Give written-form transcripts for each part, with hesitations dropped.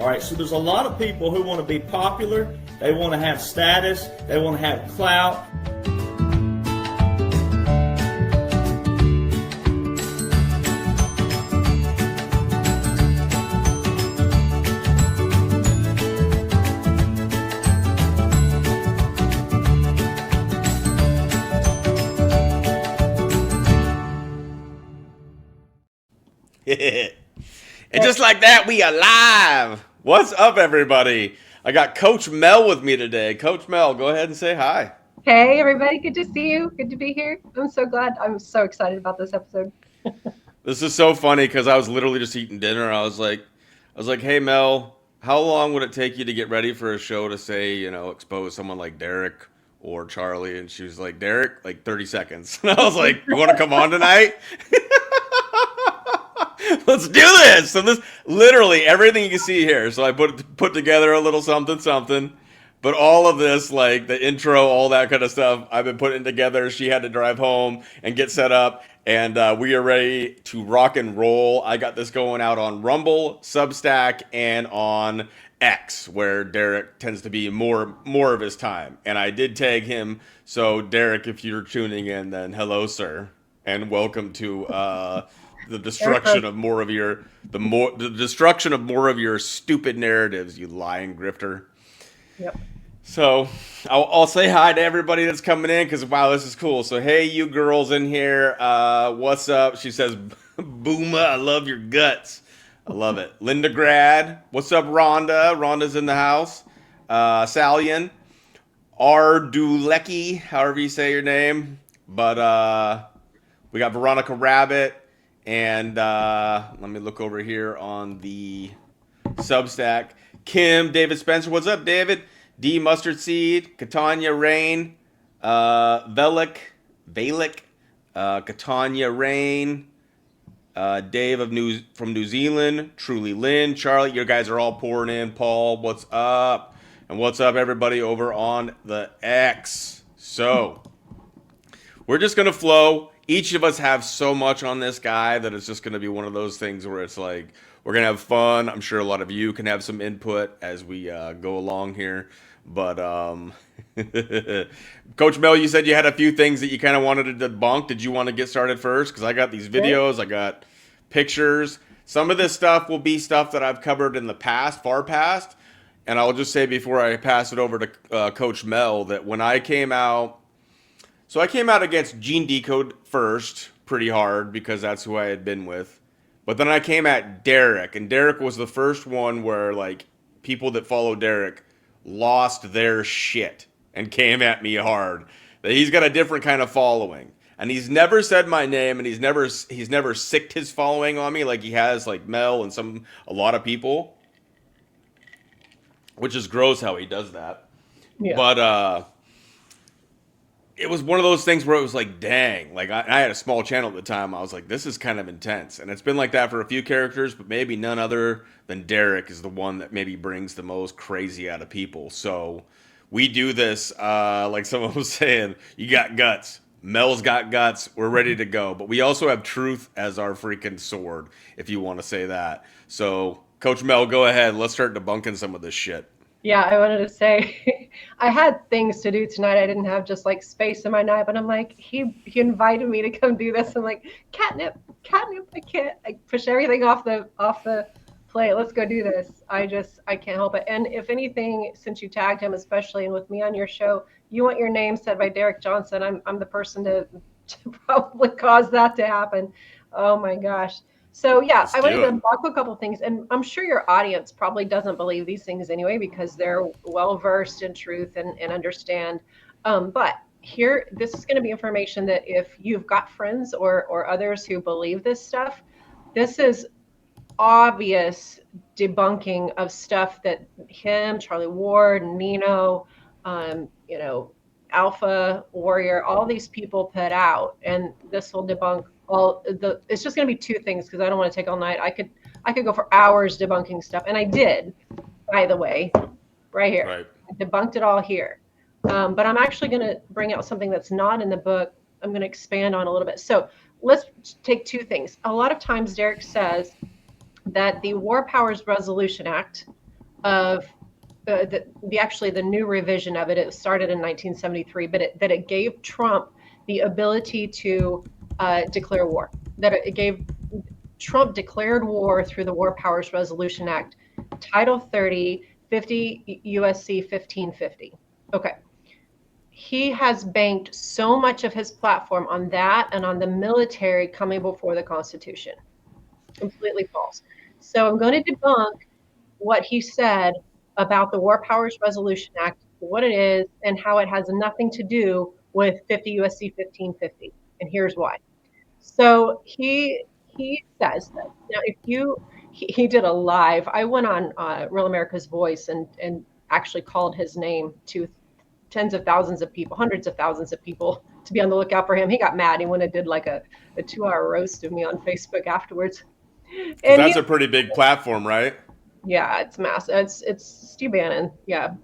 All right, so there's a lot of people who want to be popular, they want to have status, they want to have clout. And just like that, we are live. What's up, everybody? I got Coach Mel with me today. Coach Mel, go ahead and say hi. Hey, everybody. Good to see you. Good to be here. I'm so glad. I'm so excited about this episode. This is so funny because I was literally just eating dinner. I was like, hey, Mel, how long would it take you to get ready for a show to say, expose someone like Derek or Charlie? And she was like, Derek, like 30 seconds. And I was like, you want to come on tonight? Let's do this. So this literally everything you can see here. So I put together a little something. But all of this, like the intro, all that kind of stuff, I've been putting together. She had to drive home and get set up, and we are ready to rock and roll. I got this going out on Rumble, Substack, and on X, where Derek tends to be more of his time. And I did tag him. So Derek, if you're tuning in, then hello, sir, and welcome to the destruction of more of your stupid narratives, you lying grifter. Yep. So I'll say hi to everybody that's coming in because wow, this is cool. So hey, you girls in here, what's up? She says, Booma, I love your guts. I love it. Linda Grad, what's up, Rhonda? Rhonda's in the house. Salian, Ardulecki, however you say your name. But we got Veronica Rabbit. And let me look over here on the Substack. Kim, David Spencer, what's up, David? D Mustard Seed, Katanya Rain, Velik, Katanya Rain, Dave from New Zealand, Truly Lynn, Charlie. You guys are all pouring in. Paul, what's up? And what's up, everybody over on the X? So we're just gonna flow. Each of us have so much on this guy that it's just going to be one of those things where it's like, we're going to have fun. I'm sure a lot of you can have some input as we go along here. But Coach Mel, you said you had a few things that you kind of wanted to debunk. Did you want to get started first? Because I got these videos, I got pictures. Some of this stuff will be stuff that I've covered in the past, far past. And I'll just say before I pass it over to Coach Mel that when I came out, so I came out against Gene Decode first, pretty hard, because that's who I had been with. But then I came at Derek, and Derek was the first one where, like, people that follow Derek lost their shit and came at me hard. That he's got a different kind of following. And he's never said my name, and he's never sicked his following on me like he has, like, Mel and a lot of people. Which is gross how he does that. Yeah. But, it was one of those things where it was like, dang, like I had a small channel at the time. I was like, this is kind of intense. And it's been like that for a few characters, but maybe none other than Derek is the one that maybe brings the most crazy out of people. So we do this, like someone was saying, you got guts. Mel's got guts. We're ready to go. But we also have truth as our freaking sword, if you want to say that. So Coach Mel, go ahead. Let's start debunking some of this shit. Yeah, I wanted to say, I had things to do tonight. I didn't have just like space in my night, but I'm like, he invited me to come do this. I'm like, catnip, I can't. I push everything off the plate. Let's go do this. I can't help it. And if anything, since you tagged him, especially, and with me on your show, you want your name said by Derek Johnson. I'm the person to probably cause that to happen. Oh my gosh. So yeah, I wanted to talk a couple things, and I'm sure your audience probably doesn't believe these things anyway because they're well versed in truth and understand. But here, this is going to be information that if you've got friends or others who believe this stuff, this is obvious debunking of stuff that him, Charlie Ward, Nino, Alpha Warrior, all these people put out, and this will debunk. It's just going to be two things because I don't want to take all night. I could go for hours debunking stuff, and I did, by the way, right here. Right. I debunked it all here, but I'm actually going to bring out something that's not in the book. I'm going to expand on a little bit. So let's take two things. A lot of times Derek says that the War Powers Resolution Act of the new revision of it. It started in 1973, but it gave Trump the ability to declare war. That it gave Trump declared war through the War Powers Resolution Act, Title 30, 50 USC 1550. Okay. He has banked so much of his platform on that and on the military coming before the Constitution. Completely false. So I'm going to debunk what he said about the War Powers Resolution Act, what it is, and how it has nothing to do with 50 USC 1550. And here's why. So he says that now if you he did a live. I went on Real America's Voice and actually called his name to tens of thousands of people, hundreds of thousands of people to be on the lookout for him. He got mad. He went and did like a 2-hour roast of me on Facebook afterwards. Because And that's a pretty big platform, right? yeah, it's massive. It's Steve Bannon. Yeah.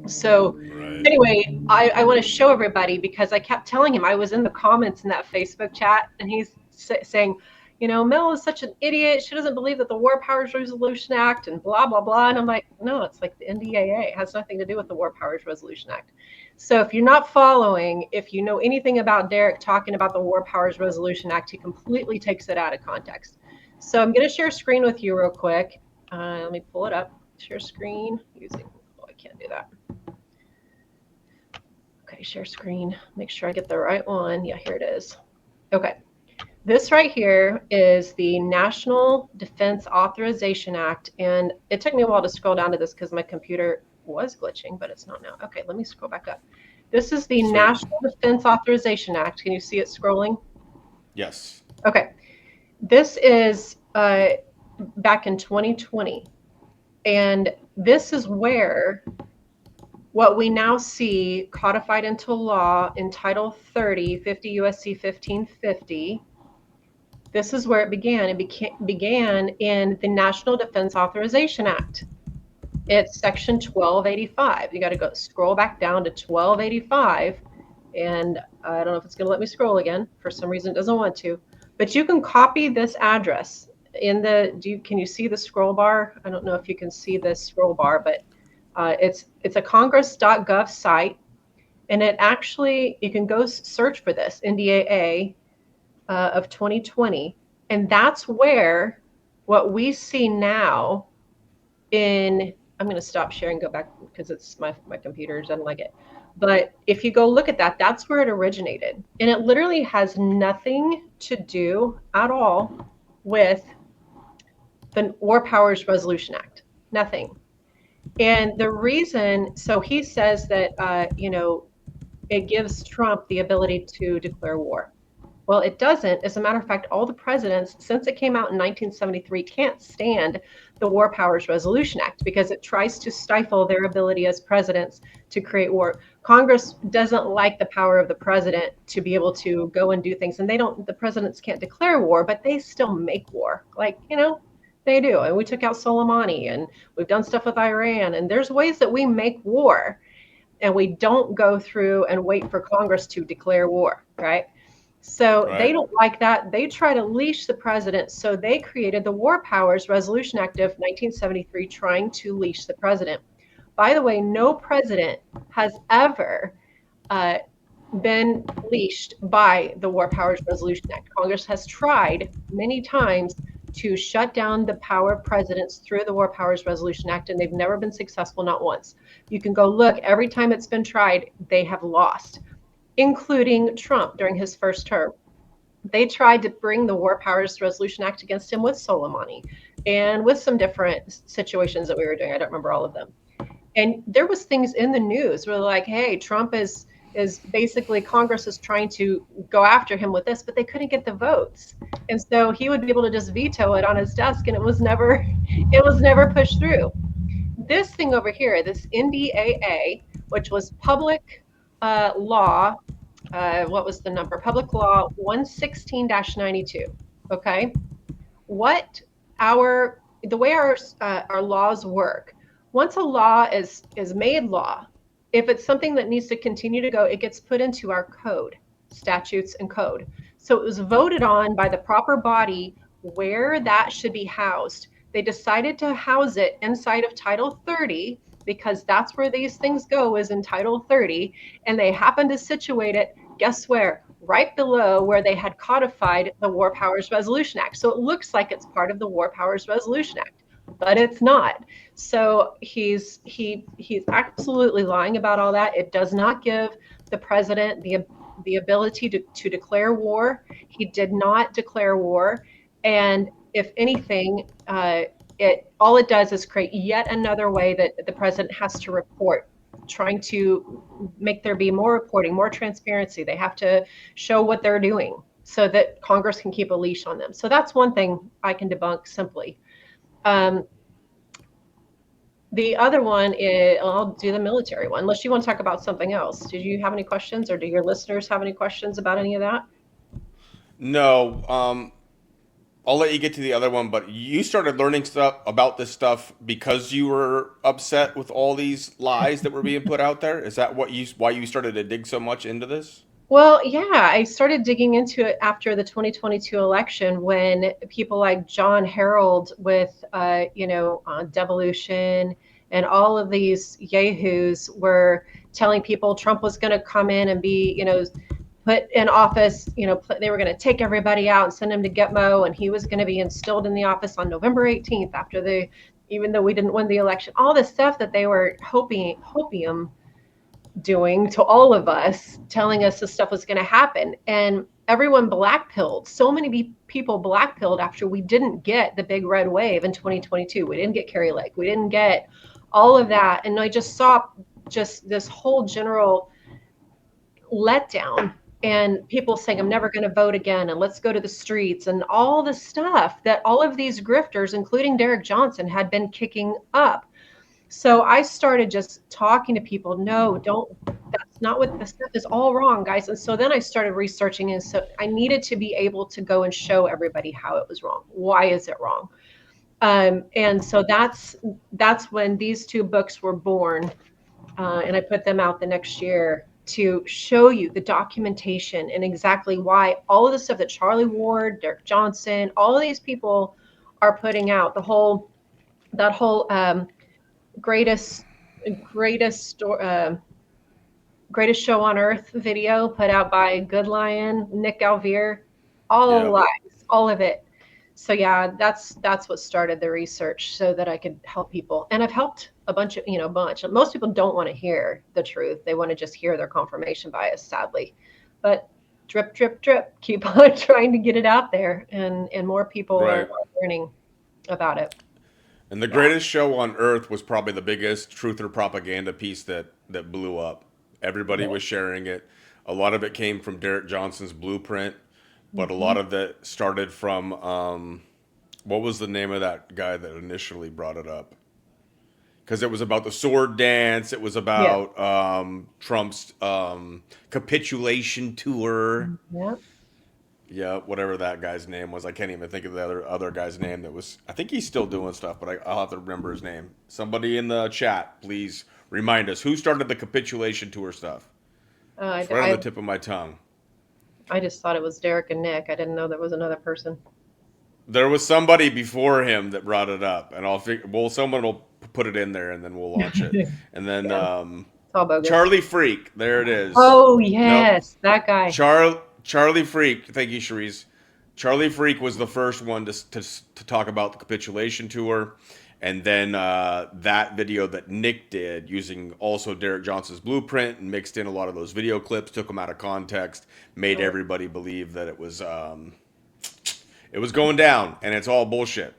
So Right. anyway, I want to show everybody because I kept telling him I was in the comments in that Facebook chat, and he's saying, Mel is such an idiot. She doesn't believe that the War Powers Resolution Act and blah, blah, blah. And I'm like, no, it's like the NDAA. It has nothing to do with the War Powers Resolution Act. So if you're not following, if you know anything about Derek talking about the War Powers Resolution Act, he completely takes it out of context. So I'm going to share screen with you real quick. Let me pull it up. Share screen using, I can't do that. Okay, share screen. Make sure I get the right one. Yeah, here it is. Okay. This right here is the National Defense Authorization Act. And it took me a while to scroll down to this because my computer was glitching, but it's not now. Okay, let me scroll back up. This is the Sweet. National Defense Authorization Act. Can you see it scrolling? Yes. Okay. This is back in 2020. And this is where what we now see codified into law in Title 30, 50 USC 1550, this is where it began. It began in the National Defense Authorization Act. It's Section 1285. You got to scroll back down to 1285. And I don't know if it's going to let me scroll again. For some reason, it doesn't want to. But you can copy this address in the. Can you see the scroll bar? I don't know if you can see this scroll bar, but it's a congress.gov site, and it actually, you can go search for this NDAA of 2020, and that's where what we see now in, I'm going to stop sharing, go back because it's my computer doesn't like it. But if you go look at that, that's where it originated. And it literally has nothing to do at all with the War Powers Resolution Act. Nothing. And the reason, so he says that, it gives Trump the ability to declare war. Well, it doesn't. As a matter of fact, all the presidents, since it came out in 1973, can't stand the War Powers Resolution Act because it tries to stifle their ability as presidents to create war. Congress doesn't like the power of the president to be able to go and do things. And the presidents can't declare war, but they still make war. They do. And we took out Soleimani, and we've done stuff with Iran. And there's ways that we make war, and we don't go through and wait for Congress to declare war, right? So They don't like that. They try to leash the president. So they created the War Powers Resolution Act of 1973, trying to leash the president. By the way, no president has ever been leashed by the War Powers Resolution Act. Congress has tried many times to shut down the power of presidents through the War Powers Resolution Act, and they've never been successful, not once. You can go look. Every time it's been tried, they have lost, including Trump during his first term. They tried to bring the War Powers Resolution Act against him with Soleimani and with some different situations that we were doing. I don't remember all of them. And there was things in the news where like, hey, Trump is basically, Congress is trying to go after him with this, but they couldn't get the votes. And so he would be able to just veto it on his desk, and it was never pushed through. This thing over here, this NDAA, which was public law, what was the number? Public law 116-92. Okay. The way our laws work, once a law is made law, if it's something that needs to continue to go, it gets put into our code, statutes and code. So it was voted on by the proper body where that should be housed. They decided to house it inside of Title 30 because that's where these things go, is in Title 30. And they happened to situate it, guess where? Right below where they had codified the War Powers Resolution Act. So it looks like it's part of the War Powers Resolution Act, but it's not. So he's absolutely lying about all that. It does not give the president the ability to declare war. He did not declare war. And if anything, all it does is create yet another way that the president has to report, trying to make there be more reporting, more transparency. They have to show what they're doing so that Congress can keep a leash on them. So that's one thing I can debunk simply. The other one is, I'll do the military one, unless you want to talk about something else. Did you have any questions, or do your listeners have any questions about any of that? No, I'll let you get to the other one, but you started learning stuff about this stuff because you were upset with all these lies that were being put out there. Is that why you started to dig so much into this? Well, yeah, I started digging into it after the 2022 election, when people like John Harold with, devolution, and all of these yahoos were telling people Trump was going to come in and be, put in office. They were going to take everybody out and send him to Gitmo, and he was going to be instilled in the office on November 18th even though we didn't win the election. All the stuff that they were hopium doing to all of us, telling us this stuff was going to happen. And everyone blackpilled. So many people blackpilled after we didn't get the big red wave in 2022. We didn't get Kerry Lake. We didn't get all of that. And I just saw just this whole general letdown, and people saying, I'm never going to vote again, and let's go to the streets, and all the stuff that all of these grifters, including Derek Johnson, had been kicking up. So I started just talking to people. No, that's not what the stuff is, all wrong, guys. And so then I started researching, and so I needed to be able to go and show everybody how it was wrong. Why is it wrong? And so that's when these two books were born, and I put them out the next year to show you the documentation and exactly why all of the stuff that Charlie Ward, Derek Johnson, all of these people are putting out, that whole greatest show on earth video put out by Good Lion, Nick Alvear, all lies, all of it. So yeah, that's what started the research, so that I could help people. And I've helped a bunch. Most people don't want to hear the truth. They want to just hear their confirmation bias, sadly. But drip, drip, drip, keep on trying to get it out there, and more people Right. are learning about it. And the greatest show on earth was probably the biggest truth or propaganda piece that blew up. Everybody was sharing it. A lot of it came from Derek Johnson's blueprint, but a lot of it started from what was the name of that guy that initially brought it up? Because it was about the sword dance. It was about Trump's capitulation tour. Yeah. Yeah, whatever that guy's name was. I can't even think of the other guy's name that was. I think he's still doing stuff, but I'll have to remember his name. Somebody in the chat, please remind us who started the capitulation tour stuff. It's right on the tip of my tongue. I just thought it was Derek and Nick. I didn't know there was another person. There was somebody before him that brought it up, and someone will put it in there, and then we'll launch it. And then It's all bogus. Charlie Freak, there it is. Oh yes, that guy. Charlie Freak, thank you, Cherise. Charlie Freak was the first one to talk about the capitulation tour, and then that video that Nick did using also Derek Johnson's blueprint and mixed in a lot of those video clips, took them out of context, made everybody believe that it was going down, and it's all bullshit.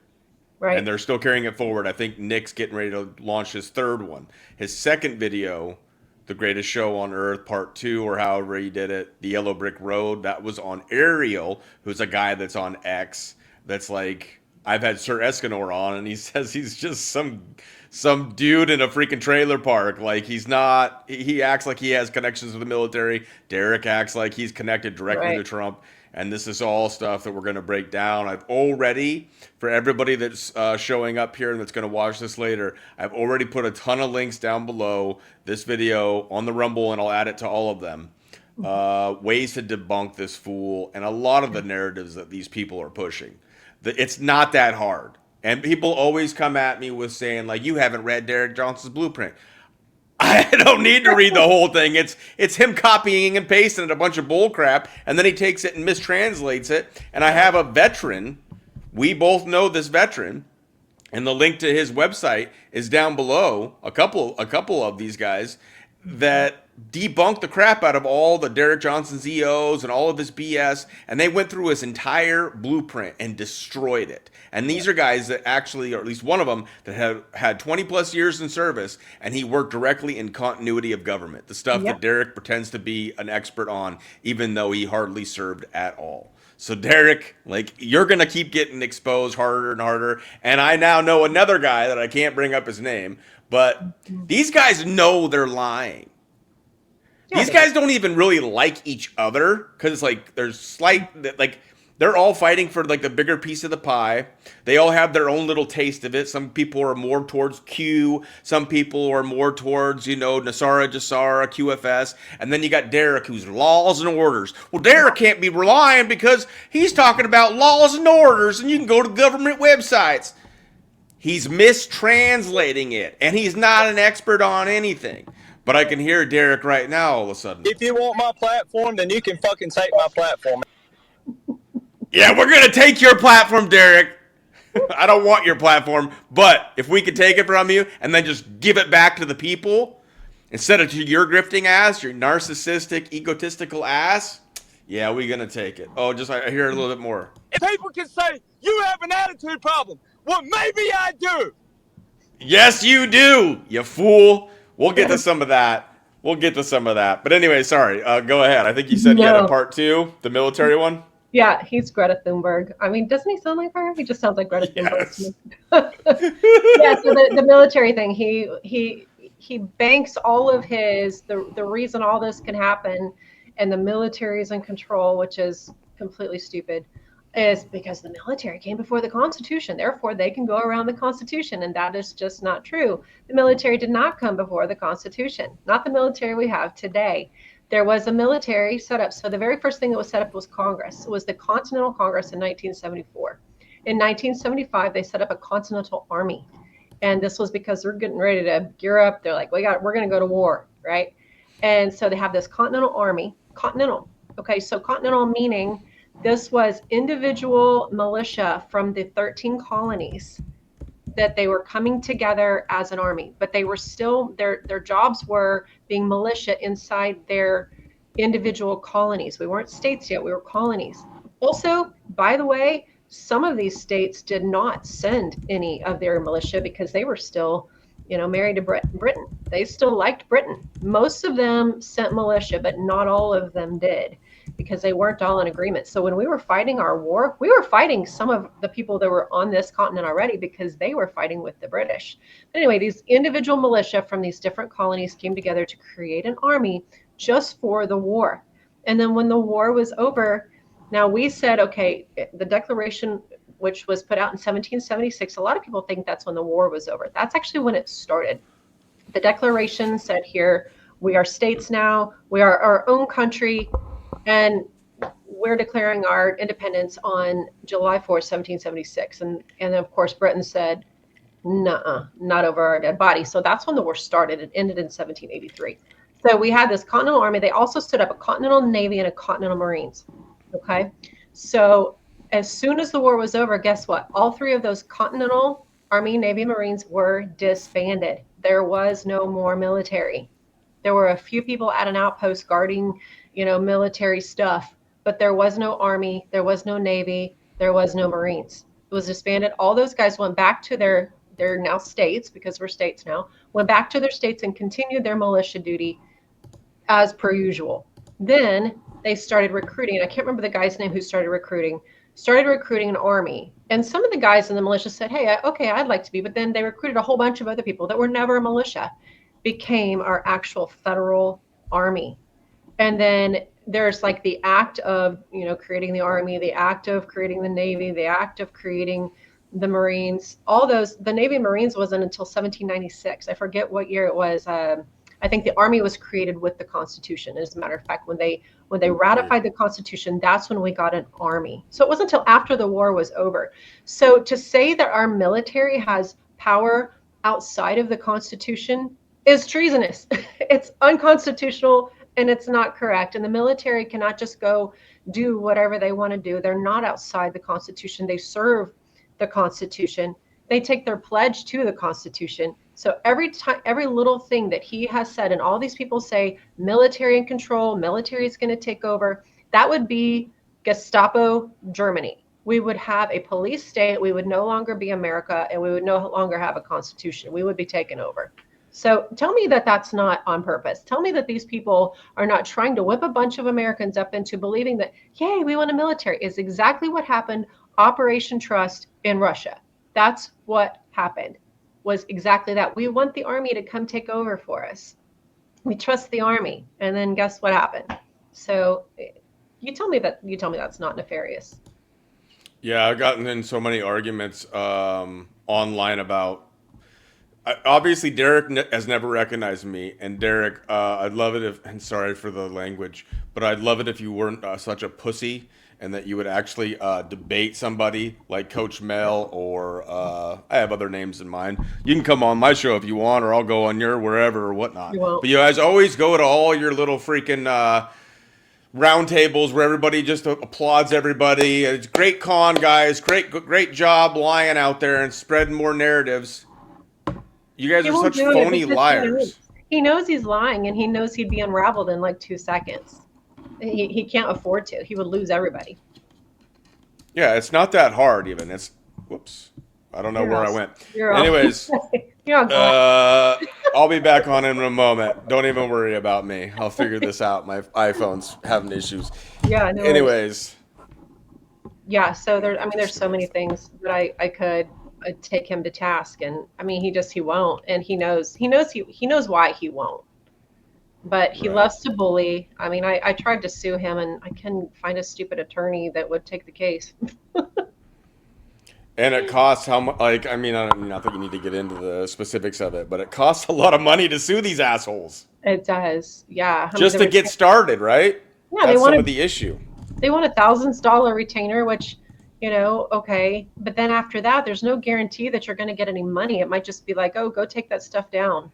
Right. And they're still carrying it forward. I think Nick's getting ready to launch his third one. His second video, The Greatest Show on Earth, Part 2, or however he did it, The Yellow Brick Road, that was on Ariel, who's a guy that's on X, that's like, I've had Sir Escanor on, and he says he's just some dude in a freaking trailer park. Like, he's not, he acts like he has connections with the military. Derek acts like he's connected directly to Trump. And this is all stuff that we're going to break down. I've already, for everybody that's showing up here and that's going to watch this later, I've already put a ton of links down below this video on the Rumble, and I'll add it to all of them. Ways to debunk this fool and a lot of the narratives that these people are pushing. It's not that hard. And people always come at me with saying, like, you haven't read Derek Johnson's blueprint. I don't need to read the whole thing. It's him copying and pasting it, a bunch of bull crap, and then he takes it and mistranslates it. And I have a veteran. We both know this veteran, and the link to his website is down below. A couple of these guys that debunked the crap out of all the Derek Johnson's EOs and all of his BS, and they went through his entire blueprint and destroyed it. And these are guys that actually, or at least one of them, that have had 20 plus years in service, and he worked directly in continuity of government, the stuff that Derek pretends to be an expert on, even though he hardly served at all. So Derek, like, you're going to keep getting exposed harder and harder. And I now know another guy that I can't bring up his name, but these guys know they're lying. These guys don't even really like each other because, like, there's slight, like, they're all fighting for, like, the bigger piece of the pie. They all have their own little taste of it. Some people are more towards Q. Some people are more towards, you know, Nasara, Jasara, QFS. And then you got Derek, who's laws and orders. Well, Derek can't be relying because he's talking about laws and orders, and you can go to government websites. He's mistranslating it, and he's not an expert on anything. But I can hear Derek right now all of a sudden. If you want my platform, then you can fucking take my platform. Yeah, we're going to take your platform, Derek. I don't want your platform, but if we could take it from you and then just give it back to the people instead of to your grifting ass, your narcissistic, egotistical ass, yeah, we're going to take it. Oh, just I hear a little bit more. If people can say, you have an attitude problem, well, maybe I do. Yes, you do, you fool. We'll get to some of that. But anyway, sorry. Go ahead. I think you said you had a part 2, the military one. Yeah, he's Greta Thunberg. I mean, doesn't he sound like her? He just sounds like Greta Thunberg. Yeah, so the military thing, he banks all of his, the reason all this can happen and the military is in control, which is completely stupid, is because the military came before the Constitution. Therefore, they can go around the Constitution, and that is just not true. The military did not come before the Constitution, not the military we have today. There was a military set up. So the very first thing that was set up was Congress. It was the Continental Congress in 1974. In 1975, they set up a Continental Army. And this was because they're getting ready to gear up. They're like, we're going to go to war, right? And so they have this Continental Army, Continental. Okay, so Continental meaning this was individual militia from the 13 colonies that they were coming together as an army, but they were still, their jobs were being militia inside their individual colonies. We weren't states yet, we were colonies. Also, by the way, some of these states did not send any of their militia because they were still, you know, married to Britain. They still liked Britain. Most of them sent militia, but not all of them did, because they weren't all in agreement. So when we were fighting our war, we were fighting some of the people that were on this continent already because they were fighting with the British. But anyway, these individual militia from these different colonies came together to create an army just for the war. And then when the war was over, now we said, okay, the Declaration, which was put out in 1776, a lot of people think that's when the war was over. That's actually when it started. The Declaration said here, we are states now, we are our own country, and we're declaring our independence on July 4th, 1776. And of course, Britain said, nuh-uh, not over our dead body. So that's when the war started. It ended in 1783. So we had this Continental Army. They also stood up a Continental Navy and a Continental Marines. Okay. So as soon as the war was over, guess what? All three of those Continental Army, Navy, Marines were disbanded. There was no more military. There were a few people at an outpost guarding, you know, military stuff, but there was no Army, there was no Navy, there was no Marines. It was disbanded. All those guys went back to their now states, because we're states now, went back to their states and continued their militia duty as per usual. Then they started recruiting. I can't remember the guy's name who started recruiting an army. And some of the guys in the militia said, hey, okay, I'd like to be, but then they recruited a whole bunch of other people that were never a militia, became our actual federal army. And then there's like the act of, you know, creating the Army, the act of creating the Navy, the act of creating the Marines, all those. The Navy and Marines wasn't until 1796. I forget what year it was. I think the Army was created with the Constitution. As a matter of fact, when they ratified the Constitution, that's when we got an army. So it wasn't until after the war was over. So to say that our military has power outside of the Constitution is treasonous. It's unconstitutional and it's not correct. And the military cannot just go do whatever they want to do. They're not outside the Constitution. They serve the Constitution. They take their pledge to the Constitution. So every time, every little thing that he has said, and all these people say military in control, military is going to take over, that would be Gestapo Germany. We would have a police state. We would no longer be America, and we would no longer have a constitution. We would be taken over. So tell me that that's not on purpose. Tell me that these people are not trying to whip a bunch of Americans up into believing that, yay, we want a military. Is exactly what happened. Operation Trust in Russia. That's what happened, was exactly that. We want the army to come take over for us. We trust the army. And then guess what happened? So you tell me that's not nefarious. Yeah, I've gotten in so many arguments online about. Obviously, Derek has never recognized me, and Derek, I'd love it if, and sorry for the language, but I'd love it if you weren't such a pussy, and that you would actually debate somebody like Coach Mel, or I have other names in mind. You can come on my show if you want, or I'll go on your wherever or whatnot. But you guys always go to all your little freaking round tables where everybody just applauds everybody. It's great con, guys. Great job lying out there and spreading more narratives. You guys are such phony liars. He knows he's lying, and he knows he'd be unraveled in like 2 seconds. He can't afford to. He would lose everybody. Yeah, it's not that hard even. It's, whoops. I don't know where I went. Anyways, I'll be back on in a moment. Don't even worry about me. I'll figure this out. My iPhone's having issues. Yeah. No Anyways. Yeah. So there's so many things that I could take him to task, and I mean, he won't, and he knows why he won't. But he loves to bully. I mean, I tried to sue him, and I couldn't find a stupid attorney that would take the case. And it costs how much? Like, I mean, not that you need to get into the specifics of it, but it costs a lot of money to sue these assholes. It does, yeah. Just to get started, right? Yeah, that's some of the issue. They want $1,000 retainer, which, okay. But then after that, there's no guarantee that you're going to get any money. It might just be like, oh, go take that stuff down.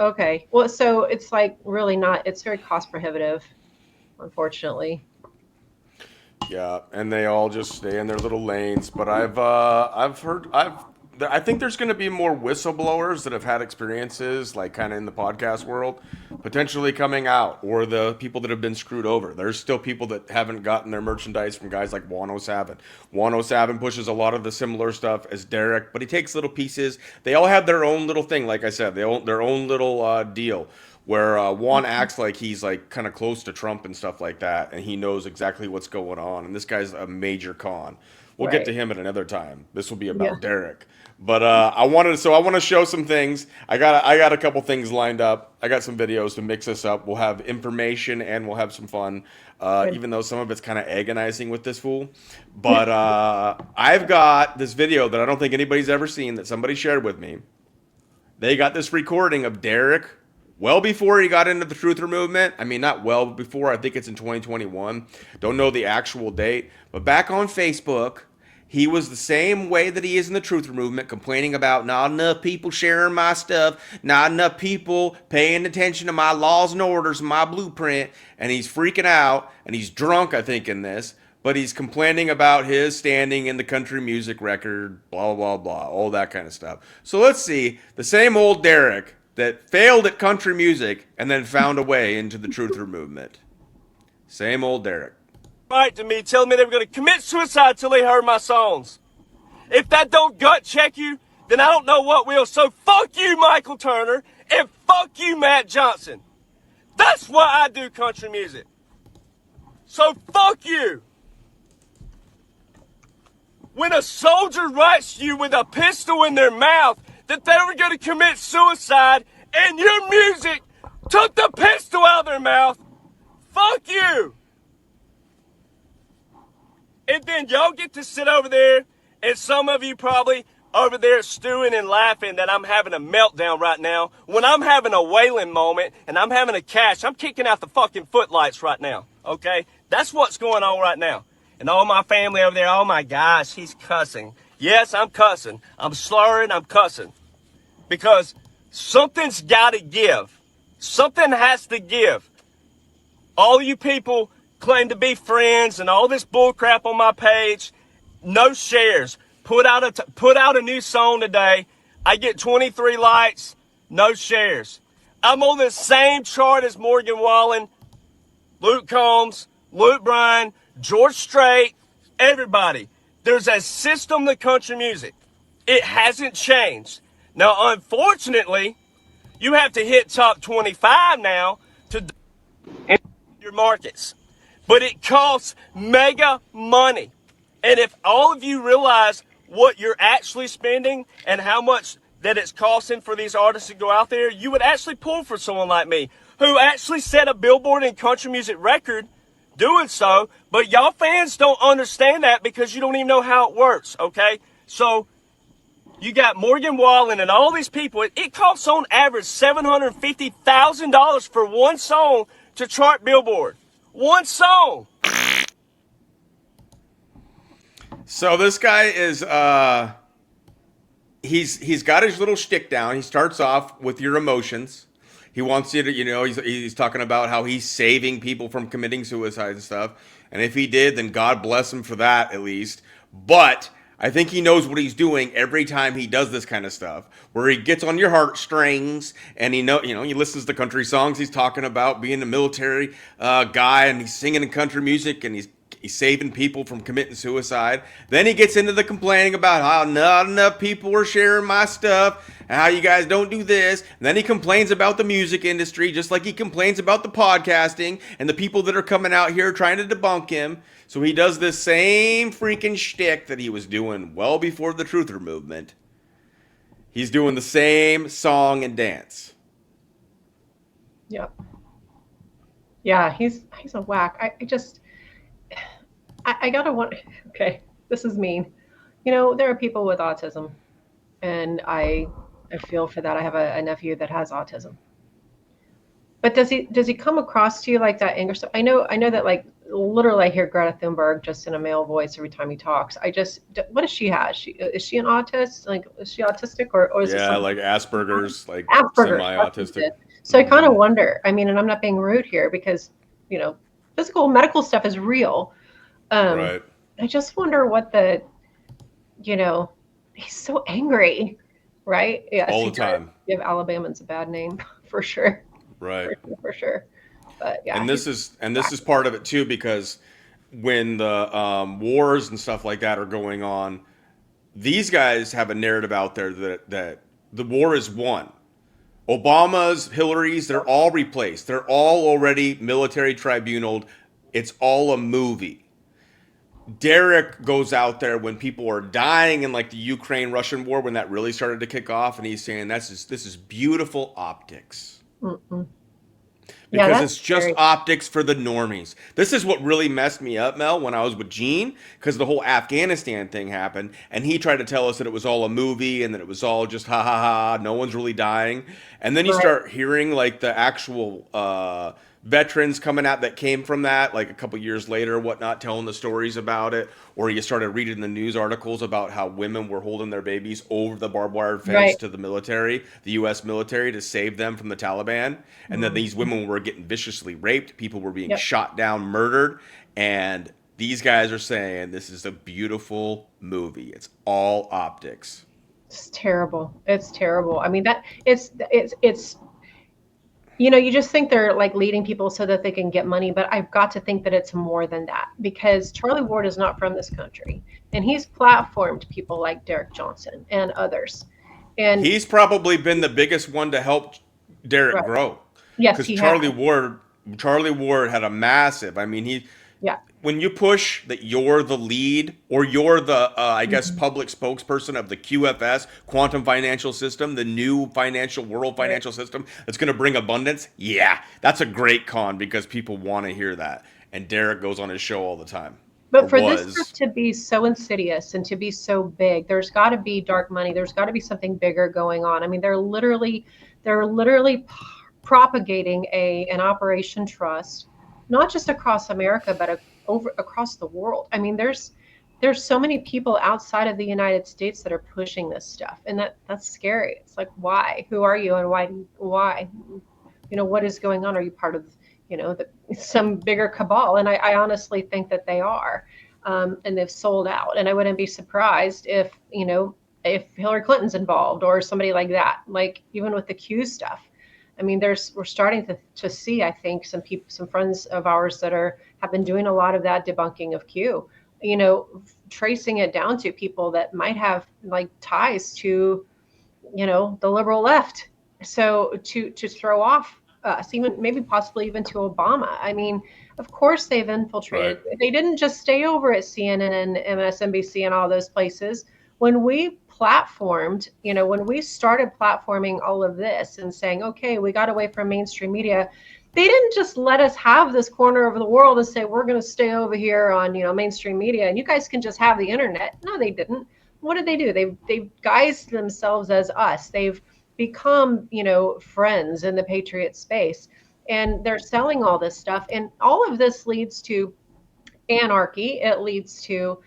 Okay. Well, so it's like really not. It's very cost prohibitive, unfortunately. Yeah, and they all just stay in their little lanes. But I think there's going to be more whistleblowers that have had experiences, like kind of in the podcast world, potentially coming out, or the people that have been screwed over. There's still people that haven't gotten their merchandise from guys like 107. 107 pushes a lot of the similar stuff as Derek, but he takes little pieces. They all have their own little thing, like I said, their own little deal. Where Juan acts like he's like kind of close to Trump and stuff like that, and he knows exactly what's going on. And this guy's a major con. We'll get to him at another time. This will be about Derek. But I want to show some things. I got a couple things lined up. I got some videos to mix this up. We'll have information and we'll have some fun. Even though some of it's kind of agonizing with this fool. But I've got this video that I don't think anybody's ever seen that somebody shared with me. They got this recording of Derek well before he got into the truther movement. I mean, not well before. I think it's in 2021. Don't know the actual date. But back on Facebook, he was the same way that he is in the truther movement, complaining about not enough people sharing my stuff, not enough people paying attention to my laws and orders and my blueprint. And he's freaking out, and he's drunk, I think, in this. But he's complaining about his standing in the country music record, blah, blah, blah, all that kind of stuff. So let's see. The same old Derek that failed at country music and then found a way into the truther movement. Same old Derek. Right to me, telling me they were going to commit suicide till they heard my songs. If that don't gut check you, then I don't know what will. So fuck you, Michael Turner, and fuck you, Matt Johnson. That's why I do country music. So fuck you. When a soldier writes to you with a pistol in their mouth that they were going to commit suicide, and your music took the pistol out of their mouth, fuck you. And then y'all get to sit over there, and some of you probably over there stewing and laughing that I'm having a meltdown right now, when I'm having a wailing moment and I'm having a cash, I'm kicking out the fucking footlights right now, okay? That's what's going on right now. And all my family over there, oh my gosh, he's cussing. Yes, I'm cussing. I'm slurring, I'm cussing. Because something's got to give. Something has to give. All you people claim to be friends and all this bullcrap on my page, no shares. Put out a new song today. I get 23 likes, no shares. I'm on the same chart as Morgan Wallen, Luke Combs, Luke Bryan, George Strait, everybody. There's a system to country music. It hasn't changed. Now, unfortunately, you have to hit top 25 now to your markets. But it costs mega money. And if all of you realize what you're actually spending and how much that it's costing for these artists to go out there, you would actually pull for someone like me, who actually set a Billboard and country music record doing so. But y'all fans don't understand that because you don't even know how it works, okay? So you got Morgan Wallen and all these people. It costs on average $750,000 for one song to chart Billboard. One song. So this guy is he's got his little shtick down. He starts off with your emotions. He wants you to, he's talking about how he's saving people from committing suicide and stuff. And if he did, then God bless him for that at least. But I think he knows what he's doing every time he does this kind of stuff, where he gets on your heartstrings and he listens to country songs. He's talking about being a military guy and he's singing in country music and he's saving people from committing suicide. Then he gets into the complaining about how not enough people are sharing my stuff and how you guys don't do this. And then he complains about the music industry, just like he complains about the podcasting and the people that are coming out here trying to debunk him. So he does this same freaking shtick that he was doing well before the Truther movement. He's doing the same song and dance. Yep. Yeah, he's a whack. I gotta want. Okay, this is mean. There are people with autism, and I feel for that. I have a nephew that has autism. But does he come across to you like that anger stuff? I know that, like, literally I hear Greta Thunberg just in a male voice every time he talks. What does she have? Is she an autist? Like, is she autistic or is it like Asperger's, like Asperger's, semi-autistic. So I kind of wonder. I mean, and I'm not being rude here because physical medical stuff is real. Right. I just wonder what he's so angry, right? Yeah, all the time. Give Alabamans a bad name for sure. Right. For sure. But yeah. And this is part of it too, because when the wars and stuff like that are going on, these guys have a narrative out there that the war is won. Obama's, Hillary's, they're all replaced. They're all already military tribunaled. It's all a movie. Derek goes out there when people are dying in like the Ukraine-Russian war, when that really started to kick off, and he's saying this is beautiful optics. Mm-mm. Because it's just scary. Optics for the normies. This is what really messed me up, Mel, when I was with Gene, because the whole Afghanistan thing happened, and he tried to tell us that it was all a movie and that it was all just ha ha ha, no one's really dying. And then you start hearing like the actual veterans coming out that came from that, like a couple years later or whatnot, telling the stories about it. Or you started reading the news articles about how women were holding their babies over the barbed wire fence to the military, the U.S. military, to save them from the Taliban. And then these women were getting viciously raped. People were being shot down, murdered. And these guys are saying this is a beautiful movie. It's all optics. It's terrible. It's terrible. I mean, it's you just think they're like leading people so that they can get money, but I've got to think that it's more than that, because Charlie Ward is not from this country, and he's platformed people like Derek Johnson and others. And he's probably been the biggest one to help Derek grow. Yes, because Charlie Ward had a massive. I mean, when you push that you're the lead, or you're the, public spokesperson of the QFS, Quantum Financial System, the new world financial system that's going to bring abundance. Yeah, that's a great con, because people want to hear that. And Derek goes on his show all the time. or But for this stuff was. to be so insidious and to be so big, there's got to be dark money. There's got to be something bigger going on. I mean, they're literally propagating an Operation Trust, not just across America, but over across the world. I mean, there's so many people outside of the United States that are pushing this stuff, and that's scary. It's like, why? Who are you, and why? What is going on? Are you part of some bigger cabal? And I honestly think that they are, and they've sold out. And I wouldn't be surprised if Hillary Clinton's involved or somebody like that. Like even with the Q stuff, I mean, we're starting to see, I think, some friends of ours that have been doing a lot of that debunking of Q, tracing it down to people that might have like ties to the liberal left. So to throw off us, even maybe possibly even to Obama. I mean, of course they've infiltrated. Right. They didn't just stay over at CNN and MSNBC and all those places. When we platformed, when we started platforming all of this and saying, okay, we got away from mainstream media, they didn't just let us have this corner of the world and say, we're going to stay over here on, mainstream media and you guys can just have the internet. No, they didn't. What did they do? They've guised themselves as us. They've become, friends in the patriot space, and they're selling all this stuff. And all of this leads to anarchy. It leads to,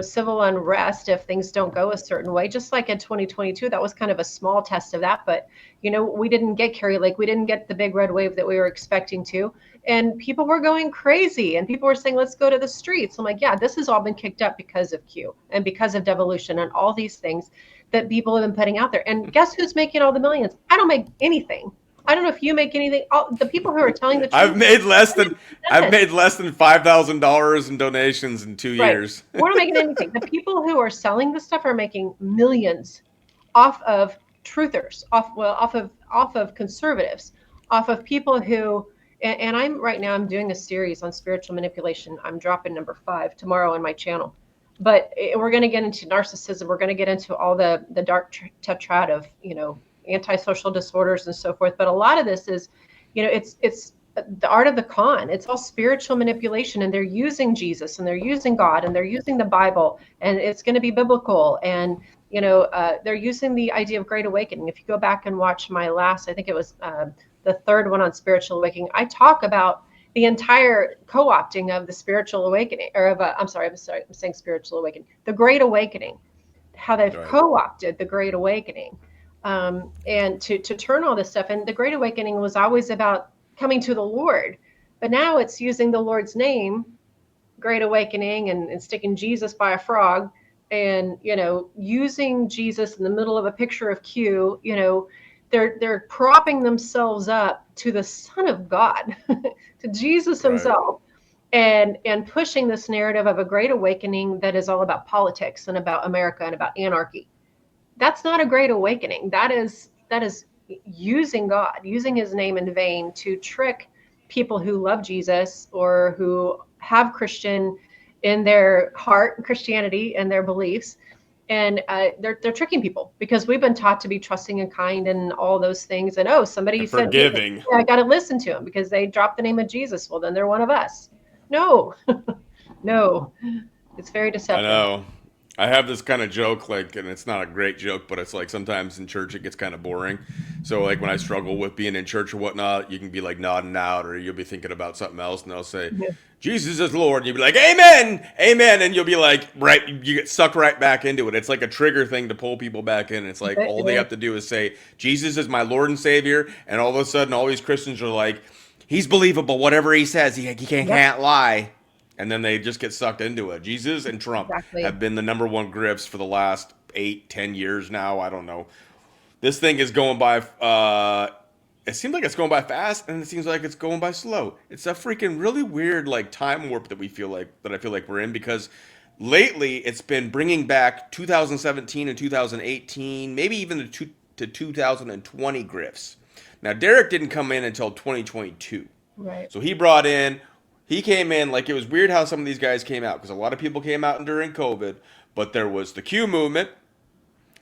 civil unrest if things don't go a certain way. Just like in 2022, that was kind of a small test of that. But, we didn't get Kerry Lake. We didn't get the big red wave that we were expecting to. And people were going crazy and people were saying, let's go to the streets. I'm like, yeah, this has all been kicked up because of Q and because of devolution and all these things that people have been putting out there. And guess who's making all the millions? I don't make anything. I don't know if you make anything. The people who are telling the truth. I've made less than $5,000 in donations in 2 years. Right. We're not making anything. The people who are selling this stuff are making millions off of truthers, off of conservatives, off of people who. And I'm doing a series on spiritual manipulation. I'm dropping number 5 tomorrow on my channel. But we're going to get into narcissism. We're going to get into all the dark tetrad of antisocial disorders and so forth. But a lot of this is, it's the art of the con. It's all spiritual manipulation, and they're using Jesus and they're using God and they're using the Bible, and it's going to be biblical. And they're using the idea of Great Awakening. If you go back and watch my last, I think it was the third one on spiritual awakening, I talk about the entire co-opting of the spiritual awakening, or of I'm saying spiritual awakening, the Great Awakening, how they've co-opted the Great Awakening, and to turn all this stuff. And the Great Awakening was always about coming to the Lord, but now it's using the Lord's name, Great Awakening, and sticking Jesus by a frog, and using Jesus in the middle of a picture of Q. They're propping themselves up to the Son of God, to Jesus himself, and pushing this narrative of a Great Awakening that is all about politics and about America and about anarchy. That's not a Great Awakening. That is using God, using his name in vain to trick people who love Jesus or who have Christian in their heart, Christianity and their beliefs. And they're tricking people because we've been taught to be trusting and kind and all those things. And somebody said, forgiving. yeah, I got to listen to them because they dropped the name of Jesus. Well, then they're one of us. No, no, it's very deceptive. I know. I have this kind of joke, and it's not a great joke, but it's like sometimes in church it gets kind of boring. So like when I struggle with being in church or whatnot, you can be like nodding out, or you'll be thinking about something else, and they'll say, Jesus is Lord, and you'll be like, Amen, Amen, and you'll be like, right, you get sucked right back into it. It's like a trigger thing to pull people back in. It's like all they have to do is say, Jesus is my Lord and Savior, and all of a sudden all these Christians are like, he's believable, whatever he says, he can't lie. And then they just get sucked into it. Jesus and Trump have been the number one grifts for the last 8-10 years now. I don't know. This thing is going by, it seems like it's going by fast, and it seems like it's going by slow. It's a freaking really weird time warp that I feel like we're in, because lately it's been bringing back 2017 and 2018, maybe even to 2020 grifts. Now, Derek didn't come in until 2022. Right. So he came in, like, it was weird how some of these guys came out, because a lot of people came out during COVID, but there was the Q movement.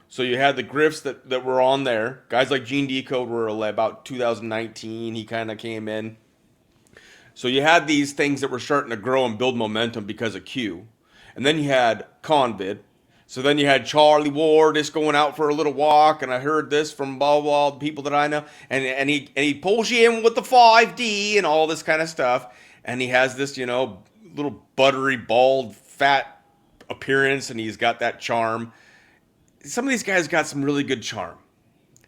So you had the grifts that were on there. Guys like Gene Decode were about 2019. He kind of came in. So you had these things that were starting to grow and build momentum because of Q. And then you had Convid. So then you had Charlie Ward just going out for a little walk, and I heard this from blah blah the people that I know, and he pulls you in with the 5D and all this kind of stuff, and he has this little buttery bald fat appearance, and he's got that charm. Some of these guys got some really good charm.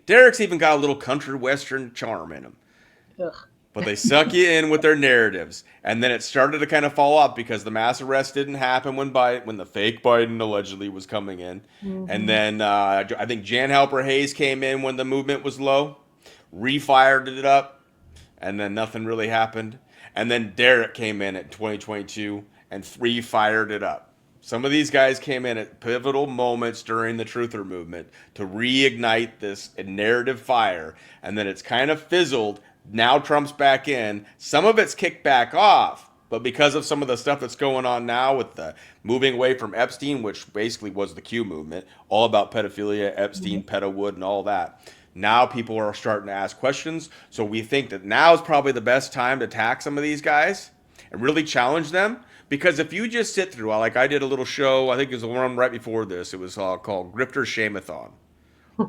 Derek's even got a little country western charm in him. Ugh. But they suck you in with their narratives. And then it started to kind of fall off because the mass arrest didn't happen when the fake Biden allegedly was coming in. Mm-hmm. And then I think Jan Halper Hayes came in when the movement was low, refired it up, and then nothing really happened. And then Derek came in at 2022 and refired it up. Some of these guys came in at pivotal moments during the truther movement to reignite this narrative fire. And then it's kind of fizzled. Now Trump's back in. Some of it's kicked back off, but because of some of the stuff that's going on now with the moving away from Epstein, which basically was the Q movement, all about pedophilia, Epstein, Pedowood, and all that. Now people are starting to ask questions. So we think that now is probably the best time to attack some of these guys and really challenge them. Because if you just sit through, like I did a little show, I think it was the one right before this. It was called Grifter Shamathon.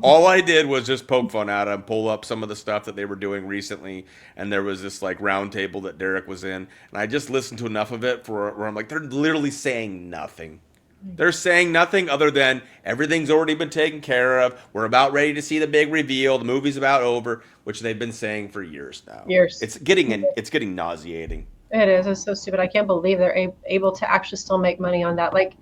All I did was just poke fun at them, pull up some of the stuff that they were doing recently, and there was this like round table that Derek was in, and I just listened to enough of it where I'm like, they're literally saying nothing. They're saying nothing other than everything's already been taken care of. We're about ready to see the big reveal. The movie's about over, which they've been saying for years now. Years. It's getting nauseating. It is. It's so stupid. I can't believe they're able to actually still make money on that. Like,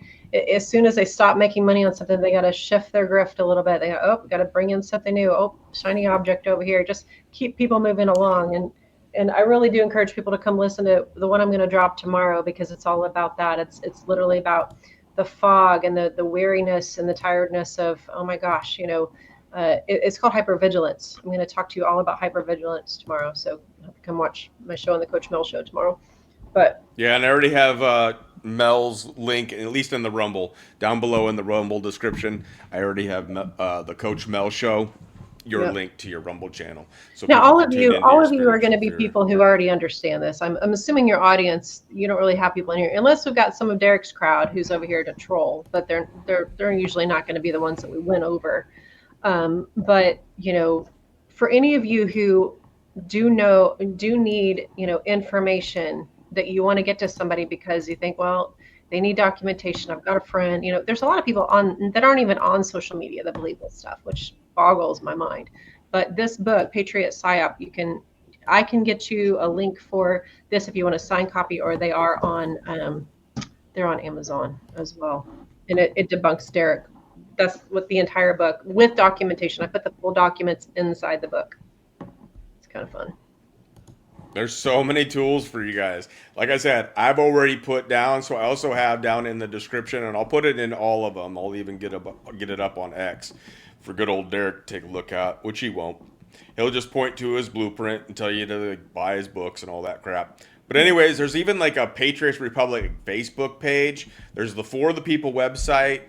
as soon as they stop making money on something, they got to shift their grift a little bit. They go, we got to bring in something new. Oh, shiny object over here. Just keep people moving along. And I really do encourage people to come listen to the one I'm going to drop tomorrow, because it's all about that. It's literally about the fog and the weariness and the tiredness of, oh my gosh, it's called hypervigilance. I'm going to talk to you all about hypervigilance tomorrow. So come watch my show on the Coach Mel Show tomorrow. But yeah, and I already have MEL'S link, at least in the Rumble, down below in the Rumble description. I already have the Coach Mel Show, your link to your Rumble channel. So now all of you are going to be people who already understand this. I'm assuming your audience, you don't really have people in here, unless we've got some of Derek's crowd who's over here to troll, but they're usually not going to be the ones that we win over. But for any of you who do need information that you want to get to somebody because you think, well, they need documentation. I've got a friend. There's a lot of people that aren't even on social media that believe this stuff, which boggles my mind. But this book, Patriot PSYOP, I can get you a link for this if you want a signed copy, or they are on they're on Amazon as well, and it debunks Derek. That's what the entire book with documentation. I put the full documents inside the book. It's kind of fun. There's so many tools for you guys. Like I said, I've already put down, so I also have down in the description, and I'll put it in all of them. I'll even get it up on X for good old Derek to take a look at, which he won't. He'll just point to his blueprint and tell you to buy his books and all that crap. But anyways, there's even like a Patriots Republic Facebook page. There's the For the People website.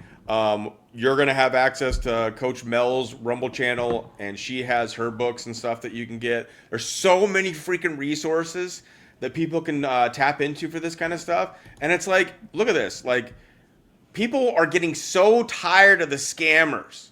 You're going to have access to Coach Mel's Rumble channel, and she has her books and stuff that you can get. There's so many freaking resources that people can tap into for this kind of stuff. And it's like, look at this. Like, people are getting so tired of the scammers.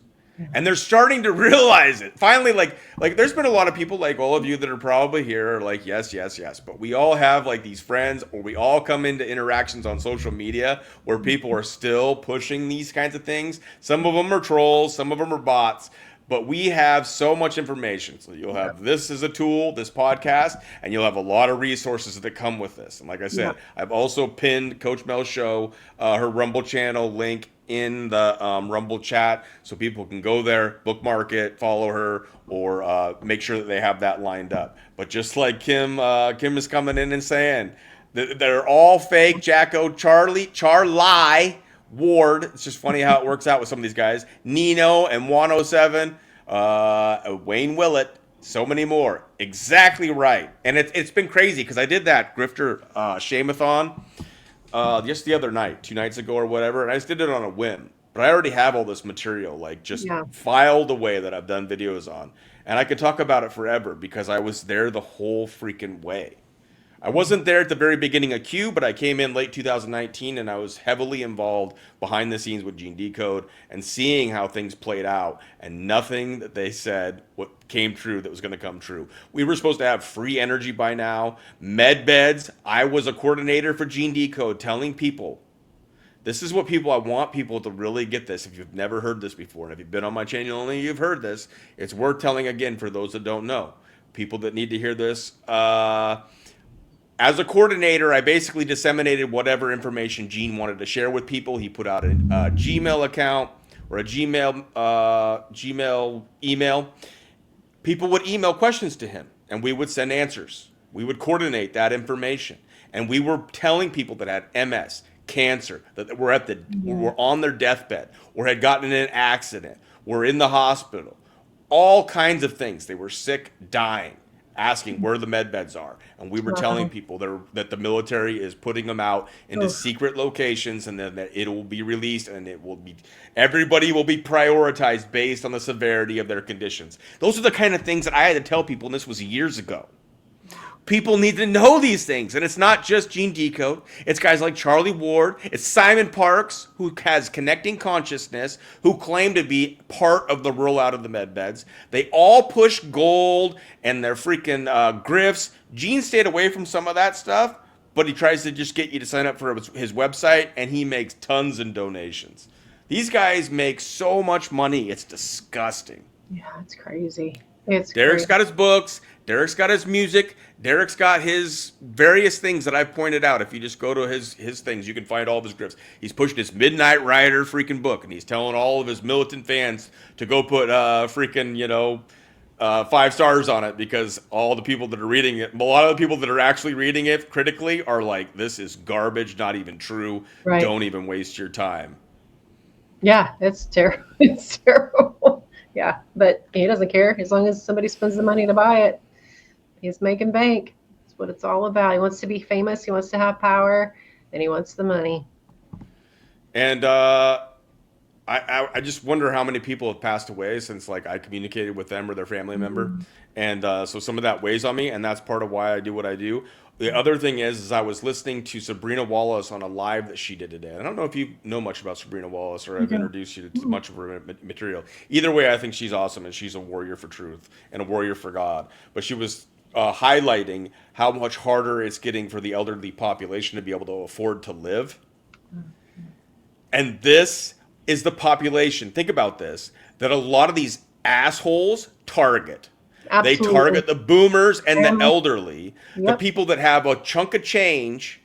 And they're starting to realize it. Finally, like there's been a lot of people, like all of you that are probably here, are like, yes. But we all have like these friends, or we all come into interactions on social media where people are still pushing these kinds of things. Some of them are trolls, some of them are bots. But we have so much information. So you'll have this as a tool, this podcast, and you'll have a lot of resources that come with this. And like I said, I've also pinned Coach Mel's show, her Rumble channel link in the Rumble chat, so people can go there, bookmark it, follow her, or make sure that they have that lined up. But just like Kim is coming in and saying, they're all fake. Jacko, Charlie Ward. It's just funny how it works out with some of these guys. Nino and 107, Wayne Willett, so many more. Exactly right. And it's been crazy because I did that Grifter Shamathon just the other night, 2 nights ago or whatever, and I just did it on a whim. But I already have all this material, like just filed away that I've done videos on. And I could talk about it forever because I was there the whole freaking way. I wasn't there at the very beginning of Q, but I came in late 2019 and I was heavily involved behind the scenes with Gene Decode and seeing how things played out, and nothing that they said what came true that was going to come true. We were supposed to have free energy by now, med beds. I was a coordinator for Gene Decode telling people, this is what people, I want people to really get this. If you've never heard this before, and if you've been on my channel only, you've heard this. It's worth telling again for those that don't know. People that need to hear this. As a coordinator, I basically disseminated whatever information Gene wanted to share with people. He put out a Gmail account or a Gmail email. People would email questions to him, and we would send answers. We would coordinate that information, and we were telling people that had MS, cancer, that were were on their deathbed, or had gotten in an accident, were in the hospital, all kinds of things. They were sick, dying, asking where the med beds are, and we were telling people that the military is putting them out into secret locations, and then that it will be released, and everybody will be prioritized based on the severity of their conditions. Those are the kind of things that I had to tell people, and this was years ago. People need to know these things, and it's not just Gene Decode. It's guys like Charlie Ward. It's Simon Parks, who has Connecting Consciousness, who claim to be part of the rollout of the med beds. They all push gold and their freaking grifts. Gene stayed away from some of that stuff, but he tries to just get you to sign up for his website, and he makes tons in donations. These guys make so much money, it's disgusting. Yeah, it's crazy. Derek's got his books. Derek's got his music. Derek's got his various things that I've pointed out. If you just go to his things, you can find all of his grifts. He's pushing his Midnight Rider freaking book, and he's telling all of his militant fans to go put freaking 5 stars on it, because all the people that are reading it, a lot of the people that are actually reading it critically are like, this is garbage, not even true. Right. Don't even waste your time. Yeah, it's terrible. It's terrible. Yeah, but he doesn't care as long as somebody spends the money to buy it. He's making bank. That's what it's all about. He wants to be famous. He wants to have power, and he wants the money. And I just wonder how many people have passed away since I communicated with them or their family member, and so some of that weighs on me, and that's part of why I do what I do. The other thing is I was listening to Sabrina Wallace on a live that she did today. I don't know if you know much about Sabrina Wallace or I've introduced you to much of her material. Either way, I think she's awesome, and she's a warrior for truth and a warrior for God. But she was highlighting how much harder it's getting for the elderly population to be able to afford to live. And this is the population, think about this, that a lot of these assholes target. Absolutely. They target the boomers and the elderly, the people that have a chunk of change,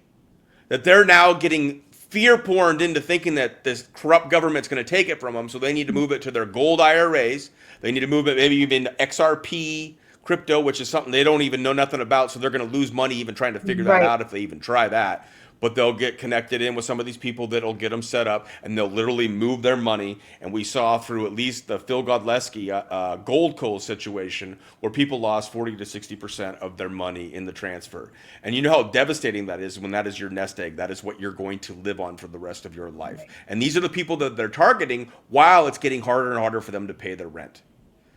that they're now getting fear-porned into thinking that this corrupt government's going to take it from them, so they need to move it to their gold IRAs. They need to move it maybe even to XRP, crypto, which is something they don't even know nothing about, so they're going to lose money even trying to figure that out if they even try that. But they'll get connected in with some of these people that'll get them set up, and they'll literally move their money. And we saw through at least the Phil Godleski Gold Coal situation where people lost 40 to 60% of their money in the transfer. And you know how devastating that is when that is your nest egg. That is what you're going to live on for the rest of your life. And these are the people that they're targeting while it's getting harder and harder for them to pay their rent.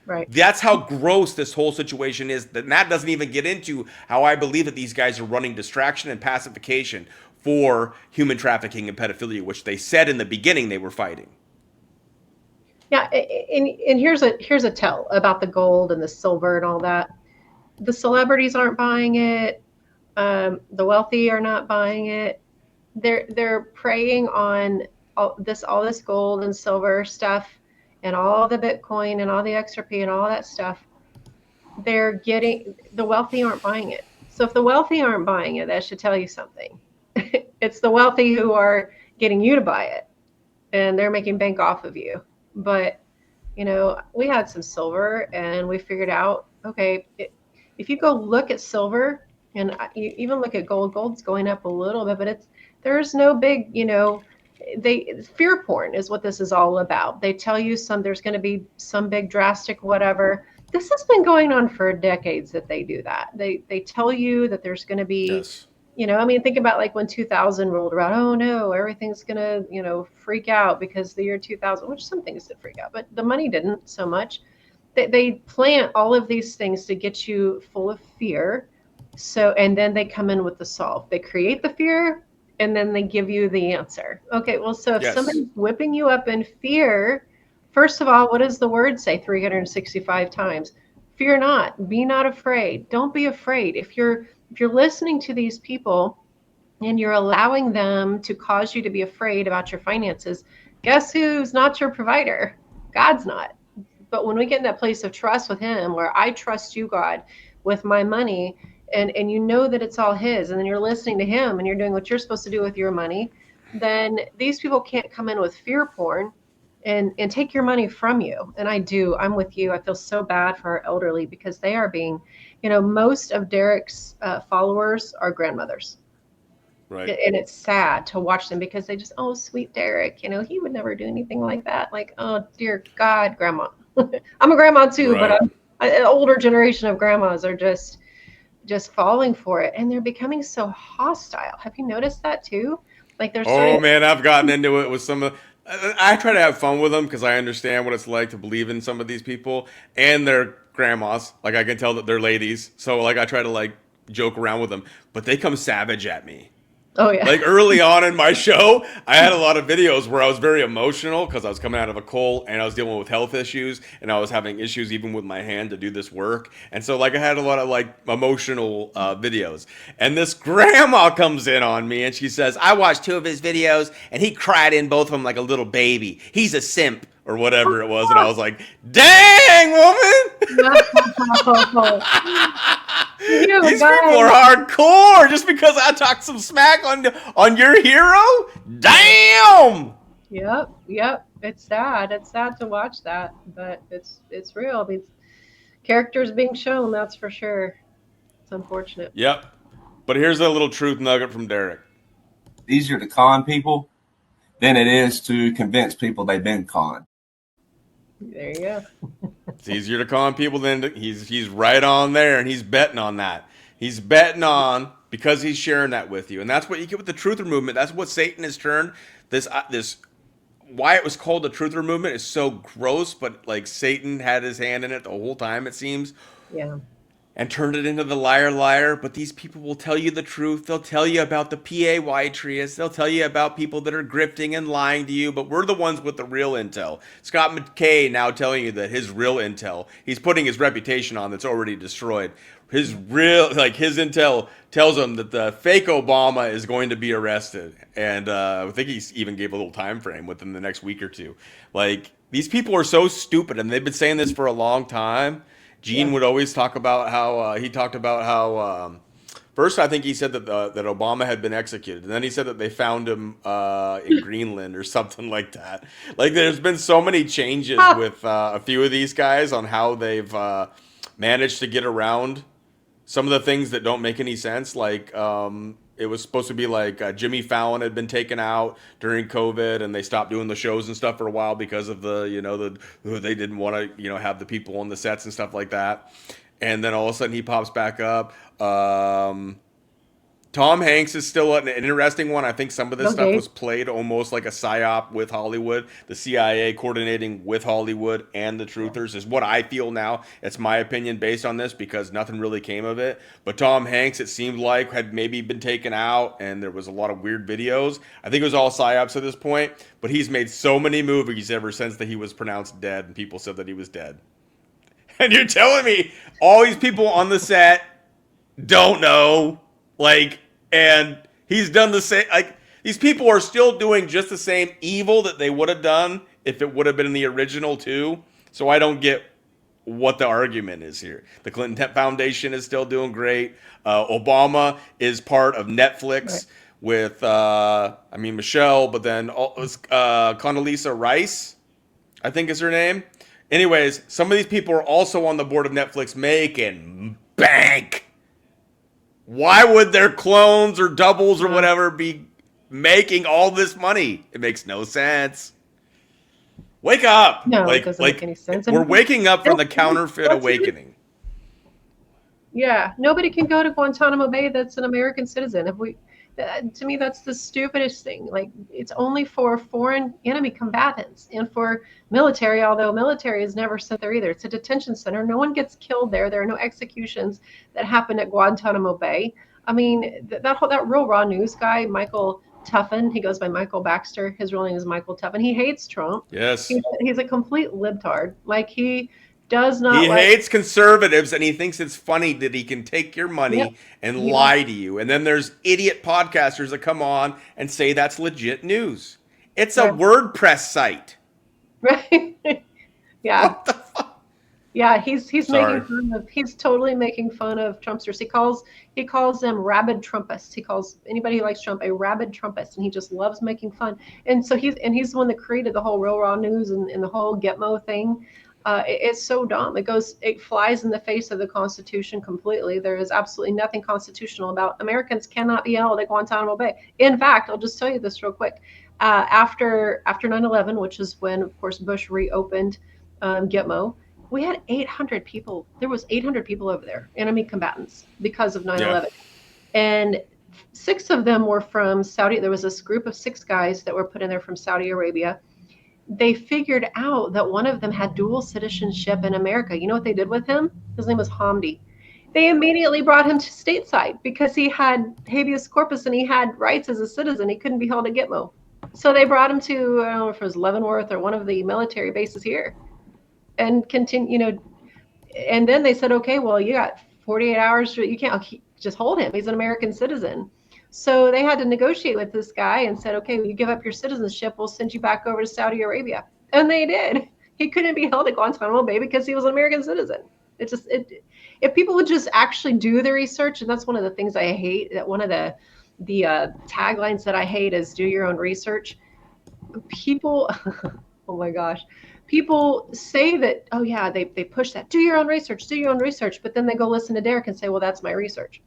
Right. That's how gross this whole situation is. That doesn't even get into how I believe that these guys are running distraction and pacification for human trafficking and pedophilia, which they said in the beginning they were fighting. Yeah, and here's a tell about the gold and the silver and all that. The celebrities aren't buying it. The wealthy are not buying it. They're preying on all this gold and silver stuff and all the Bitcoin and all the XRP and all that stuff. The wealthy aren't buying it. So if the wealthy aren't buying it, that should tell you something. It's the wealthy who are getting you to buy it, and they're making bank off of you. But, we had some silver, and we figured out, okay, if you go look at silver, and you even look at gold's going up a little bit, but there's no big, fear porn is what this is all about. They tell you there's going to be some big drastic whatever. This has been going on for decades that they do that. They tell you that there's going to be, yes. Think about when 2000 rolled around. Oh no, everything's gonna, freak out because the year 2000, which some things did freak out, but the money didn't so much. They plant all of these things to get you full of fear, So, and then they come in with the solve. They create the fear and then they give you the answer. Okay, well, so if Yes. somebody's whipping you up in fear, first of all, what does the word say 365 times? Fear not, be not afraid. Don't be afraid. If you're listening to these people and you're allowing them to cause you to be afraid about your finances, guess who's not your provider? God's not. But when we get in that place of trust with him, where I trust you, God, with my money, and you know that it's all his, and then you're listening to him and you're doing what you're supposed to do with your money, then these people can't come in with fear porn and take your money from you. And I'm with you. I feel so bad for our elderly because they are being, most of Derek's followers are grandmothers. Right. And it's sad to watch them because they just, oh, sweet Derek, he would never do anything like that. Like, oh, dear God, grandma. I'm a grandma too, Right. but an older generation of grandmas are just falling for it. And they're becoming so hostile. Have you noticed that too? Like they're starting. Oh man, I've gotten into it with some of. I try to have fun with them because I understand what it's like to believe in some of these people and their grandmas. Like I can tell that they're ladies, so like I try to like joke around with them, but they come savage at me. Oh yeah. Like early on in my show, I had a lot of videos where I was very emotional because I was coming out of a cold and I was dealing with health issues and I was having issues even with my hand to do this work. And so like I had a lot of like emotional videos. And this grandma comes in on me and she says, I watched 2 of his videos and he cried in both of them like a little baby. He's a simp or whatever it was. And I was like, dang, woman. These people are hardcore just because I talked some smack on your hero? Damn! Yep. It's sad. It's sad to watch that, but it's real. These characters being shown, that's for sure. It's unfortunate. Yep. But here's a little truth nugget from Derek. Easier to con people than it is to convince people they've been conned. There you go. It's easier to con people than he's right on there, and he's betting on that. He's betting on because he's sharing that with you, and that's what you get with the truther movement. That's what Satan has turned this why it was called the truther movement is so gross, but like Satan had his hand in it the whole time, it seems. Yeah. And turned it into the liar. But these people will tell you the truth. They'll tell you about the PAY trias. They'll tell you about people that are grifting and lying to you. But we're the ones with the real intel. Scott McKay now telling you that his real intel, he's putting his reputation on that's already destroyed. His intel tells him that the fake Obama is going to be arrested. And I think he even gave a little time frame within the next week or two. Like, these people are so stupid, and they've been saying this for a long time. Gene would always talk about how first I think he said that that Obama had been executed, and then he said that they found him in Greenland or something like that. Like there's been so many changes with a few of these guys on how they've managed to get around some of the things that don't make any sense. Like it was supposed to be like Jimmy Fallon had been taken out during COVID, and they stopped doing the shows and stuff for a while because of they didn't want to have the people on the sets and stuff like that. And then all of a sudden he pops back up. Tom Hanks is still an interesting one. I think some of this stuff was played almost like a psyop with Hollywood, the CIA coordinating with Hollywood and the truthers is what I feel now. It's my opinion based on this because nothing really came of it. But Tom Hanks, it seemed like, had maybe been taken out and there was a lot of weird videos. I think it was all psyops at this point, but he's made so many movies ever since that he was pronounced dead and people said that he was dead. And you're telling me all these people on the set don't know, and he's done the same. Like, these people are still doing just the same evil that they would have done if it would have been in the original too. So I don't get what the argument is here. The Clinton Foundation is still doing great. Obama is part of Netflix with, Michelle, but then Condoleezza Rice, I think is her name. Anyways, some of these people are also on the board of Netflix making bank. Why would their clones or doubles or whatever be making all this money? It makes no sense. Wake up. No, it doesn't make any sense. We're waking up from the counterfeit awakening. Yeah, nobody can go to Guantanamo Bay that's an American citizen. To me, that's the stupidest thing. Like, it's only for foreign enemy combatants and for military, although military is never sent there either. It's a detention center. No one gets killed there. There are no executions that happen at Guantanamo Bay. I mean, that Real Raw News guy, Michael Tuffin, he goes by Michael Baxter. His real name is Michael Tuffin. He hates Trump. Yes. He's a complete libtard. Like, he does not He like. hates conservatives, and he thinks it's funny that he can take your money Yep. and Yeah. lie to you. And then there's idiot podcasters that come on and say that's legit news. It's a Right. WordPress site. Right? Yeah. What the fuck? Yeah, he's Sorry. he's totally making fun of Trumpsters. He calls them rabid Trumpists. He calls anybody who likes Trump a rabid Trumpist, and he just loves making fun. And so he's the one that created the whole Real Raw News and the whole Gitmo thing. It's so dumb. It flies in the face of the Constitution completely. There is absolutely nothing constitutional about Americans cannot be held at Guantanamo Bay. In fact, I'll just tell you this real quick. After 9/11, which is when, of course, Bush reopened Gitmo, we had 800 people. There was 800 people over there, enemy combatants, because of 9/11. And 6 of them were from Saudi. There was this group of 6 guys that were put in there from Saudi Arabia. They figured out that one of them had dual citizenship in America. You know what they did with him? His name was Hamdi. They immediately brought him to stateside because he had habeas corpus and he had rights as a citizen. He couldn't be held at Gitmo. So they brought him to, I don't know if it was Leavenworth or one of the military bases here, and continue, and then they said, okay, well, you got 48 hours. You can't just hold him. He's an American citizen. So they had to negotiate with this guy and said, okay, well, you give up your citizenship, we'll send you back over to Saudi Arabia. And they did. He couldn't be held at Guantanamo Bay because he was an American citizen. If people would just actually do the research, and that's one of the things I hate, that one of the taglines that I hate is do your own research. People, oh my gosh. People say that, oh yeah, they push that, do your own research, but then they go listen to Derek and say, well, that's my research.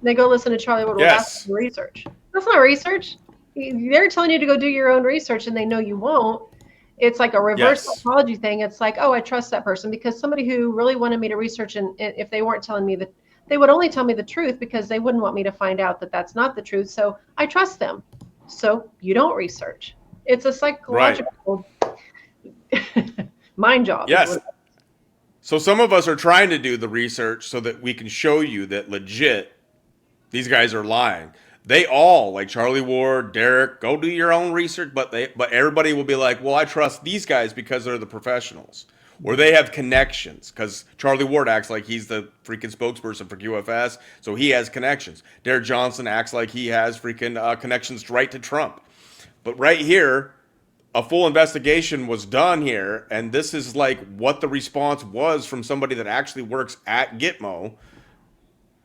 They go listen to Charlie Wood, well, that's research. That's not research. They're telling you to go do your own research and they know you won't. It's like a reverse psychology thing. It's like, oh, I trust that person because somebody who really wanted me to research, and if they weren't telling me that, they would only tell me the truth because they wouldn't want me to find out that that's not the truth. So I trust them. So you don't research. It's a psychological mind job. Yes. So some of us are trying to do the research so that we can show you that legit these guys are lying. They all, like Charlie Ward, Derek, go do your own research, but everybody will be like, well, I trust these guys because they're the professionals. Or they have connections, because Charlie Ward acts like he's the freaking spokesperson for QFS, so he has connections. Derek Johnson acts like he has freaking connections right to Trump. But right here, a full investigation was done here, and this is like what the response was from somebody that actually works at Gitmo.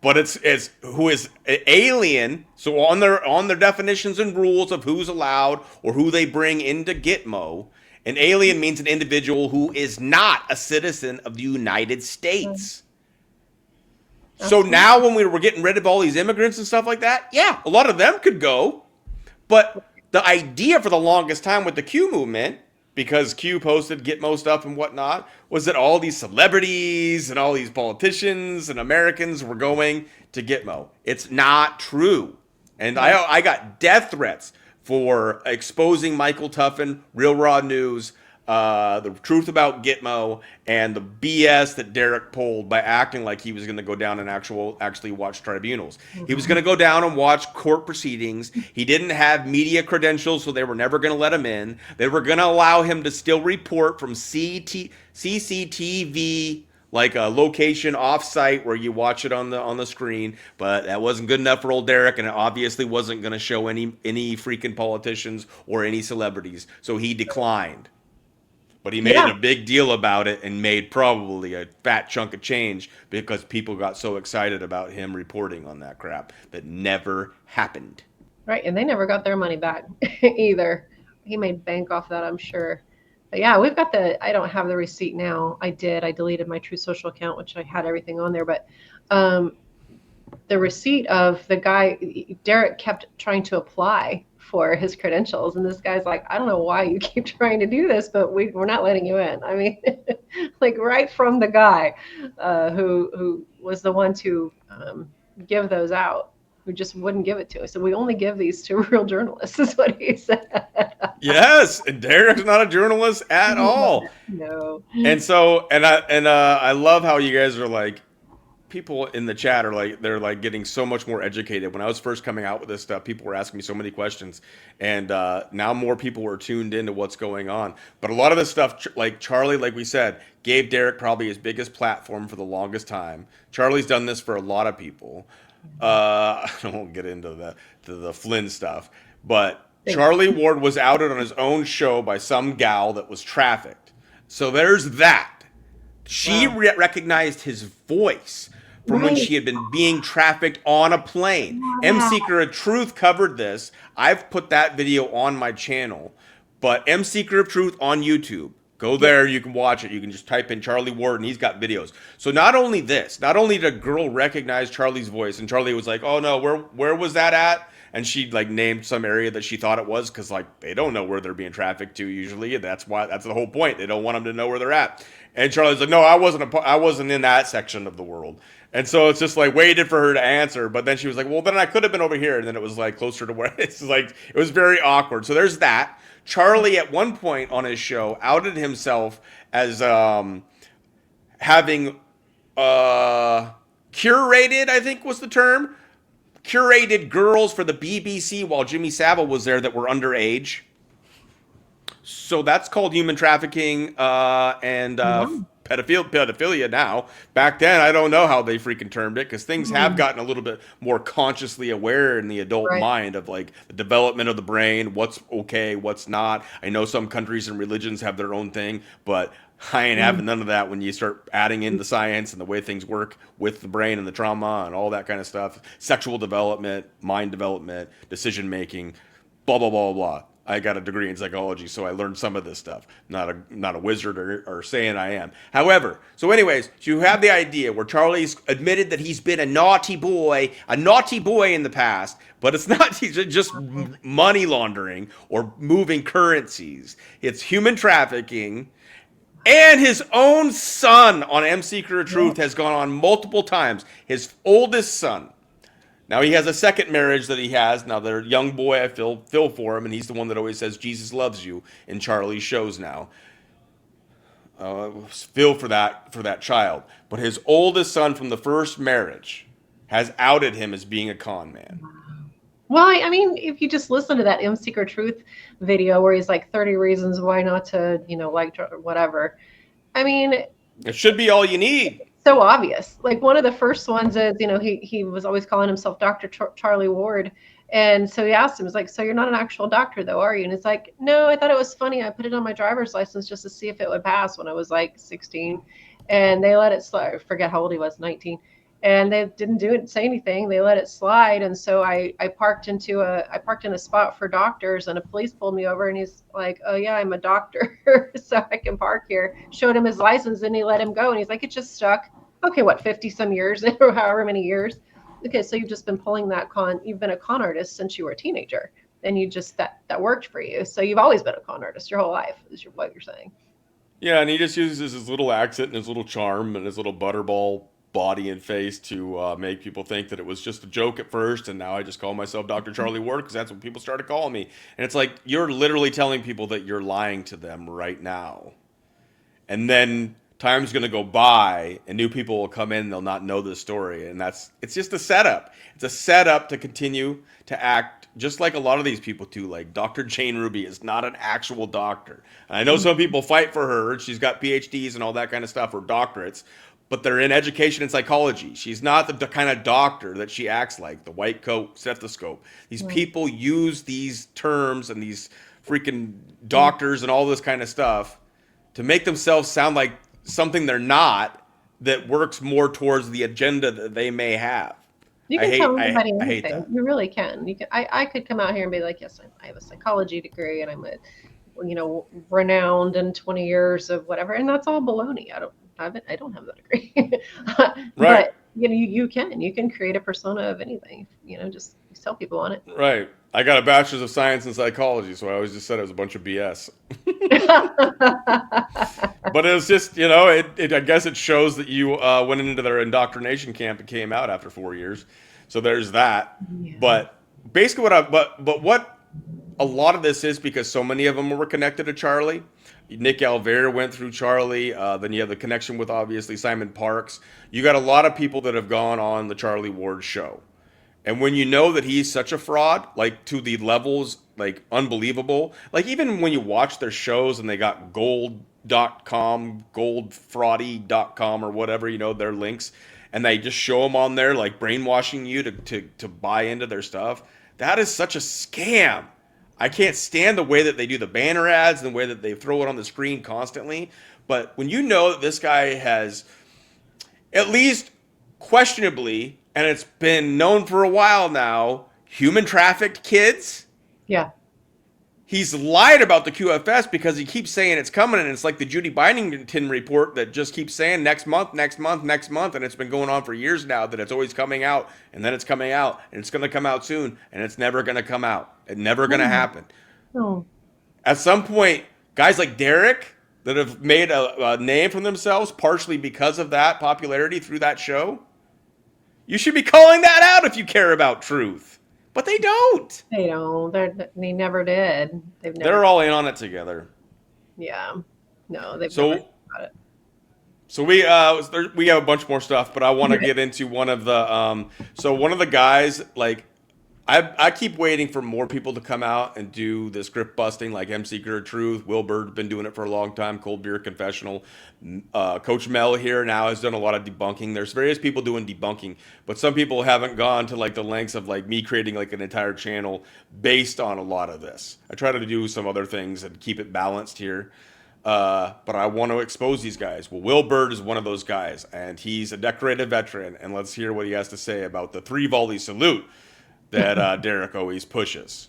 But it's who is an alien. So on their definitions and rules of who's allowed or who they bring into Gitmo, an alien means an individual who is not a citizen of the United States. So now when we were getting rid of all these immigrants and stuff like that, yeah, a lot of them could go. But the idea for the longest time with the Q movement, because Q posted Gitmo stuff and whatnot, was that all these celebrities and all these politicians and Americans were going to Gitmo. It's not true. And I got death threats for exposing Michael Tuffin, Real Raw News, the truth about Gitmo, and the BS that Derek pulled by acting like he was going to go down and actually watch tribunals. He was going to go down and watch court proceedings. He didn't have media credentials, so they were never going to let him in. They were going to allow him to still report from CCTV, like a location off-site where you watch it on the screen, but that wasn't good enough for old Derek, and it obviously wasn't going to show any freaking politicians or any celebrities, so he declined. But he made a big deal about it and made probably a fat chunk of change because people got so excited about him reporting on that crap that never happened. Right, and they never got their money back either. He made bank off that, I'm sure. But yeah, we've got I don't have the receipt now. I deleted my True Social account, which I had everything on there. But the receipt of the guy, Derek kept trying to apply for his credentials. And this guy's like, I don't know why you keep trying to do this, but we're not letting you in. I mean, like right from the guy who was the one to give those out. who just wouldn't give it to us. So we only give these to real journalists, is what he said. Yes, and Derek's not a journalist at all. No. And so, I love how you guys are like, people in the chat are like, they're like getting so much more educated. When I was first coming out with this stuff, people were asking me so many questions, and now more people are tuned into what's going on. But a lot of this stuff, like Charlie, like we said, gave Derek probably his biggest platform for the longest time. Charlie's done this for a lot of people. I won't get into the Flynn stuff, but Charlie Ward was outed on his own show by some gal that was trafficked. So there's that. She recognized his voice from when she had been being trafficked on a plane. M Seeker of Truth covered this. I've put that video on my channel. But M Seeker of Truth on YouTube. Go there, you can watch it. You can just type in Charlie Ward, and he's got videos. So not only did a girl recognize Charlie's voice, and Charlie was like, oh no, where was that at? And she like named some area that she thought it was, because like they don't know where they're being trafficked to usually. That's the whole point. They don't want them to know where they're at. And Charlie's like, no, I wasn't in that section of the world. And so it's just like waited for her to answer, but then she was like, well, then I could have been over here, and then it was like closer to where it's like it was very awkward. So there's that. Charlie at one point on his show outed himself as having curated, I think was the term, curated girls for the BBC while Jimmy Savile was there that were underage. So that's called human trafficking and pedophilia now. Back then, I don't know how they freaking termed it, because things have gotten a little bit more consciously aware in the adult mind of like the development of the brain, what's okay, what's not. I know some countries and religions have their own thing, but I ain't having none of that when you start adding in the science and the way things work with the brain and the trauma and all that kind of stuff. Sexual development, mind development, decision making, blah, blah, blah, blah. I got a degree in psychology, so I learned some of this stuff. Not a wizard or saying I am. However, so anyways, so you have the idea where Charlie's admitted that he's been a naughty boy in the past, but it's not just money laundering or moving currencies. It's human trafficking. And his own son on M Seeker of Truth has gone on multiple times. His oldest son. Now he has a second marriage that he has. Now their young boy, I feel for him, and he's the one that always says Jesus loves you in Charlie's shows now. Feel for that child. But his oldest son from the first marriage has outed him as being a con man. Well, I mean, if you just listen to that M Seeker Truth video where he's like 30 reasons why not to, like whatever. I mean, it should be all you need. So obvious. Like one of the first ones is, he was always calling himself Dr. Charlie Ward. And so he asked him, he's like, so you're not an actual doctor though, are you? And it's like, no, I thought it was funny. I put it on my driver's license just to see if it would pass when I was like 16. And they let it slide. I forget how old he was, 19. And they didn't say anything. They let it slide. And so I parked in a spot for doctors, and a police pulled me over, and he's like, oh yeah, I'm a doctor, so I can park here. Showed him his license, and he let him go. And he's like, it just stuck. Okay, what, 50 some years or however many years. Okay, so you've just been pulling you've been a con artist since you were a teenager, and you just, that worked for you. So you've always been a con artist your whole life, is what you're saying. Yeah, and he just uses his little accent and his little charm and his little butterball body and face to make people think that it was just a joke at first, and now I just call myself Dr. Charlie Ward because that's what people started calling me. And it's like, you're literally telling people that you're lying to them right now. And then time's going to go by and new people will come in and they'll not know this story. And it's just a setup. It's a setup to continue to act just like a lot of these people do. Like Dr. Jane Ruby is not an actual doctor. And I know some people fight for her. She's got PhDs and all that kind of stuff, or doctorates, but they're in education and psychology. She's not the kind of doctor that she acts like, the white coat, stethoscope. These people use these terms and these freaking doctors and all this kind of stuff to make themselves sound like something they're not, that works more towards the agenda that they may have. You can tell anybody I hate anything. that. You really can. I could come out here and be like, yes, I have a psychology degree, and I'm renowned in 20 years of whatever, and that's all baloney. I don't have that degree. Right. But you can create a persona of anything. Just You sell people on it. Right. I got a bachelor's of science in psychology, so I always just said it was a bunch of BS. But it was just, you know, I guess it shows that you went into their indoctrination camp and came out after 4 years. So there's that. Yeah. But basically what a lot of this is, because so many of them were connected to Charlie. Nick Alvera went through Charlie. Then you have the connection with, obviously, Simon Parks. You got a lot of people that have gone on the Charlie Ward show. And when you know that he's such a fraud, like to the levels, like unbelievable, like even when you watch their shows and they got gold.com, goldfraudy.com or whatever, you know, their links, and they just show them on there, like brainwashing you to buy into their stuff. That is such a scam. I can't stand the way that they do the banner ads and the way that they throw it on the screen constantly. But when you know that this guy has, at least questionably, and it's been known for a while now, human trafficked kids. Yeah. He's lied about the QFS because he keeps saying it's coming, and it's like the Judy Bynington report that just keeps saying next month, next month, next month, and it's been going on for years now that it's always coming out, and then it's coming out, and it's going to come out soon, and it's never going to come out. It's never going to happen. No. At some point, guys like Derek that have made a name for themselves partially because of that popularity through that show, you should be calling that out if you care about truth. But they don't. They don't. They never did. They're all in on it together. Yeah. No, they've So- never got it. So we have a bunch more stuff, but I want to get into one of the so one of the guys, like I keep waiting for more people to come out and do the script busting, like MC Seeker Truth. Will Bird's been doing it for a long time. Cold Beer Confessional. Coach Mel here now has done a lot of debunking. There's various people doing debunking, but some people haven't gone to like the lengths of like me creating like an entire channel based on a lot of this. I try to do some other things and keep it balanced here. But I want to expose these guys. Well, Will Bird is one of those guys, and he's a decorated veteran. And let's hear what he has to say about the 3-volley salute that Derek always pushes.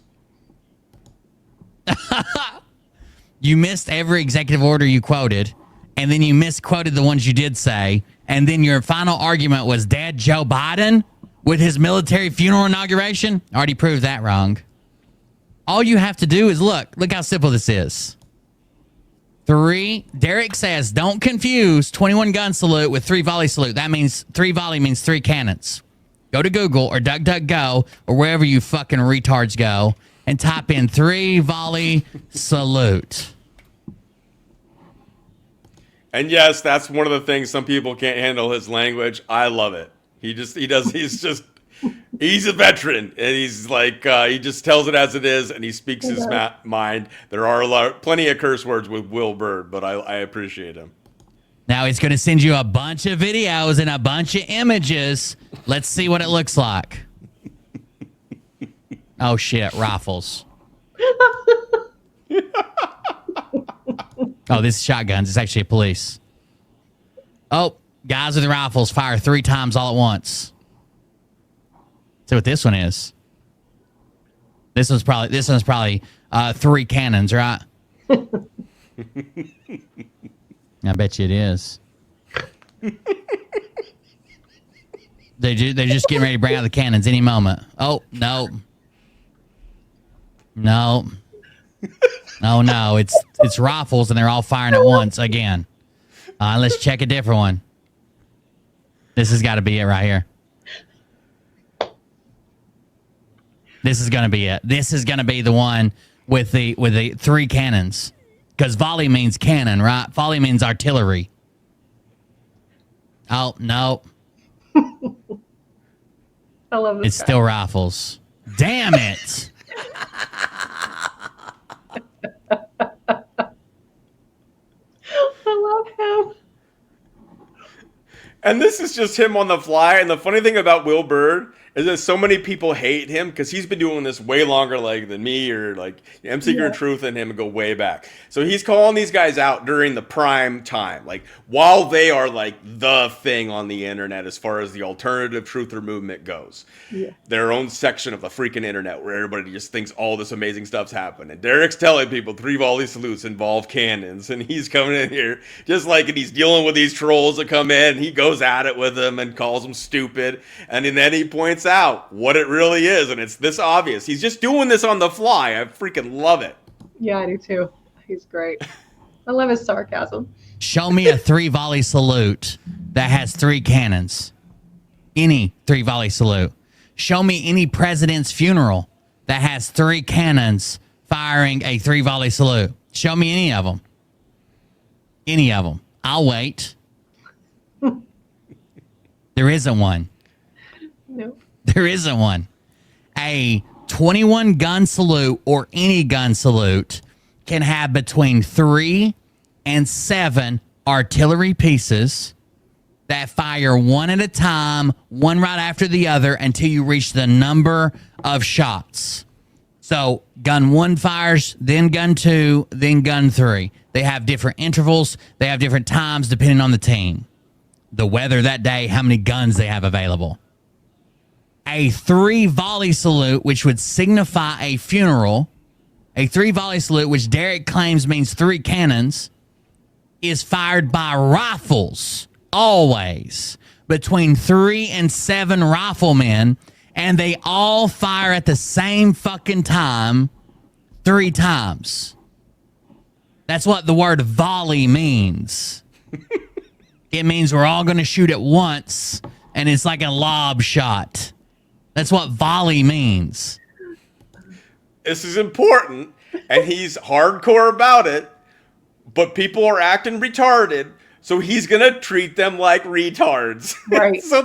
You missed every executive order you quoted, and then you misquoted the ones you did say, and then your final argument was Dad Joe Biden with his military funeral inauguration. Already proved that wrong. All you have to do is look how simple this is. Derek says, don't confuse 21 gun salute with 3-volley salute. That means 3-volley means 3 cannons. Go to Google or DuckDuckGo or wherever you fucking retards go and type in 3-volley salute. And yes, that's one of the things some people can't handle his language. I love it. He's a veteran, and he's like, he just tells it as it is, and he speaks his mind. There are plenty of curse words with Will Bird, but I appreciate him. Now he's going to send you a bunch of videos and a bunch of images. Let's see what it looks like. Oh, shit. Rifles. Oh, this is shotguns. It's actually police. Oh, guys with rifles fire 3 times all at once. See what this one is. This one's probably 3 cannons, right? I bet you it is. They're just getting ready to bring out the cannons any moment. Oh, no. No. Oh, no. It's rifles, and they're all firing at once again. Let's check a different one. This has got to be it right here. This is going to be it. This is going to be the one with the 3 cannons. Because volley means cannon, right? Volley means artillery. Oh, no. I love this. It's still rifles. Damn it. I love him. And this is just him on the fly. And the funny thing about Will Bird is that so many people hate him because he's been doing this way longer than me, or like MC Seeker Truth and him go way back. So he's calling these guys out during the prime time, like while they are like the thing on the internet as far as the alternative truther movement goes. Yeah. Their own section of the freaking internet where everybody just thinks all this amazing stuff's happening. And Derek's telling people 3-volley salutes involve cannons, and he's coming in here just like, and he's dealing with these trolls that come in. And he goes at it with them and calls them stupid, and then he points points out what it really is, and it's this obvious. He's just doing this on the fly. I freaking love it. Yeah, I do too. He's great. I love his sarcasm. Show me a 3-volley salute that has 3 cannons. Any 3-volley salute. Show me any president's funeral that has 3 cannons firing a 3-volley salute. Show me any of them. Any of them. I'll wait. There isn't one. Nope. There isn't one. A 21 gun salute or any gun salute can have between 3 and 7 artillery pieces that fire one at a time, one right after the other, until you reach the number of shots. So gun 1 fires, then gun 2, then gun 3. They have different intervals. They have different times depending on the team, the weather that day, how many guns they have available. A 3-volley salute, which would signify a funeral, a 3-volley salute, which Derek claims means 3 cannons, is fired by rifles, always, between 3 and 7 riflemen, and they all fire at the same fucking time 3 times. That's what the word volley means. It means we're all going to shoot at once, and it's like a lob shot. That's what volley means. This is important, and he's hardcore about it, but people are acting retarded, so he's going to treat them like retards. Right. So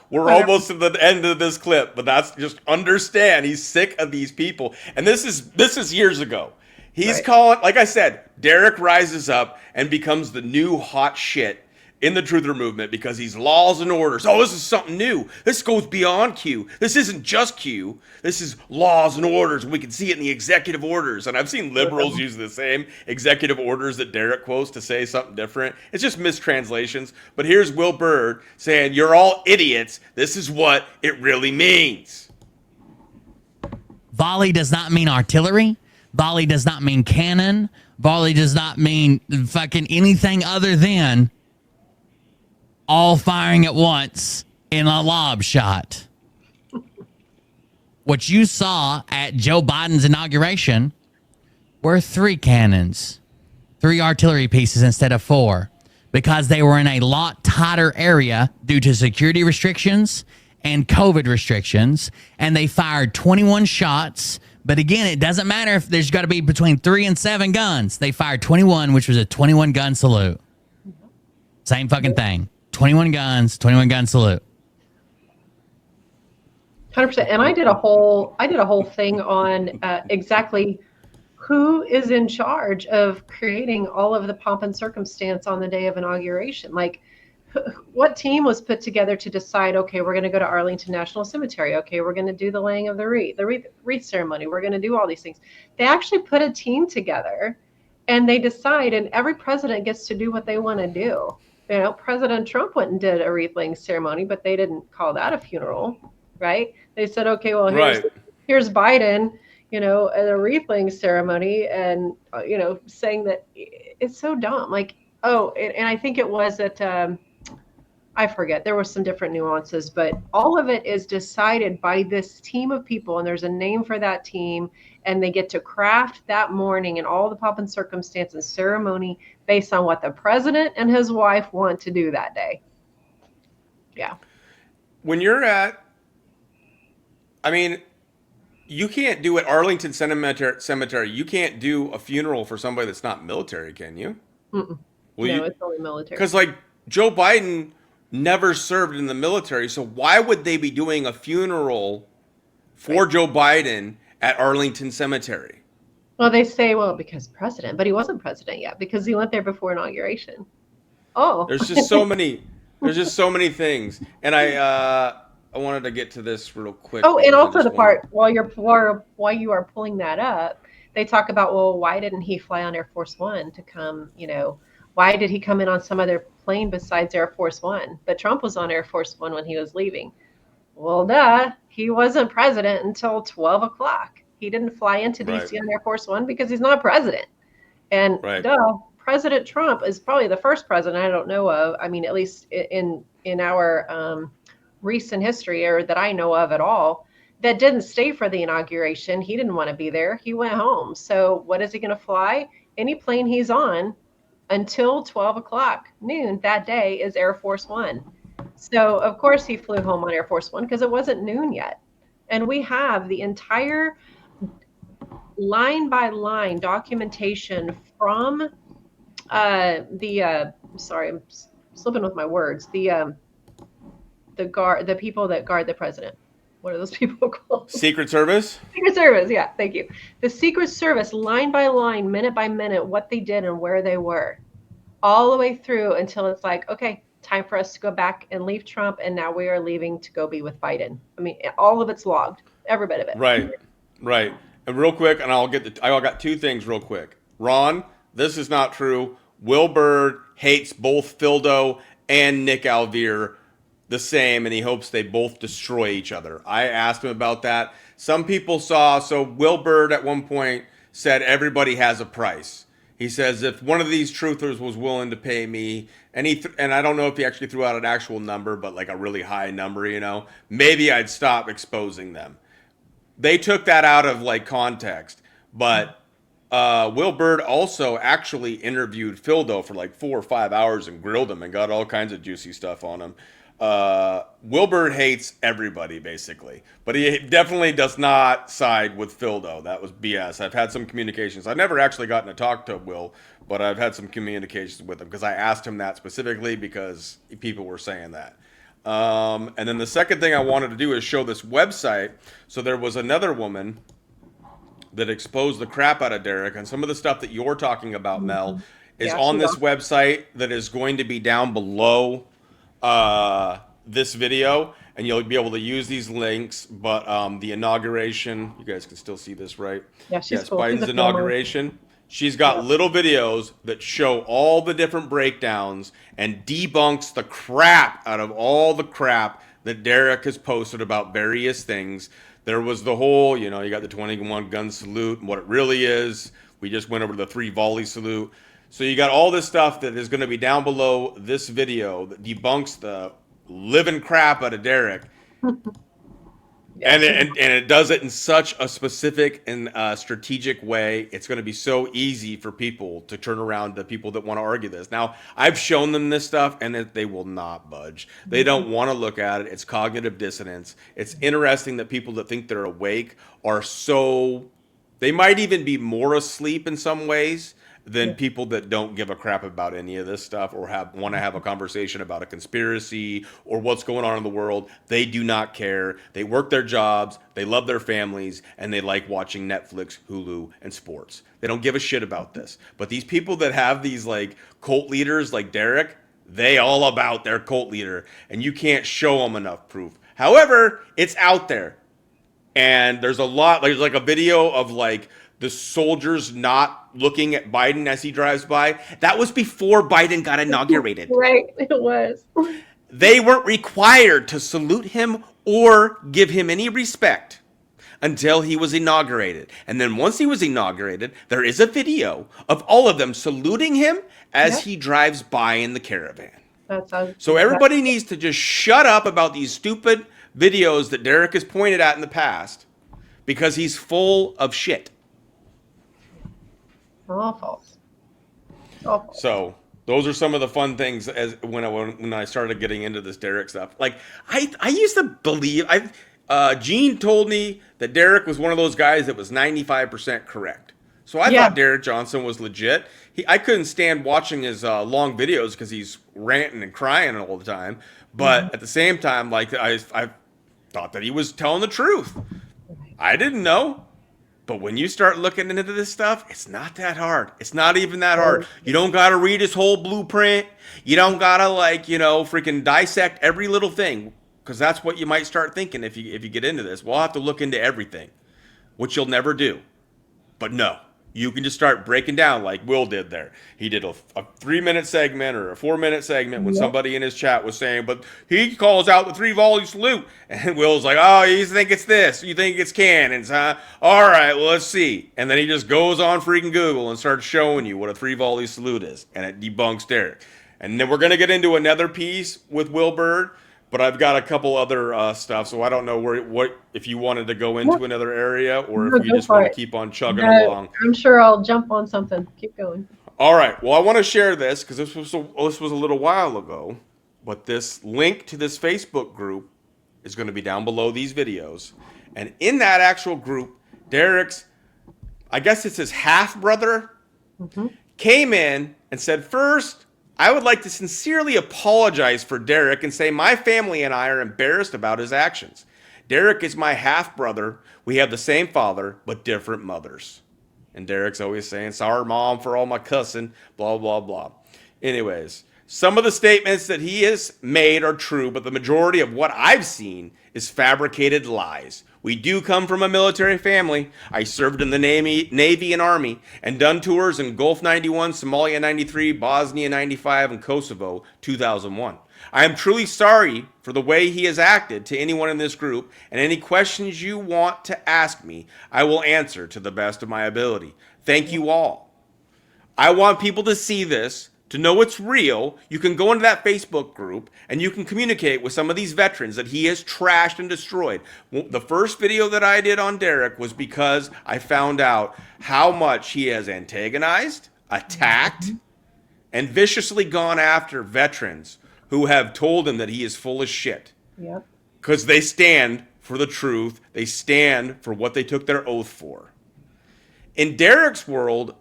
we're almost at the end of this clip, but that's just understand he's sick of these people. And this is years ago. He's calling, like I said, Derek rises up and becomes the new hot shit in the truther movement because he's laws and orders. Oh, this is something new. This goes beyond Q. This isn't just Q. This is laws and orders. We can see it in the executive orders. And I've seen liberals use the same executive orders that Derek quotes to say something different. It's just mistranslations. But here's Will Byrd saying, you're all idiots. This is what it really means. Volley does not mean artillery. Volley does not mean cannon. Volley does not mean fucking anything other than all firing at once in a lob shot. What you saw at Joe Biden's inauguration were 3 cannons, 3 artillery pieces instead of 4, because they were in a lot tighter area due to security restrictions and COVID restrictions, and they fired 21 shots. But again, it doesn't matter if there's got to be between 3 and 7 guns. They fired 21, which was a 21 gun salute. Same fucking thing. 21 guns, 21 gun salute. 100%. And I did a whole thing on exactly who is in charge of creating all of the pomp and circumstance on the day of inauguration. Like, what team was put together to decide, okay, we're going to go to Arlington National Cemetery. Okay, we're going to do the laying of the wreath ceremony. We're going to do all these things. They actually put a team together and they decide, and every president gets to do what they want to do. You know, President Trump went and did a wreath laying ceremony, but they didn't call that a funeral, right? They said, okay, well, here's Biden, you know, at a wreath laying ceremony, and you know, saying that it's so dumb. Like, and I think it was at I forget. There were some different nuances, but all of it is decided by this team of people, and there's a name for that team, and they get to craft that morning and all the pomp and circumstance and ceremony based on what the president and his wife want to do that day. Yeah. When you're you can't do at Arlington Cemetery. You can't do a funeral for somebody that's not military, can you? No, it's only military. Because like Joe Biden never served in the military, so why would they be doing a funeral for Joe Biden at Arlington Cemetery? Well, they say, because president, but he wasn't president yet because he went there before inauguration. Oh, there's just so many things, and I wanted to get to this real quick. Oh, and also the part while you are pulling that up, they talk about, well, why didn't he fly on Air Force One to come? You know, why did he come in on some other plane besides Air Force One? But Trump was on Air Force One when he was leaving. Well, he wasn't president until 12 o'clock. He didn't fly into DC on Air Force One because he's not president. And President Trump is probably the first president I don't know of. I mean, at least in our recent history, or that I know of at all, that didn't stay for the inauguration. He didn't want to be there. He went home. So what is he going to fly? Any plane he's on until 12 o'clock noon that day is Air Force One. So of course he flew home on Air Force One because it wasn't noon yet. And we have the entire line by line documentation from sorry, I'm slipping with my words. The people that guard the president. What are those people called? Secret Service? Secret Service, yeah, thank you. The Secret Service, line by line, minute by minute, what they did and where they were, all the way through until it's like, okay, time for us to go back and leave Trump, and now we are leaving to go be with Biden. I mean, all of it's logged, every bit of it. Right. And real quick, and I got two things real quick. Ron, this is not true. Will Byrd hates both Fildo and Nick Alvear the same, and he hopes they both destroy each other. I asked him about that. Some people so Will Byrd at one point said everybody has a price. He says if one of these truthers was willing to pay me, and and I don't know if he actually threw out an actual number, but like a really high number, maybe I'd stop exposing them. They took that out of like context, but Will Byrd also actually interviewed Fildo for like 4 or 5 hours and grilled him and got all kinds of juicy stuff on him. Will Byrd hates everybody basically, but he definitely does not side with Fildo. That was BS. I've had some communications. I've never actually gotten to talk to Will, but I've had some communications with him because I asked him that specifically because people were saying that. And then the second thing I wanted to do is show this website. So there was another woman that exposed the crap out of Derek, and some of the stuff that you're talking about, Mel, is on this website that is going to be down below this video, and you'll be able to use these links. But the inauguration, you guys can still see this, right? Yeah, she's yes, cool. Biden's inauguration. She's got little videos that show all the different breakdowns and debunks the crap out of all the crap that Derek has posted about various things. There was the whole, you got the 21 gun salute and what it really is. We just went over the 3 volley salute. So you got all this stuff that is going to be down below this video that debunks the living crap out of Derek. And it does it in such a specific and strategic way. It's going to be so easy for people to turn around to people that want to argue this. Now, I've shown them this stuff, and they will not budge. They don't want to look at it. It's cognitive dissonance. It's interesting that people that think they're awake are they might even be more asleep in some ways than people that don't give a crap about any of this stuff or want to have a conversation about a conspiracy or what's going on in the world. They do not care. They work their jobs, they love their families, and they like watching Netflix, Hulu, and sports. They don't give a shit about this. But these people that have these like cult leaders like Derek, they all about their cult leader, and you can't show them enough proof. However, it's out there. And there's like a video of like the soldiers not looking at Biden as he drives by. That was before Biden got inaugurated. Right, it was. They weren't required to salute him or give him any respect until he was inaugurated. And then once he was inaugurated, there is a video of all of them saluting him as he drives by in the caravan. So everybody needs to just shut up about these stupid videos that Derek has pointed at in the past because he's full of shit. All false. So those are some of the fun things as when I started getting into this Derek stuff. Like I used to believe Gene told me that Derek was one of those guys that was 95% correct. So I thought Derek Johnson was legit. I couldn't stand watching his long videos because he's ranting and crying all the time. But at the same time, like I thought that he was telling the truth. I didn't know. But when you start looking into this stuff, it's not that hard. It's not even that hard. You don't got to read his whole blueprint. You don't got to freaking dissect every little thing. Because that's what you might start thinking if you get into this. We'll have to look into everything, which you'll never do. But no, you can just start breaking down like Will did there. He did a 3-minute segment or a 4-minute segment when somebody in his chat was saying, but he calls out the 3 volley salute. And Will's like, oh, you think it's this? You think it's cannons, huh? All right, well, let's see. And then he just goes on freaking Google and starts showing you what a 3 volley salute is. And it debunks Derek. And then we're going to get into another piece with Will Byrd. but I've got a couple other stuff, so I don't know what if you wanted to go into another area or No, if you go just for want to it. keep on chugging No, along. I'm sure I'll jump on something. Keep going. All right. Well, I want to share this because this was a little while ago, but this link to this Facebook group is going to be down below these videos, and in that actual group, Derek's, I guess it's his half brother, came in and said, first, I would like to sincerely apologize for Derek and say my family and I are embarrassed about his actions. Derek is my half brother. We have the same father, but different mothers. And Derek's always saying, sorry, Mom, for all my cussing, blah, blah, blah. Anyways, some of the statements that he has made are true, but the majority of what I've seen is fabricated lies. We do come from a military family. I served in the Navy and Army and done tours in Gulf 91, Somalia 93, Bosnia 95, and Kosovo 2001. I am truly sorry for the way he has acted to anyone in this group, and any questions you want to ask me, I will answer to the best of my ability. Thank you all. I want people to see this, to know it's real. You can go into that Facebook group and you can communicate with some of these veterans that he has trashed and destroyed. The first video that I did on Derek was because I found out how much he has antagonized, attacked, and viciously gone after veterans who have told him that he is full of shit. Yep. Because they stand for the truth. They stand for what they took their oath for. In Derek's world,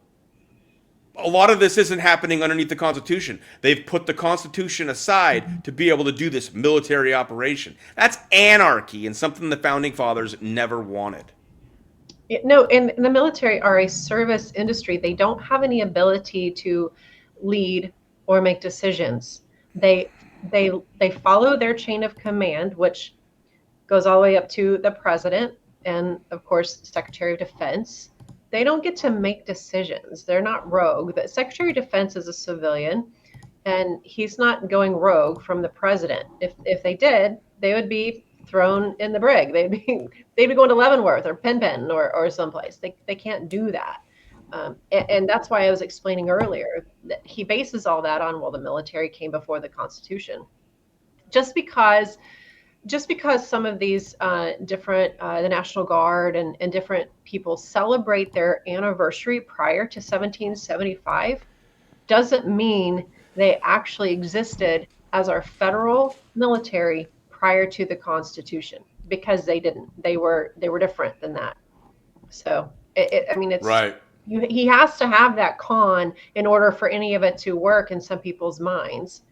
a lot of this isn't happening underneath the Constitution. They've put the Constitution aside to be able to do this military operation. That's anarchy and something the Founding Fathers never wanted. No, and the military are a service industry. They don't have any ability to lead or make decisions. They follow their chain of command, which goes all the way up to the president and, of course, Secretary of Defense. They don't get to make decisions. They're not rogue. The Secretary of Defense is a civilian, and he's not going rogue from the president. If they did, they would be thrown in the brig. They'd be going to Leavenworth or Penn or someplace. They can't do that. And that's why I was explaining earlier that he bases all that on, well, the military came before the Constitution. Just because some of these different, the National Guard and different people celebrate their anniversary prior to 1775 doesn't mean they actually existed as our federal military prior to the Constitution, because they didn't. They were different than that. So I mean, it's right. He has to have that con in order for any of it to work in some people's minds.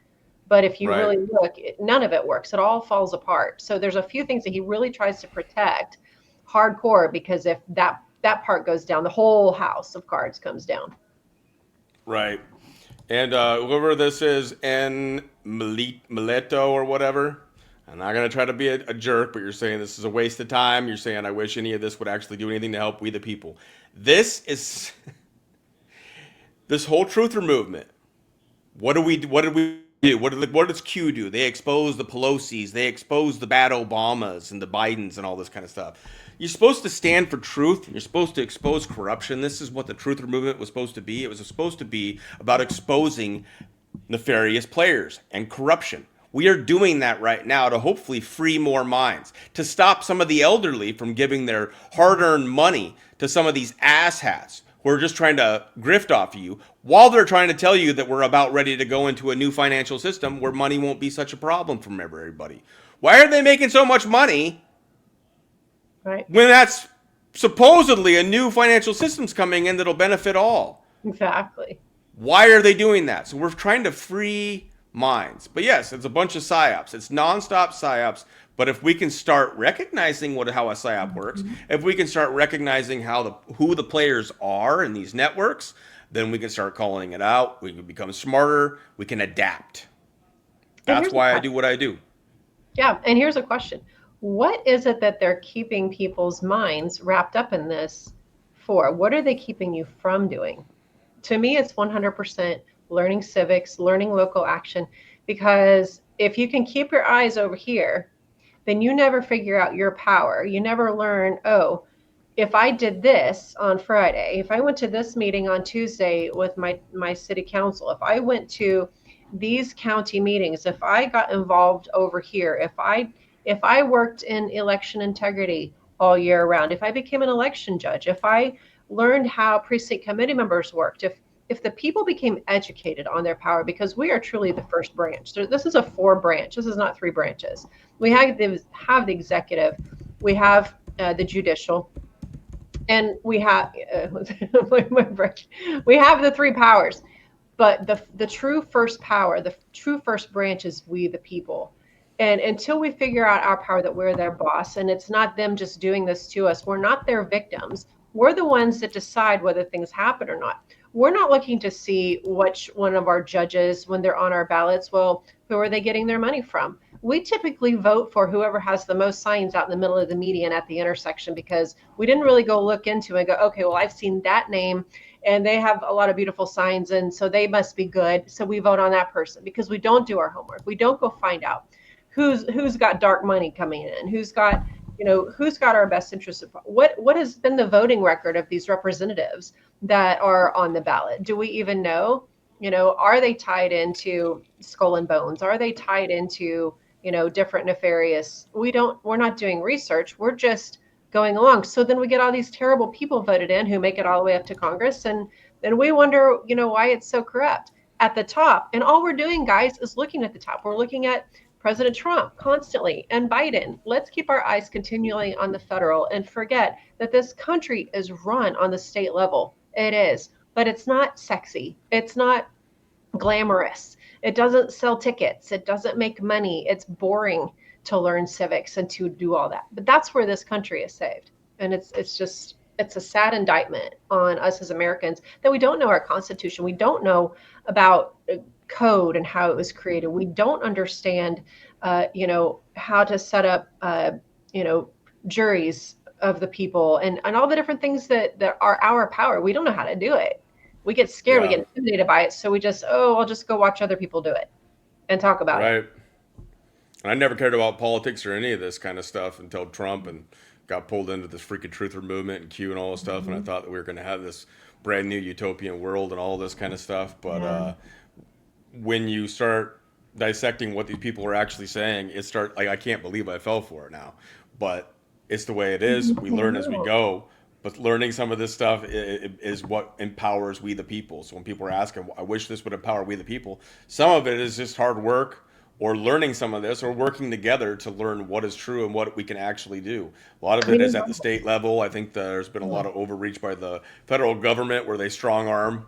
But if you really look, none of it works. It all falls apart. So there's a few things that he really tries to protect hardcore, because if that part goes down, the whole house of cards comes down. Right. And whoever this is, N. Mileto or whatever, I'm not going to try to be a jerk, but you're saying this is a waste of time. You're saying I wish any of this would actually do anything to help we the people. This is this whole truther movement. What did we do? What does Q do? They expose the Pelosi's. They expose the bad Obamas and the Bidens and all this kind of stuff. You're supposed to stand for truth. You're supposed to expose corruption. This is what the truther movement was supposed to be. It was supposed to be about exposing nefarious players and corruption. We are doing that right now to hopefully free more minds, to stop some of the elderly from giving their hard-earned money to some of these asshats who are just trying to grift off of you, while they're trying to tell you that we're about ready to go into a new financial system where money won't be such a problem from everybody. Why are they making so much money Right. when that's supposedly a new financial system's coming in that'll benefit all? Exactly. Why are they doing that? So we're trying to free minds. But yes, it's a bunch of psyops. It's nonstop psyops. But if we can start recognizing how a psyop works, if we can start recognizing who the players are in these networks, then we can start calling it out. We can become smarter. We can adapt. That's why I do what I do. Yeah, and here's a question. What is it that they're keeping people's minds wrapped up in this for? What are they keeping you from doing? To me, it's 100% learning civics, learning local action, because if you can keep your eyes over here, then you never figure out your power. You never learn, oh, if I did this on Friday, if I went to this meeting on Tuesday with my city council, if I went to these county meetings, if I got involved over here, if I worked in election integrity all year round, if I became an election judge, if I learned how precinct committee members worked, if the people became educated on their power, because we are truly the first branch. This is a 4 branch. This is not 3 branches. We have the executive, we have the judicial, and we have we have the 3 powers. But the true first power, the true first branch is we the people. And until we figure out our power, that we're their boss, and it's not them just doing this to us, we're not their victims. We're the ones that decide whether things happen or not. We're not looking to see which one of our judges, when they're on our ballots, well, who are they getting their money from? We typically vote for whoever has the most signs out in the middle of the median at the intersection, because we didn't really go look into it and go, okay, well, I've seen that name and they have a lot of beautiful signs, and so they must be good. So we vote on that person, because we don't do our homework. We don't go find out who's got dark money coming in, who's got our best interest. What has been the voting record of these representatives that are on the ballot? Do we even know? Are they tied into Skull and Bones? Are they tied into different nefarious? We're not doing research. We're just going along. So then we get all these terrible people voted in who make it all the way up to Congress, and then we wonder, why it's so corrupt at the top. And all we're doing, guys, is looking at the top. We're looking at President Trump constantly and Biden. Let's keep our eyes continually on the federal and forget that this country is run on the state level. It is, but it's not sexy. It's not glamorous. It doesn't sell tickets. It doesn't make money. It's boring to learn civics and to do all that. But that's where this country is saved. And it's a sad indictment on us as Americans that we don't know our Constitution. We don't know about code and how it was created. We don't understand, how to set up, juries of the people and all the different things that are our power. We don't know how to do it. We get scared. Yeah. We get intimidated by it. So we just, I'll just go watch other people do it and talk about it. Right. I never cared about politics or any of this kind of stuff until Trump and got pulled into this freaking truther movement and Q and all this stuff. And I thought that we were going to have this brand new utopian world and all this kind of stuff. But when you start dissecting what these people are actually saying, I can't believe I fell for it now. But it's the way it is. We learn as we go. But learning some of this stuff is what empowers we the people. So when people are asking, I wish this would empower we the people, some of it is just hard work, or learning some of this, or working together to learn what is true and what we can actually do. A lot of it is at the state level. I think there's been a lot of overreach by the federal government where they strong arm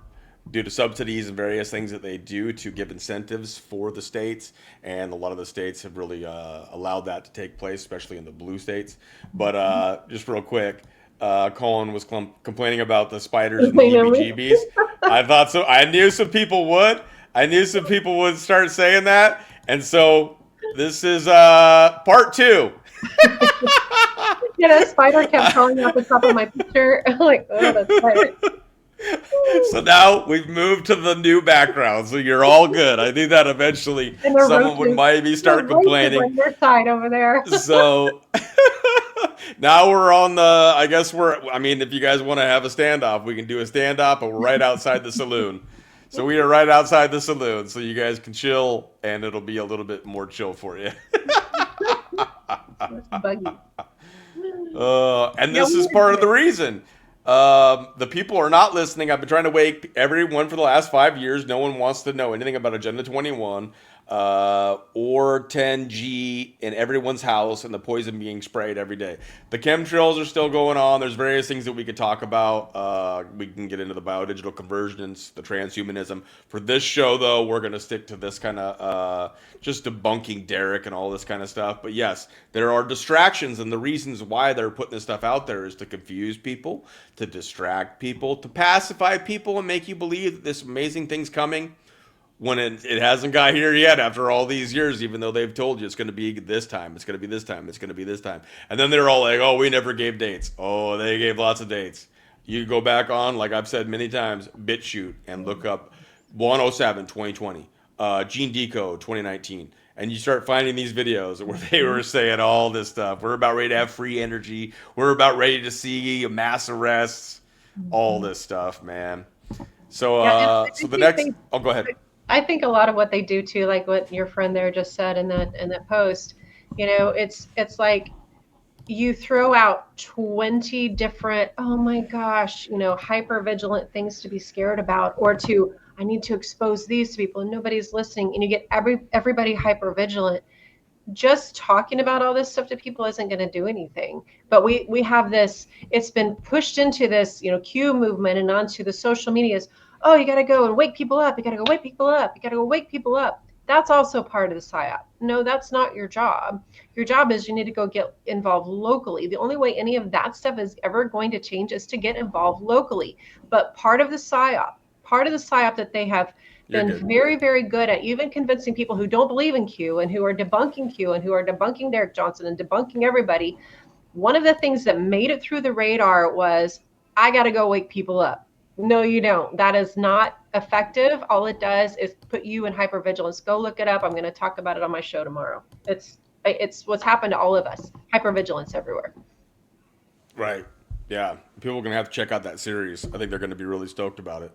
due to subsidies and various things that they do to give incentives for the states. And a lot of the states have really allowed that to take place, especially in the blue states. But just real quick, Colin was complaining about the spiders and the heebie-jeebies. I thought so. I knew some people would. Start saying that. And so this is part 2. A spider kept crawling off the top of my picture. I'm like, oh, that's spider. So now we've moved to the new background, so you're all good. I knew that eventually someone would maybe start complaining. On your side over there. So now we're on the. If you guys want to have a standoff, we can do a standoff, but we're right outside the saloon. So we are right outside the saloon, so you guys can chill, and it'll be a little bit more chill for you. Buggy. And this is part of the reason. The people are not listening. I've been trying to wake everyone for the last 5 years. No one wants to know anything about Agenda 21 or 10G in everyone's house and the poison being sprayed every day. The chemtrails are still going on. There's various things that we could talk about. We can get into the biodigital convergence, the transhumanism. For this show, though, we're going to stick to this kind of just debunking Derek and all this kind of stuff. But yes, there are distractions, and the reasons why they're putting this stuff out there is to confuse people, to distract people, to pacify people and make you believe that this amazing thing's coming when it hasn't got here yet after all these years, even though they've told you it's going to be this time, it's going to be this time, it's going to be this time. And then they're all like, oh, we never gave dates. Oh, they gave lots of dates. You go back on, like I've said many times, BitChute and look up 107 2020, Gene Decode 2019. And you start finding these videos where they were saying all this stuff. We're about ready to have free energy. We're about ready to see mass arrests, all this stuff, man. So, so the next, go ahead. I think a lot of what they do too, like what your friend there just said in that post, it's like you throw out 20 different, oh my gosh, hyper vigilant things to be scared about, or to, I need to expose these to people and nobody's listening, and you get everybody hyper vigilant. Just talking about all this stuff to people isn't going to do anything. But we have this, it's been pushed into this, Q movement and onto the social medias. Oh, you got to go and wake people up. You got to go wake people up. You got to go wake people up. That's also part of the psyop. No, that's not your job. Your job is you need to go get involved locally. The only way any of that stuff is ever going to change is to get involved locally. But part of the psyop that they have been very, very good at even convincing people who don't believe in Q and who are debunking Q and who are debunking Derek Johnson and debunking everybody. One of the things that made it through the radar was, I got to go wake people up. No, you don't. That is not effective. All it does is put you in hypervigilance. Go look it up. I'm going to talk about it on my show tomorrow. It's what's happened to all of us. Hypervigilance everywhere. Right. Yeah. People are going to have to check out that series. I think they're going to be really stoked about it.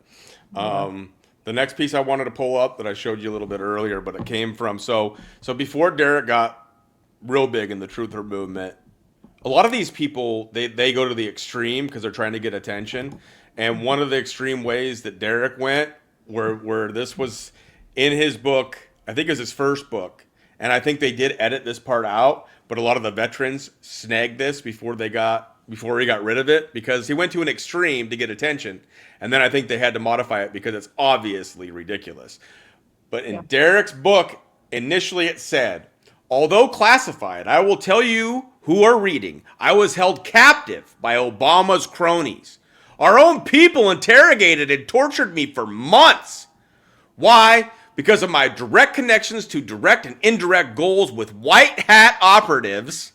The next piece I wanted to pull up that I showed you a little bit earlier, but it came from, so before Derek got real big in the truther movement, a lot of these people, they go to the extreme because they're trying to get attention. And one of the extreme ways that Derek went, where this was in his book, I think it was his first book, and I think they did edit this part out, but a lot of the veterans snagged this before he got rid of it, because he went to an extreme to get attention. And then I think they had to modify it because it's obviously ridiculous. But in Derek's book, initially it said, although classified, I will tell you who are reading, I was held captive by Obama's cronies. Our own people interrogated and tortured me for months. Why? Because of my direct connections to direct and indirect goals with white hat operatives,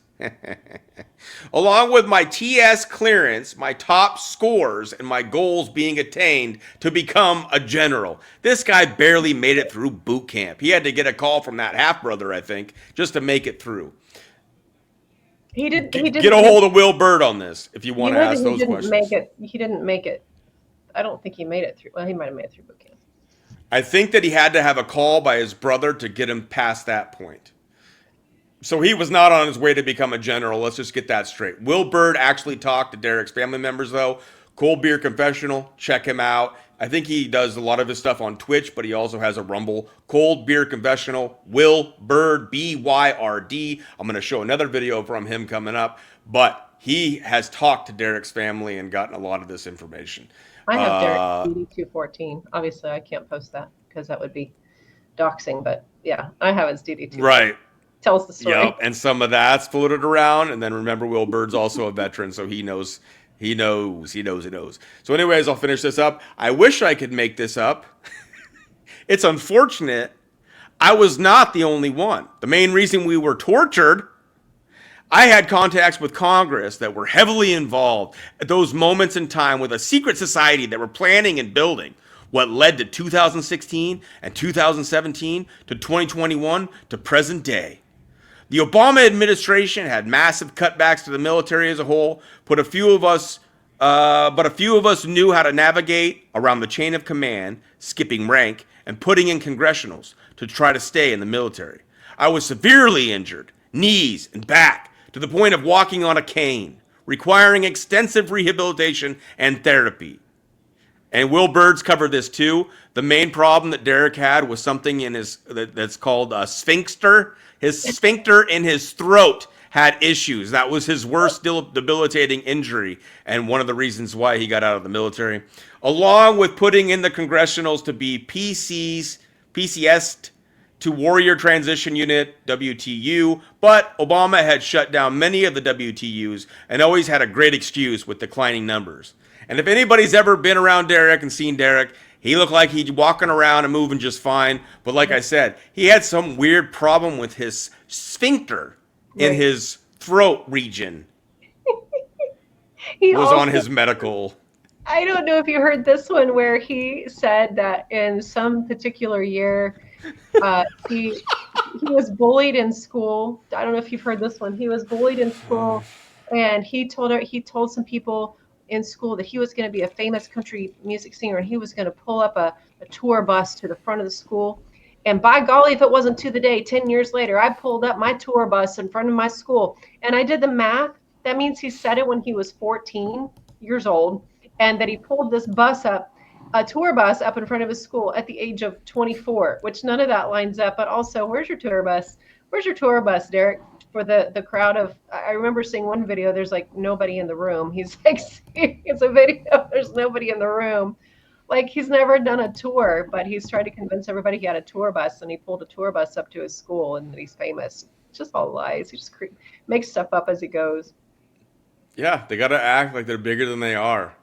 along with my TS clearance, my top scores, and my goals being attained to become a general. This guy barely made it through boot camp. He had to get a call from that half-brother, I think, just to make it through. He didn't get a hold of Will Bird on this if you want to ask those questions. He didn't make it. I don't think he made it through. Well, he might have made it through boot camp. I think that he had to have a call by his brother to get him past that point. So he was not on his way to become a general. Let's just get that straight. Will Bird actually talked to Derek's family members, though. Cold Beer Confessional, check him out. I think he does a lot of his stuff on Twitch, but he also has a Rumble. Cold Beer Confessional, Will Bird, BYRD. I'm going to show another video from him coming up, but he has talked to Derek's family and gotten a lot of this information. I have Derek DD214. Obviously, I can't post that because that would be doxing, but yeah, I have his DD214. Right. Tells the story. Yep, and some of that's floated around. And then remember, Will Bird's also a veteran, so he knows. So anyways, I'll finish this up. I wish I could make this up. It's unfortunate I was not the only one. The main reason we were tortured, I had contacts with Congress that were heavily involved at those moments in time with a secret society that were planning and building what led to 2016 and 2017 to 2021 to present day. The Obama administration had massive cutbacks to the military as a whole, but a few of us knew how to navigate around the chain of command, skipping rank, and putting in congressionals to try to stay in the military. I was severely injured, knees and back, to the point of walking on a cane, requiring extensive rehabilitation and therapy. And Will Bird's covered this too. The main problem that Derek had was something in his that's called a sphincter. His sphincter in his throat had issues. That was his worst debilitating injury, and one of the reasons why he got out of the military. Along with putting in the congressionals to be PCS to Warrior Transition Unit, WTU, but Obama had shut down many of the WTUs and always had a great excuse with declining numbers. And if anybody's ever been around Derek and seen Derek, he looked like he's walking around and moving just fine. But like I said, he had some weird problem with his sphincter in his throat region. He was also, on his medical. I don't know if you heard this one where he said that in some particular year, he was bullied in school. I don't know if you've heard this one. He was bullied in school, and he told some people in school that he was going to be a famous country music singer, and he was going to pull up a a tour bus to the front of the school. And by golly, if it wasn't to the day, 10 years later, I pulled up my tour bus in front of my school. And I did the math. That means he said it when he was 14 years old, and that he pulled this bus up, a tour bus up in front of his school at the age of 24, which none of that lines up. But also, where's your tour bus? Where's your tour bus, Derek? For the crowd of, I remember seeing one video, there's like nobody in the room. He's like, it's a video, there's nobody in the room. Like, he's never done a tour, but he's tried to convince everybody he had a tour bus, and he pulled a tour bus up to his school and that he's famous. It's just all lies. He just makes stuff up as he goes. Yeah, they got to act like they're bigger than they are.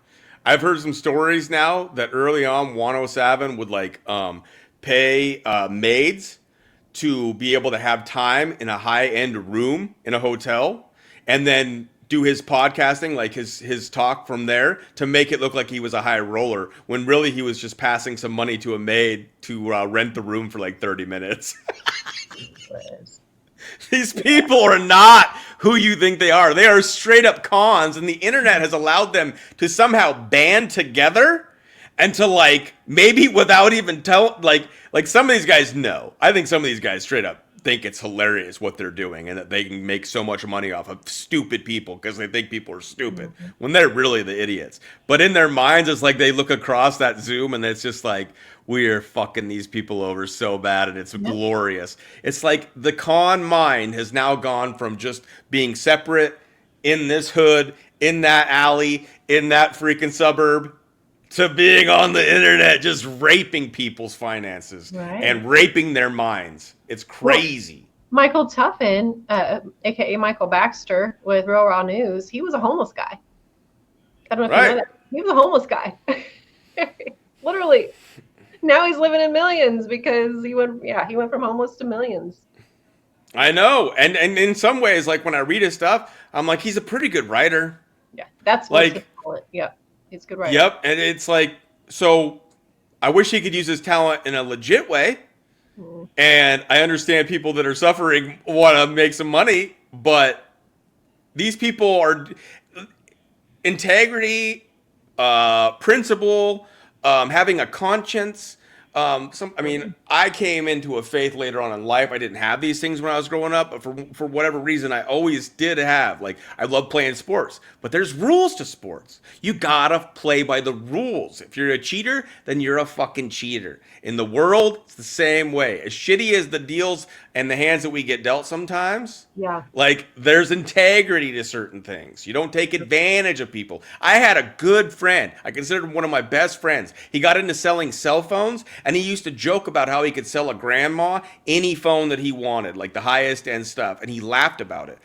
I've heard some stories now that early on 107 would like pay maids to be able to have time in a high-end room in a hotel, and then do his podcasting, like his talk from there, to make it look like he was a high roller, when really he was just passing some money to a maid to rent the room for like 30 minutes. These people are not who you think they are. They are straight up cons, and the internet has allowed them to somehow band together and to, like, maybe without even like some of these guys know. I think some of these guys straight up think it's hilarious what they're doing, and that they can make so much money off of stupid people because they think people are stupid when they're really the idiots. But in their minds, it's like they look across that Zoom and it's just like, we are fucking these people over so bad, and it's glorious. It's like the con mind has now gone from just being separate in this hood, in that alley, in that freaking suburb, to being on the internet just raping people's finances and raping their minds. It's crazy. Well, Michael Tuffin, aka Michael Baxter with Real Raw News, he was a homeless guy. I don't know if you know that. He was a homeless guy. Literally. Now he's living in millions because he went from homeless to millions. I know. And in some ways, like when I read his stuff, I'm like, he's a pretty good writer. Yeah, that's like, yeah, he's a good writer. Yep, and it's like, so I wish he could use his talent in a legit way. And I understand people that are suffering want to make some money, but these people are integrity, principle, having a conscience. I came into a faith later on in life. I didn't have these things when I was growing up, but for whatever reason, I always did have. Like, I love playing sports, but there's rules to sports. You gotta play by the rules. If you're a cheater, then you're a fucking cheater. In the world, it's the same way. As shitty as the deals and the hands that we get dealt sometimes, like, there's integrity to certain things. You don't take advantage of people. I had a good friend. I considered him one of my best friends. He got into selling cell phones, and he used to joke about how he could sell a grandma any phone that he wanted, like the highest end stuff, and he laughed about it.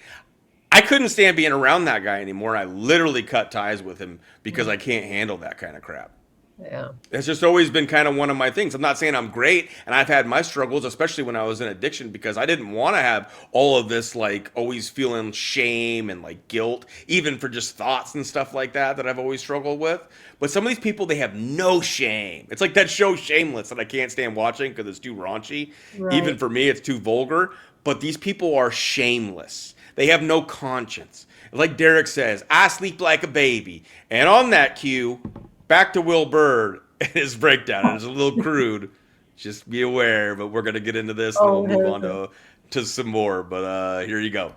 I couldn't stand being around that guy anymore. I literally cut ties with him because I can't handle that kind of crap. Yeah. It's just always been kind of one of my things. I'm not saying I'm great, and I've had my struggles, especially when I was in addiction, because I didn't want to have all of this, like, always feeling shame and, like, guilt, even for just thoughts and stuff like that I've always struggled with. But some of these people, they have no shame. It's like that show Shameless that I can't stand watching because it's too raunchy. Even for me, it's too vulgar. But these people are shameless. They have no conscience. Like Derek says, I sleep like a baby. And on that cue, back to Will Bird and his breakdown. It's a little crude. Just be aware, but we're going to get into this and we'll move on to some more. But here you go.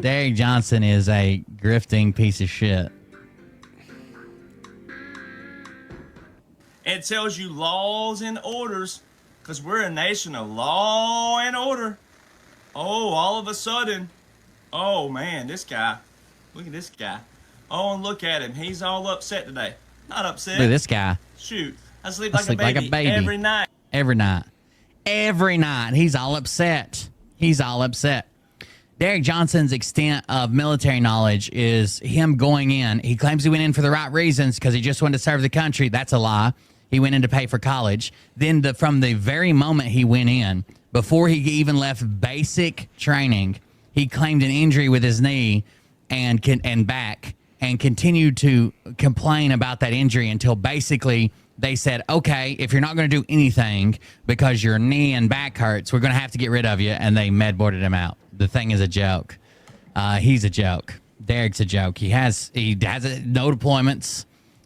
Derek Johnson is a grifting piece of shit. It tells you laws and orders, because we're a nation of law and order. Oh, all of a sudden, oh man, this guy, look at this guy. Oh, and look at him. He's all upset today. Not upset. Look at this guy. Shoot. I sleep like a baby every night. Every night. Every night. He's all upset. He's all upset. Derek Johnson's extent of military knowledge is him going in. He claims he went in for the right reasons because he just wanted to serve the country. That's a lie. He went in to pay for college. Then from the very moment he went in, before he even left basic training, he claimed an injury with his knee and back, and continued to complain about that injury until basically they said, okay, if you're not going to do anything because your knee and back hurts, we're going to have to get rid of you. And they med-boarded him out. The thing is a joke. He's a joke. Derek's a joke. He has no deployments.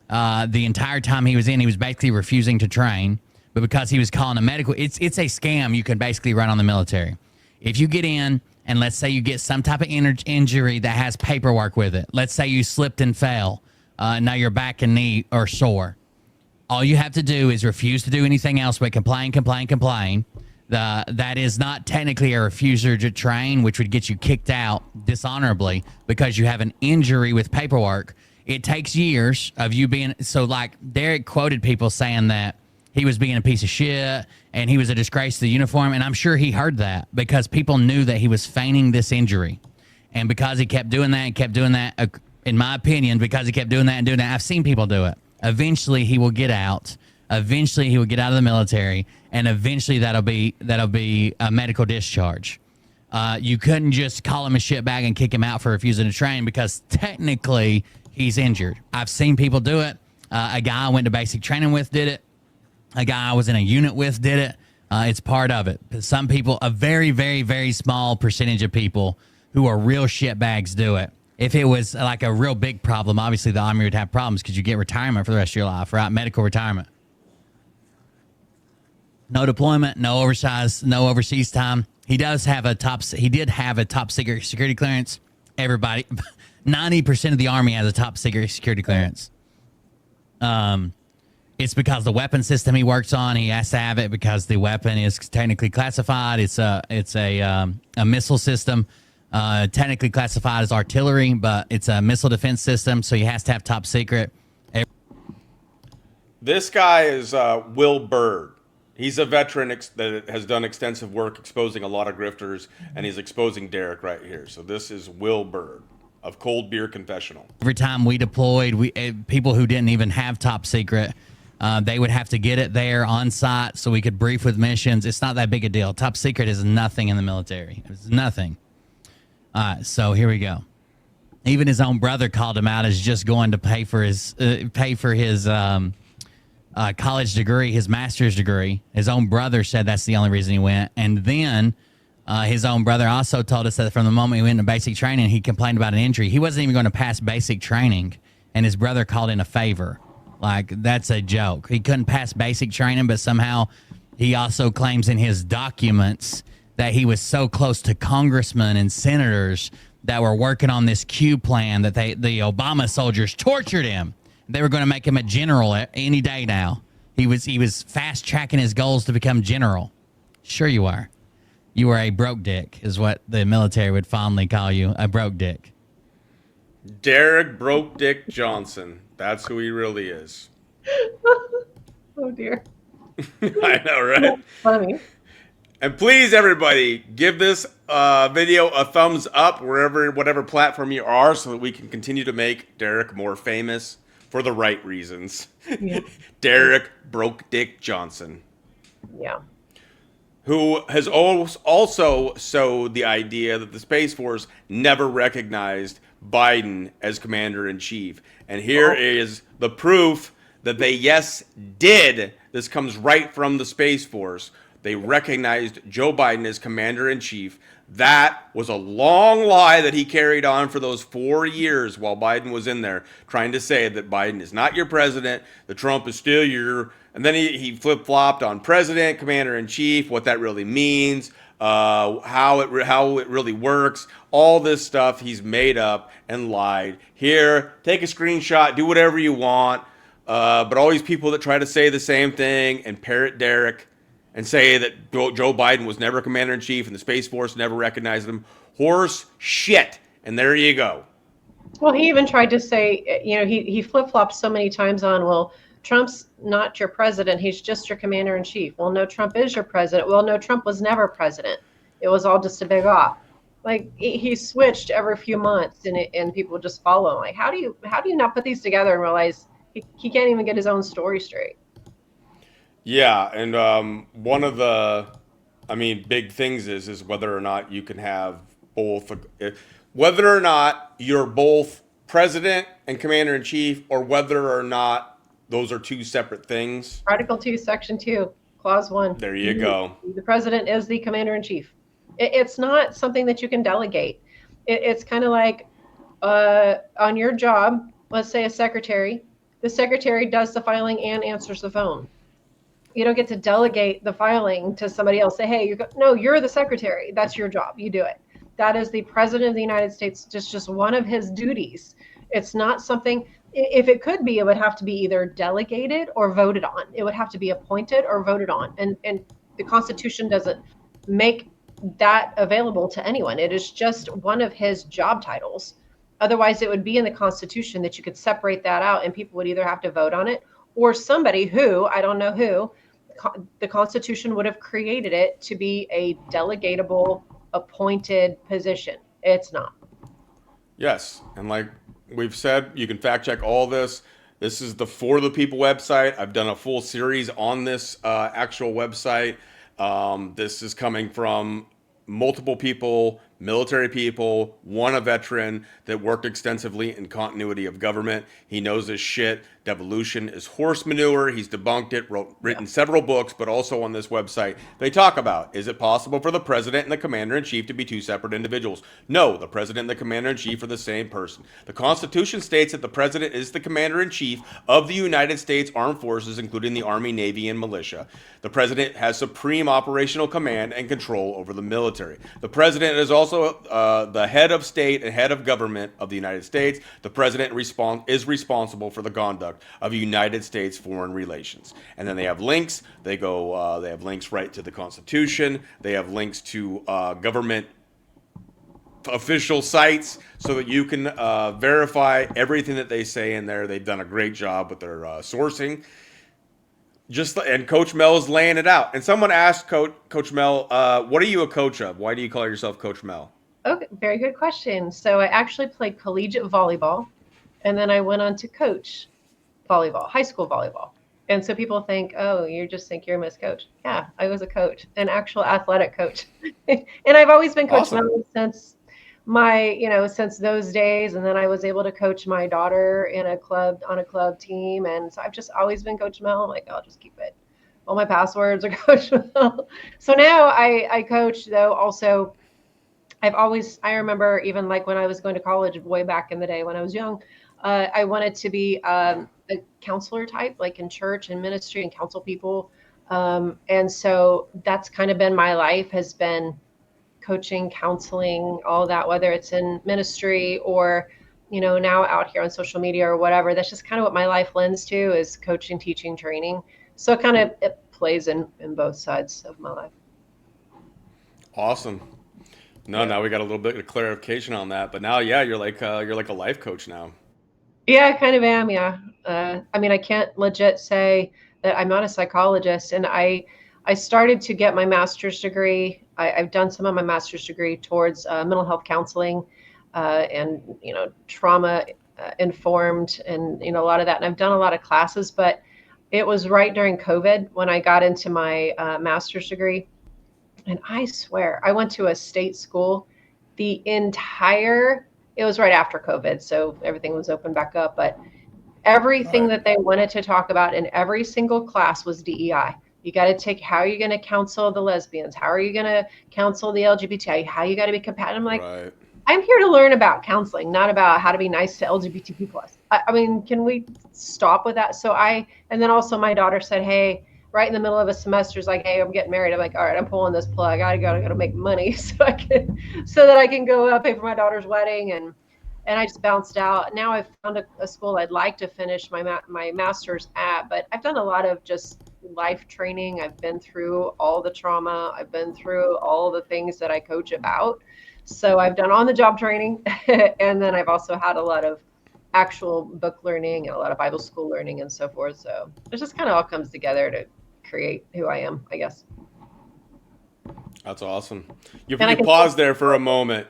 The entire time he was in, he was basically refusing to train. But because he was calling a medical, it's a scam you can basically run on the military. If you get in and let's say you get some type of injury that has paperwork with it. Let's say you slipped and fell. Now your back and knee are sore. All you have to do is refuse to do anything else but complain. That is not technically a refuser to train, which would get you kicked out dishonorably because you have an injury with paperwork. It takes years of you being... So, like, Derek quoted people saying that he was being a piece of shit and he was a disgrace to the uniform, and I'm sure he heard that because people knew that he was feigning this injury. And because he kept doing that, in my opinion, because he kept doing that, I've seen people do it. Eventually, he will get out. Eventually, he will get out of the military, and eventually that'll be a medical discharge. You couldn't just call him a shitbag and kick him out for refusing to train because technically he's injured. I've seen people do it. A guy I went to basic training with did it. A guy I was in a unit with did it. It's part of it. But some people, a very, very, very small percentage of people who are real shitbags do it. If it was like a real big problem, obviously the Army would have problems because you get retirement for the rest of your life, right? Medical retirement. No deployment, no overseas time. He did have a top secret security clearance. Everybody, 90% of the Army has a top secret security clearance. It's because the weapon system he works on, he has to have it because the weapon is technically classified. It's a missile system, technically classified as artillery, but it's a missile defense system, so he has to have top secret. This guy is Will Bird. He's a veteran that has done extensive work exposing a lot of grifters, and he's exposing Derek right here. So this is Will Bird of Cold Beer Confessional. Every time we deployed, people who didn't even have top secret, they would have to get it there on site so we could brief with missions. It's not that big a deal. Top secret is nothing in the military. It's nothing. All right, so here we go. Even his own brother called him out as just going to pay for his college degree, his master's degree. His own brother said that's the only reason he went. And then his own brother also told us that from the moment he went into basic training, he complained about an injury. He wasn't even going to pass basic training, and his brother called in a favor. Like, that's a joke. He couldn't pass basic training, but somehow he also claims in his documents that he was so close to congressmen and senators that were working on this Q plan that the Obama soldiers tortured him. They were going to make him a general any day now. He was fast tracking his goals to become general. Sure you are. You were a broke dick, is what the military would fondly call you, a broke dick. Derek Broke Dick Johnson. That's who he really is. Oh dear. I know, right? That's funny. And please, everybody, give this video a thumbs up whatever platform you are so that we can continue to make Derek more famous for the right reasons. Yeah. Derek Broke Dick Johnson. Yeah. Who has also sowed the idea that the Space Force never recognized Biden as commander-in-chief. And here is the proof that they, yes, did. This comes right from the Space Force. They recognized Joe Biden as commander-in-chief. That was a long lie that he carried on for those 4 years while Biden was in there, trying to say that Biden is not your president, that Trump is still your... And then he flip-flopped on president, commander-in-chief, what that really means, how it really works. All this stuff he's made up and lied. Here, take a screenshot, do whatever you want. But all these people that try to say the same thing and parrot Derek and say that Joe Biden was never commander-in-chief and the Space Force never recognized him. Horse shit. And there you go. Well, he even tried to say, he flip-flopped so many times on, well, Trump's not your president. He's just your commander-in-chief. Well, no, Trump is your president. Well, no, Trump was never president. It was all just a big off. Like, he switched every few months, and people just follow him. Like, how do you not put these together and realize he can't even get his own story straight? Yeah, and one of the, big things is whether or not you can have both, whether or not you're both president and commander-in-chief, or whether or not those are two separate things. Article 2, Section 2, Clause 1. There you go. The president is the commander-in-chief. It's not something that you can delegate. It's kind of like on your job, let's say a secretary, The secretary does the filing and answers the phone. You don't get to delegate the filing to somebody else. Say, hey, no, you're the secretary. That's your job. You do it. That is the president of the United States. Just one of his duties. It's not something. If it could be, it would have to be either delegated or voted on. It would have to be appointed or voted on. And the Constitution doesn't make that available to anyone. It is just one of his job titles. Otherwise, it would be in the Constitution that you could separate that out, and people would either have to vote on it, or somebody who, I don't know who, the Constitution would have created it to be a delegatable, appointed position. It's not. Yes, and like we've said, you can fact check all this. This is the For the People website. I've done a full series on this actual website. This is coming from multiple people, military people, one a veteran that worked extensively in continuity of government. He knows his shit. Devolution is horse manure. He's debunked it, written several books, but also on this website, they talk about, is it possible for the president and the commander-in-chief to be two separate individuals? No, the president and the commander-in-chief are the same person. The Constitution states that the president is the commander-in-chief of the United States Armed Forces, including the Army, Navy, and militia. The president has supreme operational command and control over the military. The president is also the head of state and head of government of the United States. The president is responsible for the conduct of United States foreign relations. And then they have links. They have links right to the Constitution. They have links to government official sites so that you can verify everything that they say in there. They've done a great job with their sourcing. And Coach Mel is laying it out. And someone asked Coach Mel, what are you a coach of? Why do you call yourself Coach Mel? Okay, very good question. So I actually played collegiate volleyball, and then I went on to coach volleyball, high school volleyball. And so people think, oh, you just think you're Miss Coach. Yeah, I was a coach, an actual athletic coach. And I've always been Coach Mel since since those days. And then I was able to coach my daughter on a club team. And so I've just always been Coach Mel. I'm like, I'll just keep it. All my passwords are Coach Mel. So now I coach, though, also. I remember even like when I was going to college way back in the day when I was young, I wanted to be a counselor type, like in church and ministry and counsel people. And so that's kind of been my life, has been coaching, counseling, all that, whether it's in ministry or, now out here on social media or whatever. That's just kind of what my life lends to, is coaching, teaching, training. So it plays in both sides of my life. Awesome. Now we got a little bit of clarification on that. But now, yeah, you're like a life coach now. Yeah, I kind of am. Yeah. I can't legit say that I'm not a psychologist. And I started to get my master's degree. I've done some of my master's degree towards mental health counseling and, trauma informed and, a lot of that. And I've done a lot of classes, but it was right during COVID when I got into my master's degree. And I swear, I went to a state school. It was right after COVID, so everything was open back up. But everything that they wanted to talk about in every single class was DEI. You got to take, how are you going to counsel the lesbians? How are you going to counsel the LGBTI? How you got to be compassionate? I'm like, right. I'm here to learn about counseling, not about how to be nice to LGBTQ plus. Can we stop with that? And then also my daughter said, hey, right in the middle of a semester, is like, hey, I'm getting married. I'm like, all right, I'm pulling this plug. I gotta make money so that I can go pay for my daughter's wedding. And I just bounced out. Now I've found a school I'd like to finish my master's at, but I've done a lot of just life training. I've been through all the trauma. I've been through all the things that I coach about. So I've done on-the-job training, and then I've also had a lot of actual book learning and a lot of Bible school learning and so forth. So it just kind of all comes together to create who I am, I guess. That's awesome. You paused there for a moment.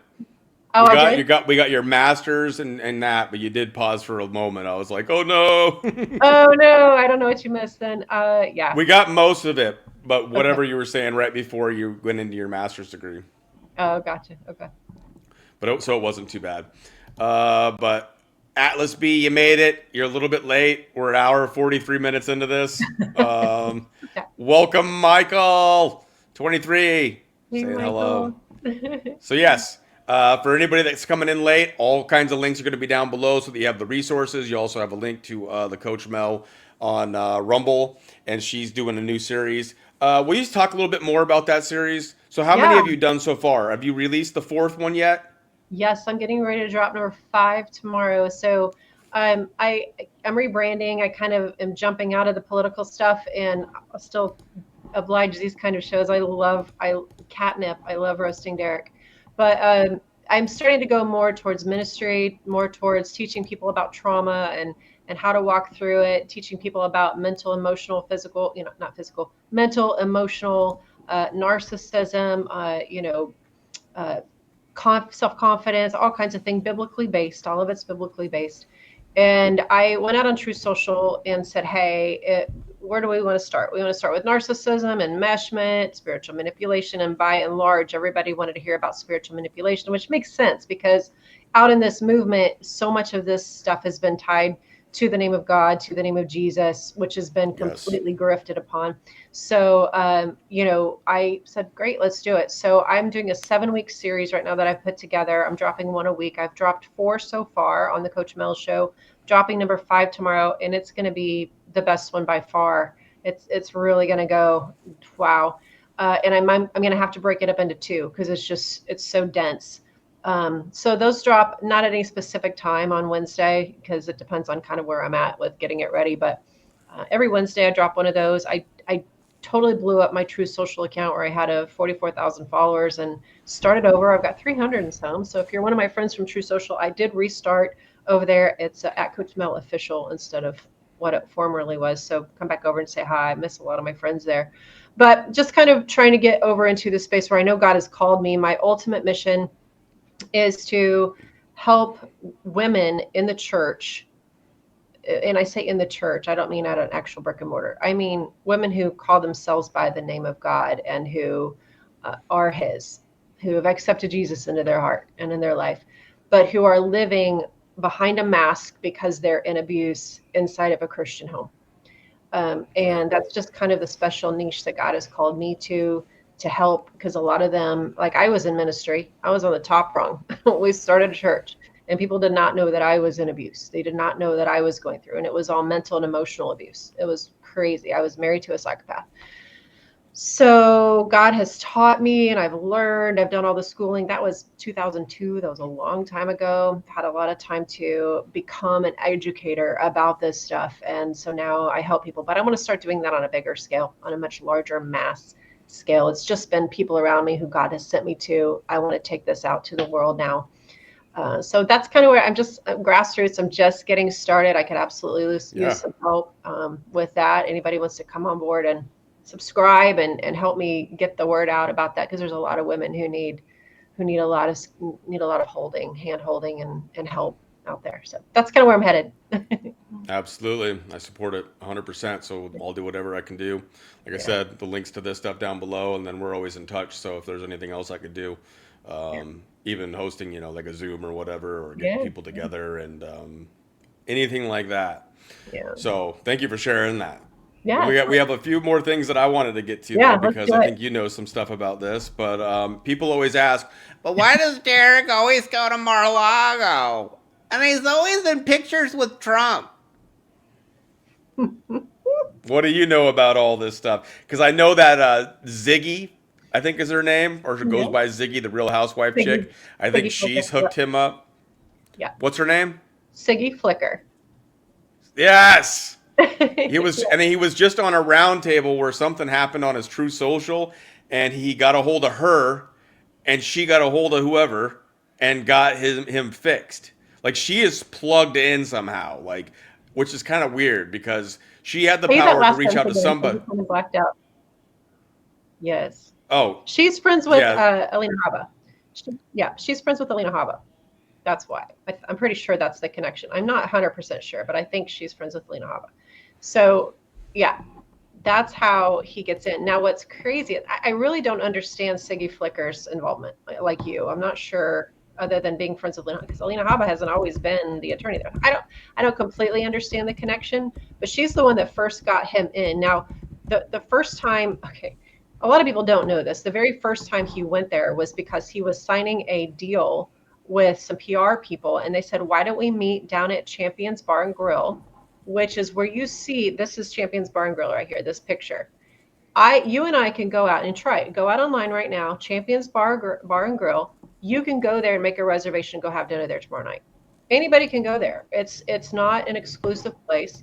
Oh, we got your masters and that, but you did pause for a moment. I was like, oh no. Oh no, I don't know what you missed then. Yeah. We got most of it, but whatever you were saying right before you went into your master's degree. Oh, gotcha. Okay. So it wasn't too bad. But Atlas B, you made it. You're a little bit late. We're an hour 43 minutes into this. Welcome, Michael. 23. Hey, saying Michael. Hello. So yes, For anybody that's coming in late, all kinds of links are going to be down below so that you have the resources. You also have a link to the Coach Mel on Rumble, and she's doing a new series. Will you talk a little bit more about that series? So how many Yeah. have you done so far? Have you released the fourth one yet? Yes, I'm getting ready to drop number 5 tomorrow. So I'm rebranding. I kind of am jumping out of the political stuff, and I'll still oblige these kind of shows. I catnip. I love roasting Derek, but I'm starting to go more towards ministry, more towards teaching people about trauma and how to walk through it, teaching people about mental, emotional, physical, not physical, mental, emotional, narcissism, uh, self-confidence, all kinds of things, biblically based. All of it's biblically based. And I went out on True Social and said, hey, where do we want to start? We want to start with narcissism, enmeshment, spiritual manipulation. And by and large, everybody wanted to hear about spiritual manipulation, which makes sense because out in this movement, so much of this stuff has been tied to the name of God, to the name of Jesus, which has been completely grifted upon. So, I said, great, let's do it. So I'm doing a 7-week series right now that I've put together. I'm dropping one a week. I've dropped 4 so far on the Coach Mel Show, dropping number 5 tomorrow, and it's going to be the best one by far. It's really going to go, wow. And I'm going to have to break it up into 2 because it's so dense. So those drop not at any specific time on Wednesday because it depends on kind of where I'm at with getting it ready. But every Wednesday I drop one of those. I totally blew up my True Social account where I had 44,000 followers and started over. I've got 300 and some. So if you're one of my friends from True Social, I did restart over there. It's at Coach Mel Official instead of what it formerly was. So come back over and say hi. I miss a lot of my friends there. But just kind of trying to get over into the space where I know God has called me. My ultimate mission is to help women in the church. And I say in the church, I don't mean at an actual brick and mortar. I mean women who call themselves by the name of God and who are his, who have accepted Jesus into their heart and in their life, but who are living behind a mask because they're in abuse inside of a Christian home. And that's just kind of the special niche that God has called me to help, because a lot of them, like I was in ministry, I was on the top rung. We started a church and people did not know that I was in abuse. They did not know that I was going through, and it was all mental and emotional abuse. It was crazy. I was married to a psychopath. So God has taught me and I've learned, I've done all the schooling. That was 2002. That was a long time ago. Had a lot of time to become an educator about this stuff. And so now I help people, but I want to start doing that on a bigger scale, on a much larger mass scale. It's just been people around me who God has sent me to. I want to take this out to the world now. So that's kind of where I'm just grassroots. I'm just getting started. I could absolutely use some help with that. Anybody wants to come on board and subscribe and help me get the word out about that, because there's a lot of women who need a lot of hand holding and help out there. So that's kind of where I'm headed. Absolutely. I support it 100%. So I'll do whatever I can do. Like I said, the links to this stuff down below, and then we're always in touch. So if there's anything else I could do, even hosting, like a Zoom or whatever, or getting people together and anything like that. Yeah. So thank you for sharing that. Yeah. We have a few more things that I wanted to get to though, because I think you know some stuff about this. But people always ask, but why does Derek always go to Mar-a-Lago? And he's always in pictures with Trump. What do you know about all this stuff? Because I know that Ziggy, I think is her name, or she goes by Ziggy, the Real Housewife chick. I think she's hooked him up. Yeah. What's her name? Siggy Flicker. Yes. He was just on a round table where something happened on his True Social, and he got a hold of her, and she got a hold of whoever, and got him fixed. Like, she is plugged in somehow, which is kind of weird because she had the power to reach out to somebody. Kind of blacked out. Yes. Oh. She's friends with Alina Habba. She's friends with Alina Habba. That's why. I'm pretty sure that's the connection. I'm not 100% sure, but I think she's friends with Alina Habba. So, yeah, that's how he gets in. Now, what's crazy, I really don't understand Siggy Flicker's involvement, like you. I'm not sure, other than being friends with Alina, because Alina Habba hasn't always been the attorney there. I don't completely understand the connection, but she's the one that first got him in. Now, the first time, a lot of people don't know this. The very first time he went there was because he was signing a deal with some PR people, and they said, why don't we meet down at Champions Bar and Grill, which is where you see, this is Champions Bar and Grill right here, this picture. You and I can go out and try it. Go out online right now, Champions Bar and Grill. You can go there and make a reservation, go have dinner there tomorrow night. Anybody can go there. It's not an exclusive place.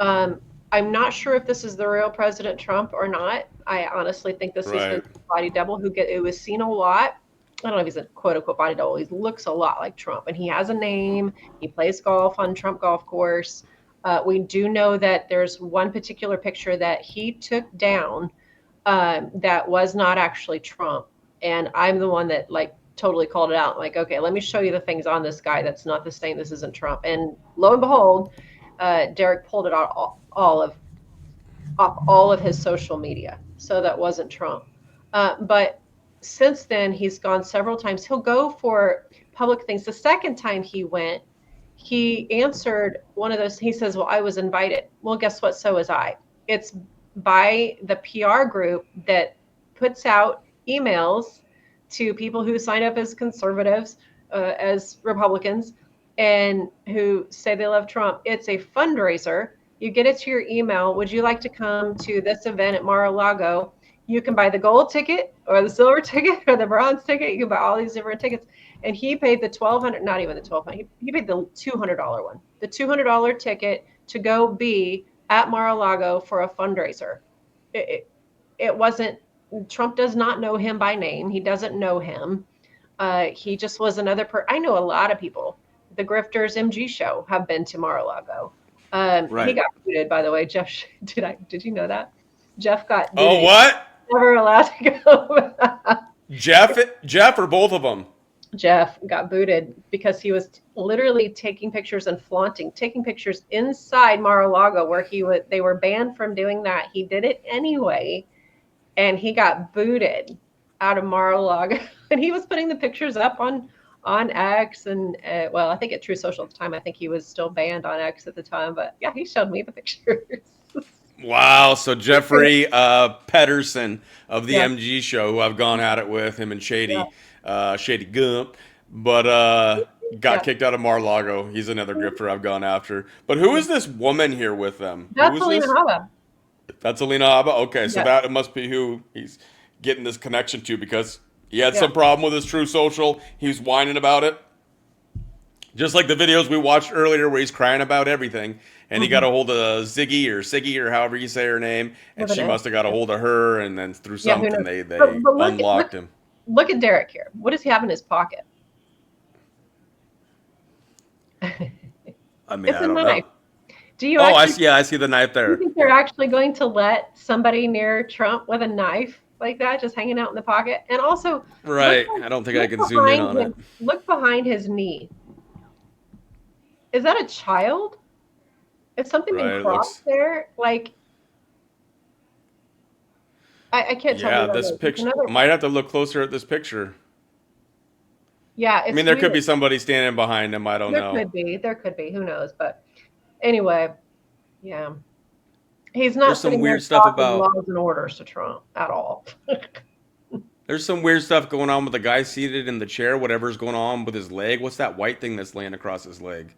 I'm not sure if this is the real President Trump or not. I honestly think this is his body double it was seen a lot. I don't know if he's a quote unquote body double. He looks a lot like Trump, and he has a name. He plays golf on Trump golf course. We do know that there's one particular picture that he took down that was not actually Trump. And I'm the one that like totally called it out. Like, okay, let me show you the things on this guy that's not the same. This isn't Trump. And lo and behold, Derek pulled it out off all of his social media. So that wasn't Trump. But since then, he's gone several times. He'll go for public things. The second time he went, he answered one of those. He says, well, I was invited. Well, guess what? So was I. It's by the PR group that puts out emails to people who sign up as conservatives, as Republicans, and who say they love Trump. It's a fundraiser. You get it to your email. Would you like to come to this event at Mar-a-Lago? You can buy the gold ticket or the silver ticket or the bronze ticket. You can buy all these different tickets. And he paid the $1,200, not even the $1,200. He paid the $200 one, the $200 ticket to go be at Mar-a-Lago for a fundraiser. It wasn't, Trump does not know him by name. He doesn't know him. He just was another I know a lot of people. The Grifters MG show have been to Mar-a-Lago. He got booted, by the way. Jeff, did you know that? Jeff got booted. Oh, what? Never allowed to go. Jeff or both of them? Jeff got booted because he was literally taking pictures and taking pictures inside Mar-a-Lago where they were banned from doing that. He did it anyway, and he got booted out of Mar-a-Lago. And he was putting the pictures up on X and I think at True Social at the time. I think he was still banned on X at the time, but yeah, he showed me the pictures. Wow. So Jeffrey Pedersen of the MG show, who I've gone at it with, him and Shady Gump, but got kicked out of Mar-a-Lago. He's another grifter I've gone after. But who is this woman here with them? That's Alina Habba. That's Alina Habba? Okay, so that must be who he's getting this connection to, because he had some problem with his True Social. He was whining about it. Just like the videos we watched earlier where he's crying about everything. And he got a hold of Siggy or however you say her name. And she must have got a hold of her. And then through something, they unlocked him. Look at Derek here. What does he have in his pocket? I mean, it's I don't knife. know. Do you? I see the knife there. Do you think they're actually going to let somebody near Trump with a knife like that just hanging out in the pocket? And also, I don't think I can zoom in on it. Look behind his knee. Is that a child? Is something being crossed there? Like, I can't tell. Yeah, this picture might have to look closer at this picture. Yeah, I mean, there could be somebody standing behind him. I don't know. There could be. Who knows? But anyway, yeah, he's not. There's some weird stuff about laws and orders to Trump at all. There's some weird stuff going on with the guy seated in the chair. Whatever's going on with his leg. What's that white thing that's laying across his leg?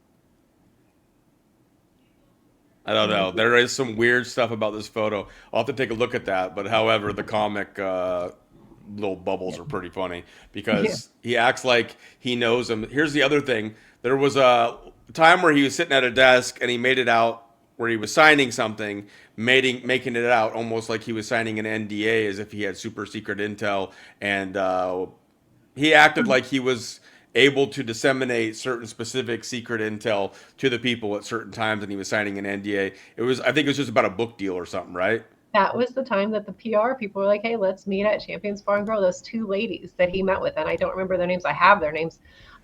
I don't know. There is some weird stuff about this photo. I'll have to take a look at that. But however, the comic little bubbles are pretty funny because he acts like he knows him. Here's the other thing. There was a time where he was sitting at a desk and he made it out where he was signing something, making it out almost like he was signing an NDA as if he had super secret intel. And he acted like he was able to disseminate certain specific secret intel to the people at certain times, and he was signing an NDA. I think it was just about a book deal or something, right? That was the time that the PR people were like, hey, let's meet at Champions Bar and Grill. Those two ladies that he met with, and I don't remember their names. I have their names.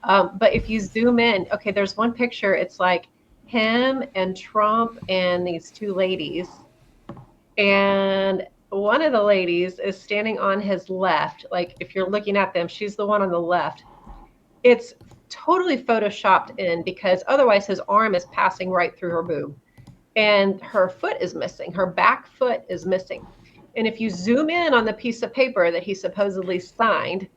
But if you zoom in, okay, there's one picture. It's like him and Trump and these two ladies. And one of the ladies is standing on his left. Like, if you're looking at them, she's the one on the left. It's totally photoshopped in because otherwise his arm is passing right through her boob and her foot is missing. Her back foot is missing. And if you zoom in on the piece of paper that he supposedly signed,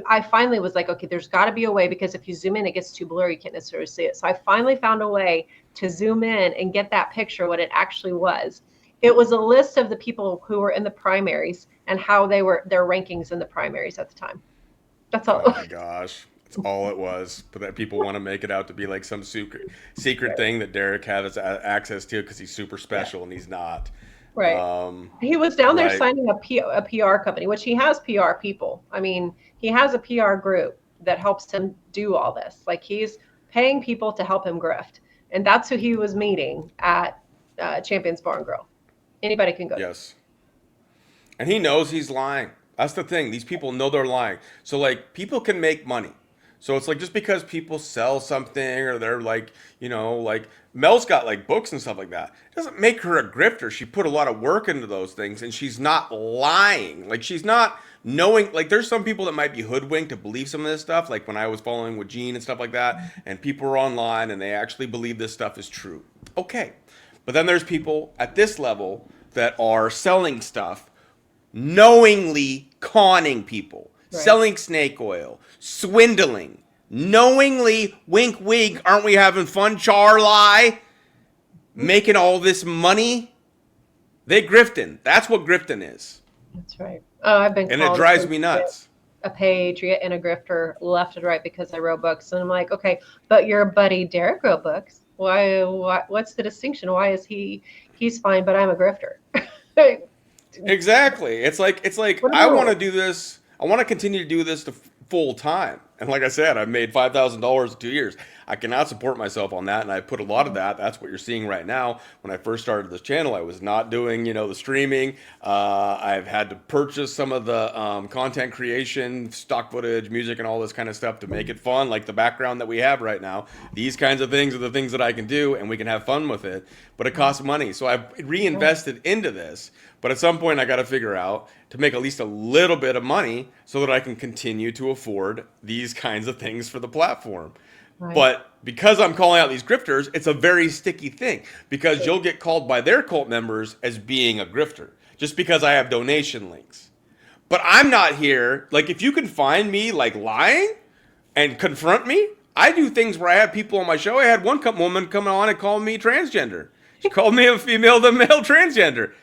I finally was like, okay, there's got to be a way, because if you zoom in, it gets too blurry. You can't necessarily see it. So I finally found a way to zoom in and get that picture, what it actually was. It was a list of the people who were in the primaries and how their rankings in the primaries at the time. That's all. Oh my gosh. That's all it was. But that people want to make it out to be like some secret thing that Derek has access to because he's super special and he's not. Right. He was down there right. signing a PR company, which he has PR people. I mean, he has a PR group that helps him do all this. Like, he's paying people to help him grift. And that's who he was meeting at Champions Bar and Grill. Anybody can go. Yes. And he knows he's lying. That's the thing. These people know they're lying. So, like, people can make money. So it's like, just because people sell something or they're like, you know, like Mel's got like books and stuff like that, it doesn't make her a grifter. She put a lot of work into those things and she's not lying. Like, she's not knowing, like, there's some people that might be hoodwinked to believe some of this stuff. Like when I was following with Gene and stuff like that, and people are online and they actually believe this stuff is true. Okay. But then there's people at this level that are selling stuff, knowingly conning people. Right. Selling snake oil, swindling, knowingly, wink, wink, aren't we having fun, Charlie? Making all this money. They grifting. That's what grifting is. That's right. Oh, I've been. And it drives me nuts. A patriot and a grifter left and right because I wrote books, and I'm like, okay, but your buddy Derek wrote books. Why? What's the distinction? Why is he's fine, but I'm a grifter? Exactly. It's like I want to do this. I want to continue to do this to full time. And like I said, I've made $5,000 in 2 years. I cannot support myself on that. And I put a lot of that. That's what you're seeing right now. When I first started this channel, I was not doing, the streaming. I've had to purchase some of the content creation, stock footage, music, and all this kind of stuff to make it fun, like the background that we have right now. These kinds of things are the things that I can do, and we can have fun with it. But it costs money. So I've reinvested into this. But at some point, I got to figure out to make at least a little bit of money so that I can continue to afford these kinds of things for the platform. Right. But because I'm calling out these grifters, it's a very sticky thing, because you'll get called by their cult members as being a grifter just because I have donation links. But I'm not here. Like, if you can find me like lying and confront me, I do things where I have people on my show. I had one woman come on and call me transgender. She called me a female to male transgender.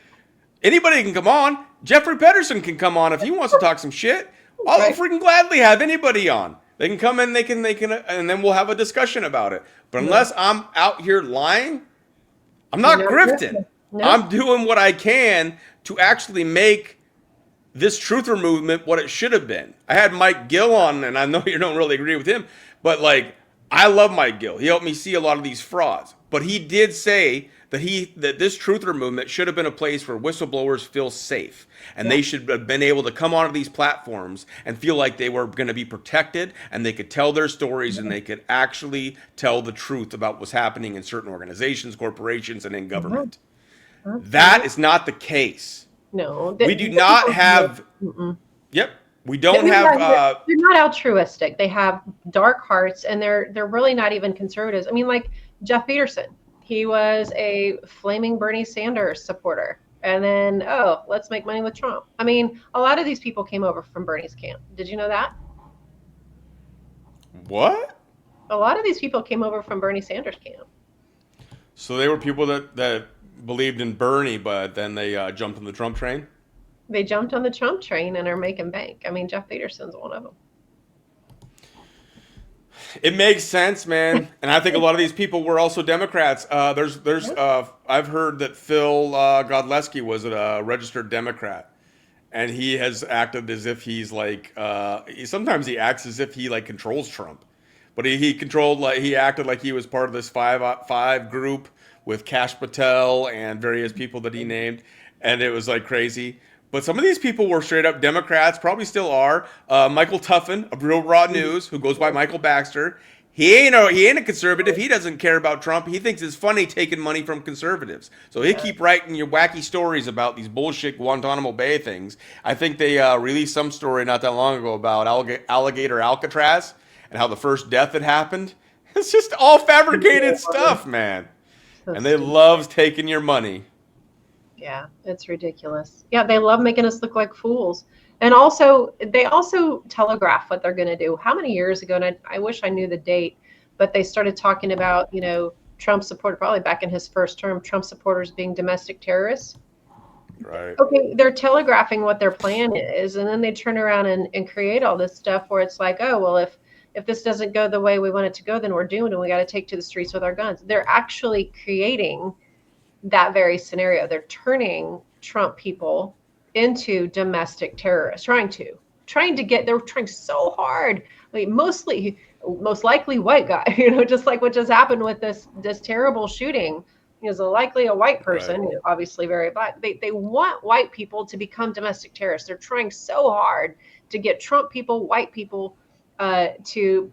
Anybody can come on. Jeffrey Pedersen can come on if he wants to talk some shit. I'll freaking gladly have anybody on. They can come in, they can, and then we'll have a discussion about it. But unless I'm out here lying, I'm not grifting. No. I'm doing what I can to actually make this truther movement what it should have been. I had Mike Gill on, and I know you don't really agree with him, but like, I love Mike Gill. He helped me see a lot of these frauds. But he did say that this truther movement should have been a place where whistleblowers feel safe, and they should have been able to come onto these platforms and feel like they were going to be protected, and they could tell their stories, and they could actually tell the truth about what's happening in certain organizations, corporations, and in government. That is not the case. No, we do not have. Yep, we don't have. They're not altruistic. They have dark hearts, and they're really not even conservatives. I mean, like Jeff Peterson. He was a flaming Bernie Sanders supporter. And then, let's make money with Trump. I mean, a lot of these people came over from Bernie's camp. Did you know that? What? A lot of these people came over from Bernie Sanders' camp. So they were people that believed in Bernie, but then they jumped on the Trump train? They jumped on the Trump train and are making bank. I mean, Jeff Peterson's one of them. It makes sense, man. And I think a lot of these people were also Democrats. I've heard that Phil Godleski was a registered Democrat, and he has acted as if he's like, sometimes he acts as if he like controls Trump, but he acted like he was part of this five group with Kash Patel and various people that he named, and it was like crazy. But some of these people were straight up Democrats, probably still are. Michael Tuffin of Real Raw News, who goes by Michael Baxter, he ain't a conservative. He doesn't care about Trump. He thinks it's funny taking money from conservatives. So he keep writing your wacky stories about these bullshit Guantanamo Bay things. I think they released some story not that long ago about alligator Alcatraz and how the first death had happened. It's just all fabricated stuff, man. And they love taking your money. Yeah, it's ridiculous. Yeah, they love making us look like fools. And also, they also telegraph what they're going to do. How many years ago, and I wish I knew the date, but they started talking about, Trump supporter, probably back in his first term, Trump supporters being domestic terrorists. Right. Okay, they're telegraphing what their plan is, and then they turn around and create all this stuff where it's like, oh, well, if this doesn't go the way we want it to go, then we're doomed and we got to take to the streets with our guns. They're actually creating that very scenario. They're turning Trump people into domestic terrorists, they're trying so hard, like most likely white guy, just like what just happened with this terrible shooting. Is likely a white person, Right. obviously very black. They want white people to become domestic terrorists. They're trying so hard to get Trump people, white people, to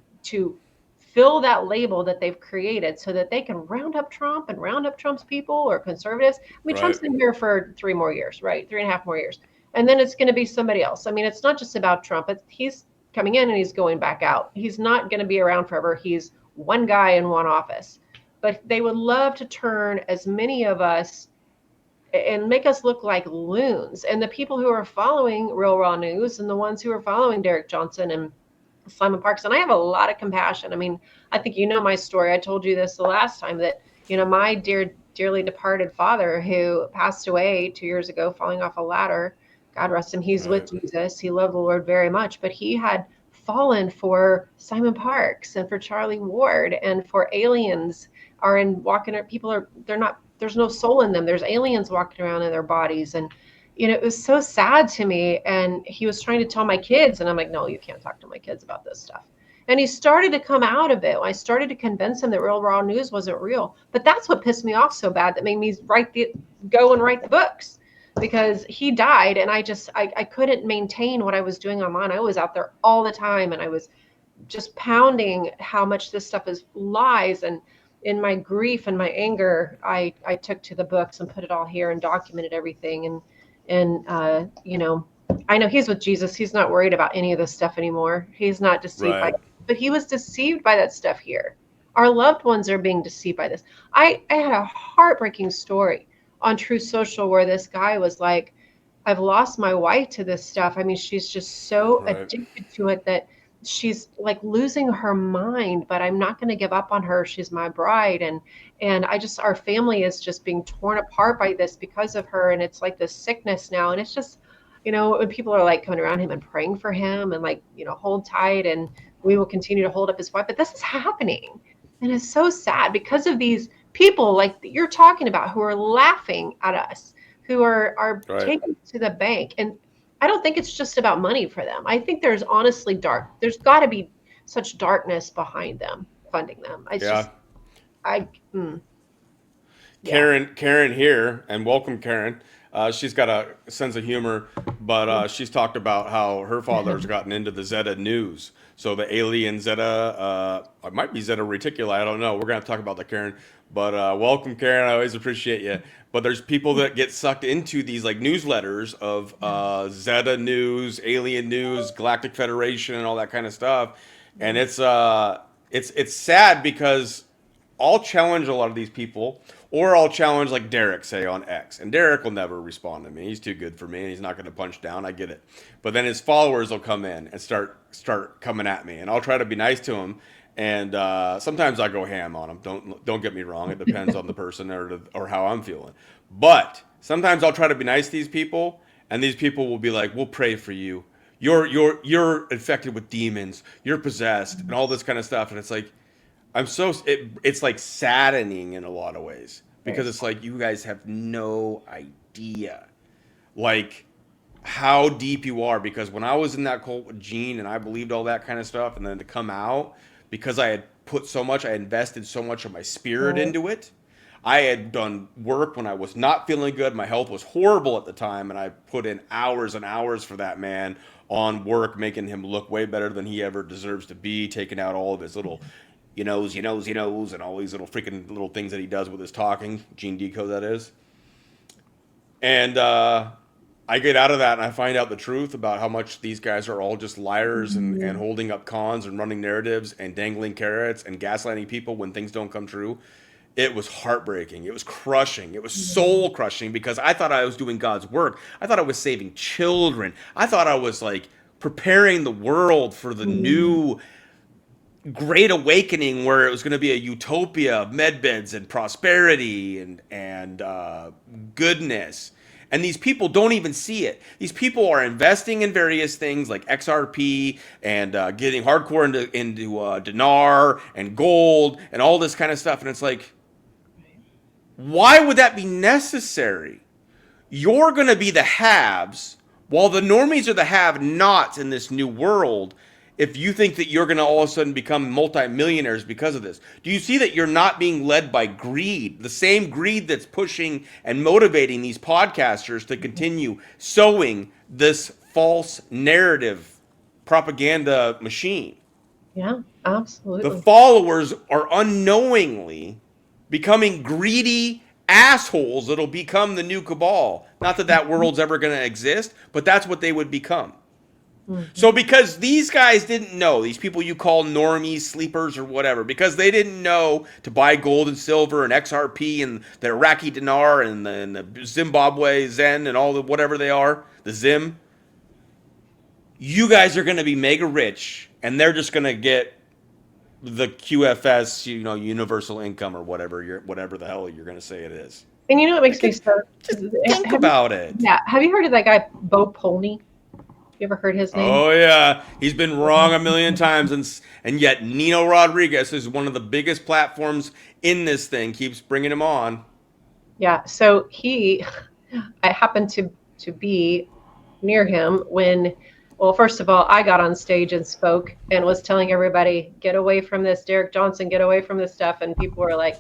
fill that label that they've created so that they can round up Trump and round up Trump's people or conservatives. I mean, Right. Trump's been here for 3 more years, right? 3.5 more years. And then it's going to be somebody else. I mean, it's not just about Trump. He's coming in and he's going back out. He's not going to be around forever. He's one guy in one office. But they would love to turn as many of us and make us look like loons. And the people who are following Real Raw News and the ones who are following Derek Johnson and Simon Parks, and I have a lot of compassion. I mean, I think you know my story. I told you this the last time that, my dearly departed father who passed away 2 years ago falling off a ladder, God rest him, he's Right. with Jesus. He loved the Lord very much, but he had fallen for Simon Parks and for Charlie Ward and for aliens are in walking, they're not, there's no soul in them. There's aliens walking around in their bodies. And it was so sad to me. And he was trying to tell my kids, and I'm like, no, you can't talk to my kids about this stuff. And he started to come out of it. I started to convince him that Real Raw News wasn't real. But that's what pissed me off so bad, that made me go and write the books, because he died. And I couldn't maintain what I was doing online. I was out there all the time, and I was just pounding how much this stuff is lies. And in my grief and my anger, I took to the books and put it all here and documented everything. And I know he's with Jesus. He's not worried about any of this stuff anymore. He's not deceived Right. but he was deceived by that stuff here. Our loved ones are being deceived by this. I had a heartbreaking story on True Social where this guy was like, I've lost my wife to this stuff. I mean, she's just so Right. addicted to it that she's like losing her mind, but I'm not going to give up on her. She's my bride. And our family is just being torn apart by this because of her. And it's like this sickness now. And it's just, when people are like coming around him and praying for him and like, hold tight and we will continue to hold up his wife. But this is happening. And it's so sad because of these people like you're talking about who are laughing at us, who are Right. taking it to the bank. And I don't think it's just about money for them. I think there's honestly there's got to be such darkness behind them funding them. It's Yeah. just, yeah. Karen here, and welcome, Karen. She's got a sense of humor, but she's talked about how her father's gotten into the Zeta News. So the alien Zeta, it might be Zeta Reticuli, I don't know. We're going to talk about that, Karen. But welcome, Karen. I always appreciate you. But there's people that get sucked into these like newsletters of Zeta News, Alien News, Galactic Federation, and all that kind of stuff. And it's sad because I'll challenge a lot of these people, or I'll challenge like Derek, say on X, and Derek will never respond to me. He's too good for me, and he's not going to punch down. I get it, but then his followers will come in and start coming at me, and I'll try to be nice to him, and sometimes I go ham on them. Don't get me wrong. It depends on the person or how I'm feeling, but sometimes I'll try to be nice to these people, and these people will be like, "We'll pray for you. You're infected with demons. You're possessed, and all this kind of stuff," and it's like. It's like saddening in a lot of ways because it's like you guys have no idea like how deep you are, because when I was in that cult with Gene and I believed all that kind of stuff, and then to come out because I had I invested so much of my spirit into it. I had done work when I was not feeling good. My health was horrible at the time, and I put in hours and hours for that man on work, making him look way better than he ever deserves to be, taking out all of his little and all these little freaking little things that he does with his talking, Gene Decode that is. And I get out of that and I find out the truth about how much these guys are all just liars and holding up cons and running narratives and dangling carrots and gaslighting people when things don't come true. it was heartbreaking. It was crushing. It was soul crushing because I thought I was doing God's work. I thought I was saving children. I thought I was like preparing the world for the new great awakening where it was going to be a utopia of med beds and prosperity and goodness. And these people don't even see it. These people are investing in various things like XRP and getting hardcore into dinar and gold and all this kind of stuff. And it's like, why would that be necessary? You're going to be the haves while the normies are the have-nots in this new world. If you think that you're going to all of a sudden become multimillionaires because of this, do you see that you're not being led by greed? The same greed that's pushing and motivating these podcasters to continue sowing this false narrative propaganda machine. Yeah, absolutely. The followers are unknowingly becoming greedy assholes that'll become the new cabal. Not that that world's ever going to exist, but that's what they would become. So because these guys didn't know, these people you call normies, sleepers, or whatever, because they didn't know to buy gold and silver and XRP and the Iraqi dinar and the Zimbabwe Zen and all the whatever they are, the Zim, you guys are going to be mega rich and they're just going to get the QFS, universal income or whatever the hell you're going to say it is. And you know what makes me so... Just think about it. Yeah. Have you heard of that guy, Bo Polney? You ever heard his name? Oh yeah, he's been wrong a million times, and yet Nino Rodriguez is one of the biggest platforms in this thing. Keeps bringing him on. Yeah. So I happened to be near him when, well, first of all, I got on stage and spoke and was telling everybody, get away from this, Derek Johnson, get away from this stuff, and people were like,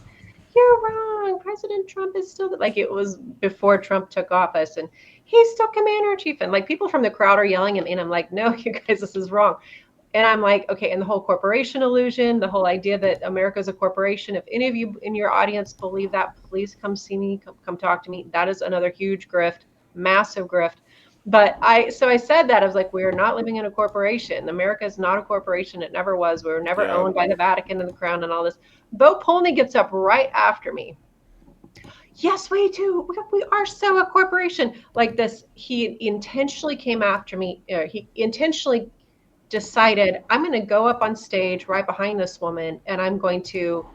you're wrong. President Trump is still like it was before Trump took office, and he's still commander-in-chief. And like people from the crowd are yelling at me, and I'm like, no, you guys, this is wrong. And I'm like, okay, and the whole corporation illusion, the whole idea that America is a corporation. If any of you in your audience believe that, please come see me, come talk to me. That is another huge grift, massive grift. But I said that I was like, we are not living in a corporation. America is not a corporation. It never was. We were never owned by the Vatican and the Crown and all this. Bo Polney gets up right after me. Yes, we do. We are so a corporation. Like this, he intentionally came after me. He intentionally decided, I'm going to go up on stage right behind this woman, and I'm going to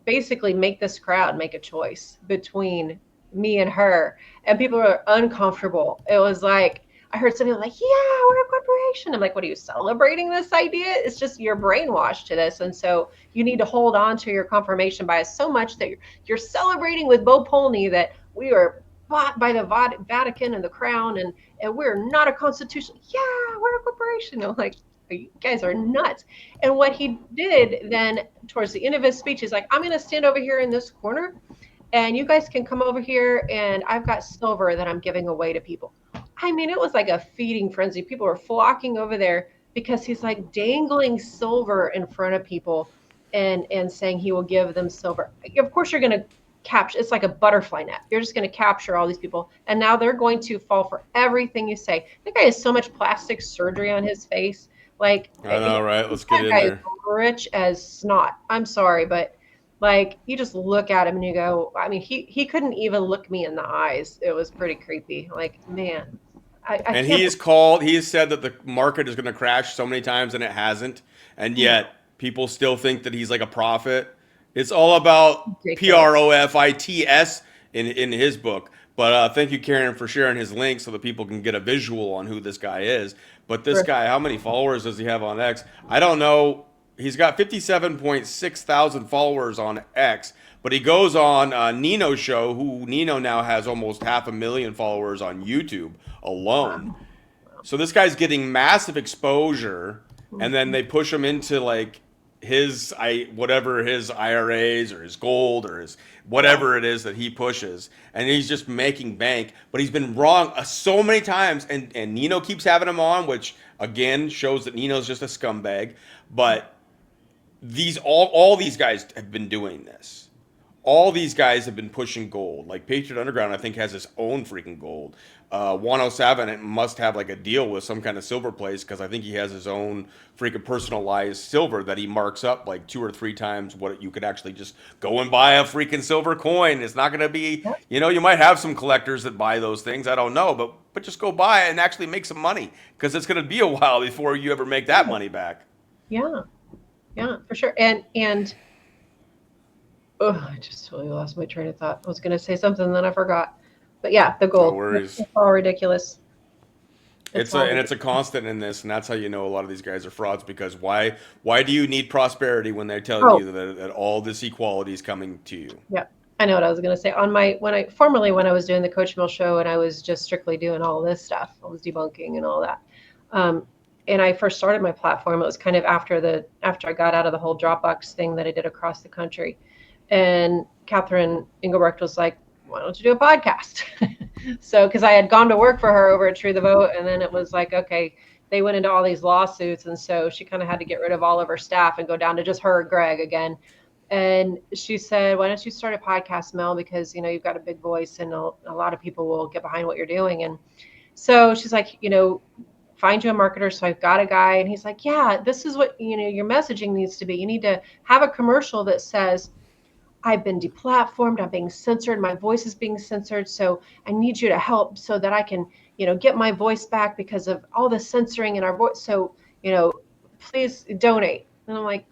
basically make this crowd make a choice between me and her. And people were uncomfortable. It was like, I heard somebody like, yeah, we're a corporation. I'm like, what are you celebrating this idea? It's just you're brainwashed to this. And so you need to hold on to your confirmation bias so much that you're celebrating with Bo Polney that we are bought by the Vatican and the Crown and we're not a constitution. Yeah, we're a corporation. I'm like, you guys are nuts. And what he did then towards the end of his speech is like, I'm going to stand over here in this corner and you guys can come over here and I've got silver that I'm giving away to people. I mean, it was like a feeding frenzy. People were flocking over there because he's like dangling silver in front of people and saying he will give them silver. Of course, you're going to capture. It's like a butterfly net. You're just going to capture all these people. And now they're going to fall for everything you say. That guy has so much plastic surgery on his face. Like, I know, right? Let's get in that guy there. is rich as snot. I'm sorry, but like you just look at him and you go, I mean, he couldn't even look me in the eyes. It was pretty creepy. Like, man. And he has said that the market is going to crash so many times and it hasn't. And yet people still think that he's like a prophet. It's all about PROFITS in his book. But thank you, Karen, for sharing his link so that people can get a visual on who this guy is. But this guy, how many followers does he have on X? I don't know. He's got 57.6 thousand followers on X. But he goes on Nino's show, who Nino now has almost 500,000 followers on YouTube alone. So this guy's getting massive exposure, and then they push him into like his IRAs or his gold or his whatever it is that he pushes, and he's just making bank. But he's been wrong so many times, and Nino keeps having him on, which again shows that Nino's just a scumbag. But all these guys have been doing this. all these guys have been pushing gold. Like Patriot Underground, I think, has its own freaking gold. 107, it must have like a deal with some kind of silver place because I think he has his own freaking personalized silver that he marks up like 2 or 3 times what you could actually just go and buy a freaking silver coin. It's not going to be, you might have some collectors that buy those things. I don't know, but just go buy it and actually make some money because it's going to be a while before you ever make that money back. Yeah, for sure. And oh, I just totally lost my train of thought. I was going to say something and then I forgot. But yeah, the gold. No worries. It's all ridiculous. It's a constant in this, and that's how you know a lot of these guys are frauds. Because why do you need prosperity when they're telling you that all this equality is coming to you? Yeah, I know what I was going to say. When I was doing the Coach Mill show and I was just strictly doing all this stuff, I was debunking and all that. And I first started my platform. It was kind of after I got out of the whole Dropbox thing that I did across the country, and Catherine Engelbrecht was like, why don't you do a podcast? So, because I had gone to work for her over at True the Vote, and then it was like, okay, they went into all these lawsuits, and so she kind of had to get rid of all of her staff and go down to just her, Greg, again. And she said, why don't you start a podcast, Mel? Because, you've got a big voice, and a lot of people will get behind what you're doing. And so she's like, find you a marketer. So I've got a guy, and he's like, yeah, this is what, your messaging needs to be. You need to have a commercial that says, I've been deplatformed. I'm being censored. My voice is being censored. So I need you to help so that I can, get my voice back because of all the censoring in our voice. So, please donate. And I'm like,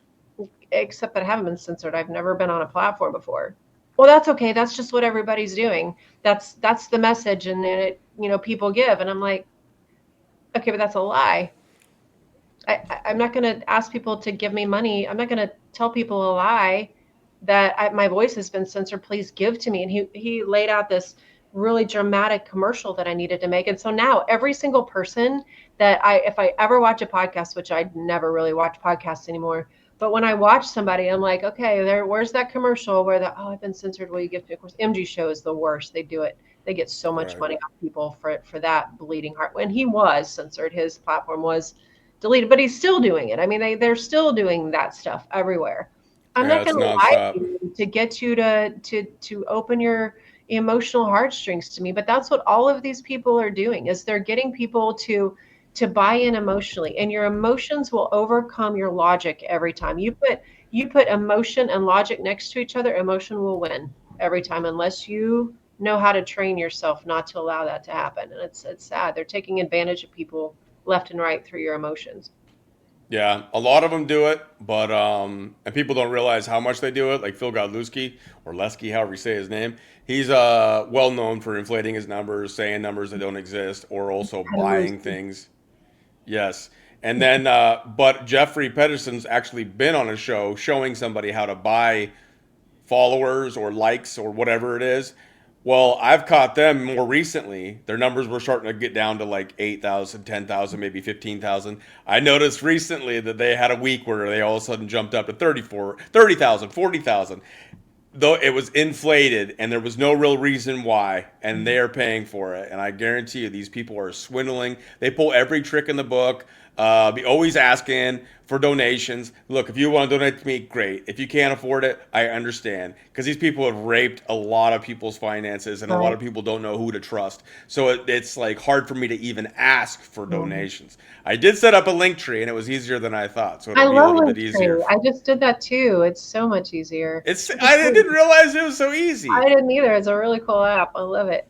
except that I haven't been censored. I've never been on a platform before. Well, that's okay. That's just what everybody's doing. That's the message. And then it, people give. And I'm like, okay, but that's a lie. I'm not going to ask people to give me money. I'm not going to tell people a lie that my voice has been censored, please give to me. And he laid out this really dramatic commercial that I needed to make. And so now every single person that if I ever watch a podcast, which I never really watch podcasts anymore, but when I watch somebody, I'm like, okay, where's that commercial where I've been censored, will you give to me? Of course, MG Show is the worst. They do it. They get so much money off people for that bleeding heart. When he was censored, his platform was deleted, but he's still doing it. I mean, they're still doing that stuff everywhere. I'm not going to lie to you to get you to open your emotional heartstrings to me, but that's what all of these people are doing is they're getting people to buy in emotionally, and your emotions will overcome your logic every time. You put emotion and logic next to each other, emotion will win every time unless you know how to train yourself not to allow that to happen. And it's sad. They're taking advantage of people left and right through your emotions. Yeah, a lot of them do it, but and people don't realize how much they do it. Like Phil Godlewski or Lesky, however you say his name, he's well known for inflating his numbers, saying numbers that don't exist, or also buying things. Yes, and then but Jeffrey Pedersen's actually been on a show showing somebody how to buy followers or likes or whatever it is. Well, I've caught them more recently. Their numbers were starting to get down to like 8,000, 10,000, maybe 15,000. I noticed recently that they had a week where they all of a sudden jumped up to 30,000, 40,000. Though it was inflated and there was no real reason why, and they are paying for it. And I guarantee you, these people are swindling. They pull every trick in the book. Be always asking for donations. Look, if you want to donate to me, great. If you can't afford it, I understand. Because these people have raped a lot of people's finances, and a lot of people don't know who to trust. So it's like hard for me to even ask for donations. I did set up a link tree, and it was easier than I thought. So it'll be a little bit easier. I just did that too. It's so much easier. I didn't realize it was so easy. I didn't either. It's a really cool app. I love it.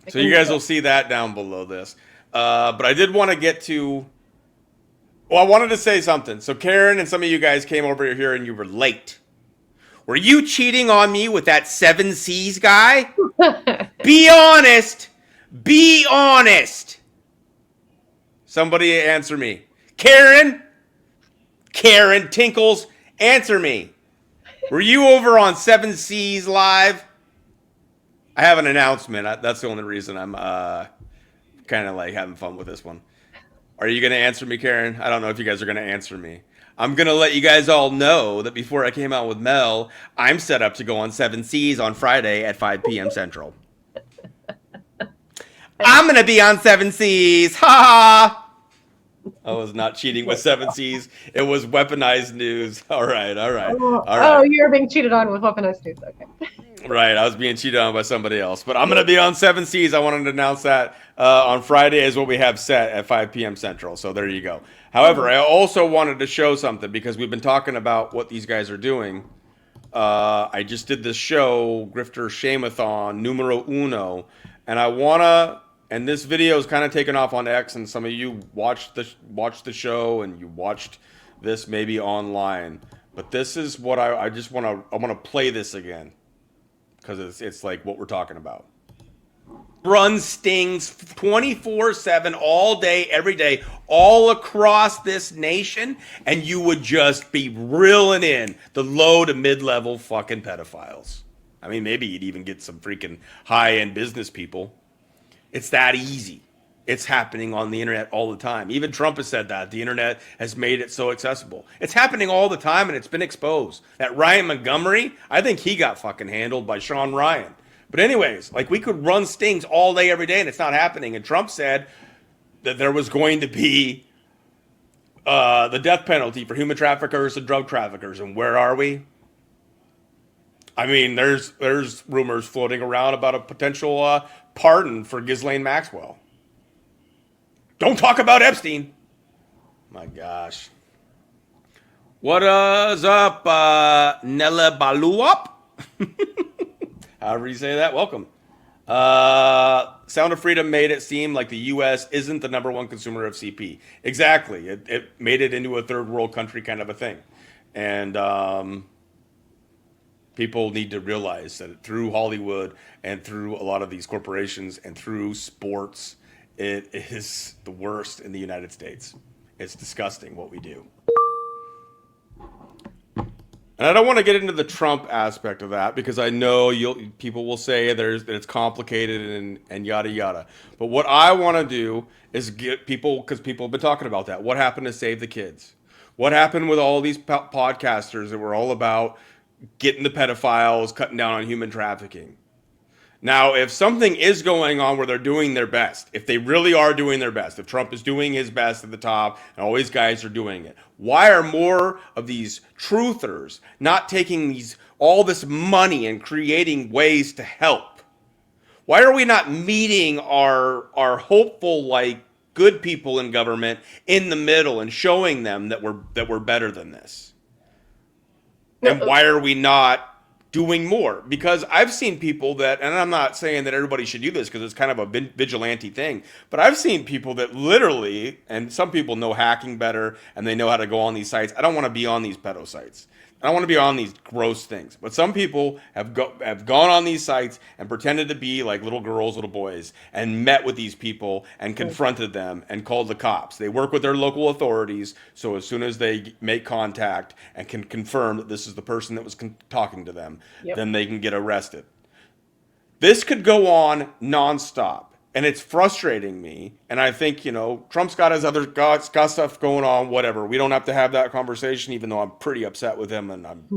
So you guys will see that down below this. But I did want to get to... Well, I wanted to say something. So Karen and some of you guys came over here and you were late. Were you cheating on me with that 7 C's guy? Be honest. Be honest. Somebody answer me. Karen Tinkles, answer me. Were you over on 7 C's live? I have an announcement. That's the only reason I'm kind of like having fun with this one. Are you going to answer me, Karen? I don't know if you guys are going to answer me. I'm going to let you guys all know that before I came out with Mel, I'm set up to go on 7 C's on Friday at 5 p.m. Central. I'm going to be on 7 C's. Ha ha! I was not cheating with seven C's. It was weaponized news. All right, all right, Oh, all right. you're being cheated on with weaponized news. Okay. Right, I was being cheated on by somebody else. But I'm going to be on 7Cs. I wanted to announce that on Friday is what we have set at 5 p.m. Central. So there you go. However, I also wanted to show something because we've been talking about what these guys are doing. I just did this show, Grifter Shamathon Numero Uno, and I want to, and this video is kind of taken off on X, and some of you watched the show and you watched this maybe online. But this is what I just want to play this again. Because it's like what we're talking about. Run stings 24/7 all day, every day, all across this nation, and you would just be reeling in the low to mid-level fucking pedophiles. I mean, maybe you'd even get some freaking high-end business people. It's that easy. It's happening on the internet all the time. Even Trump has said that. The internet has made it so accessible. It's happening all the time, and it's been exposed. That Ryan Montgomery, I think he got fucking handled by Sean Ryan. But anyways, like we could run stings all day, every day, and it's not happening. And Trump said that there was going to be the death penalty for human traffickers and drug traffickers. And where are we? I mean, there's rumors floating around about a potential pardon for Ghislaine Maxwell. Don't talk about Epstein. My gosh. What is up, Nella Baluop? However you say that, welcome. Sound of Freedom made it seem like the U.S. isn't the number one consumer of CP. Exactly. It made it into a third world country kind of a thing. And people need to realize that through Hollywood and through a lot of these corporations and through sports, it is the worst in the United States. It's disgusting what we do. And I don't want to get into the Trump aspect of that because I know people will say that it's complicated and yada yada. But what I want to do is get people, because people have been talking about that. What happened to Save the Kids? What happened with all these podcasters that were all about getting the pedophiles, cutting down on human trafficking? Now, if something is going on where they're doing their best, if they really are doing their best, if Trump is doing his best at the top and all these guys are doing it, why are more of these truthers not taking all this money and creating ways to help? Why are we not meeting our hopeful, like, good people in government in the middle and showing them that we're better than this? And why are we not doing more? Because I've seen people that, and I'm not saying that everybody should do this because it's kind of a vigilante thing, but I've seen people that literally, and some people know hacking better and they know how to go on these sites. I don't want to be on these pedo sites. I don't want to be on these gross things. But some people have gone on these sites and pretended to be like little girls, little boys, and met with these people and confronted them and called the cops. They work with their local authorities, so as soon as they make contact and can confirm that this is the person that was talking to them, then they can get arrested. This could go on nonstop. And it's frustrating me. And I think, Trump's got his got stuff going on, whatever. We don't have to have that conversation, even though I'm pretty upset with him. And I'm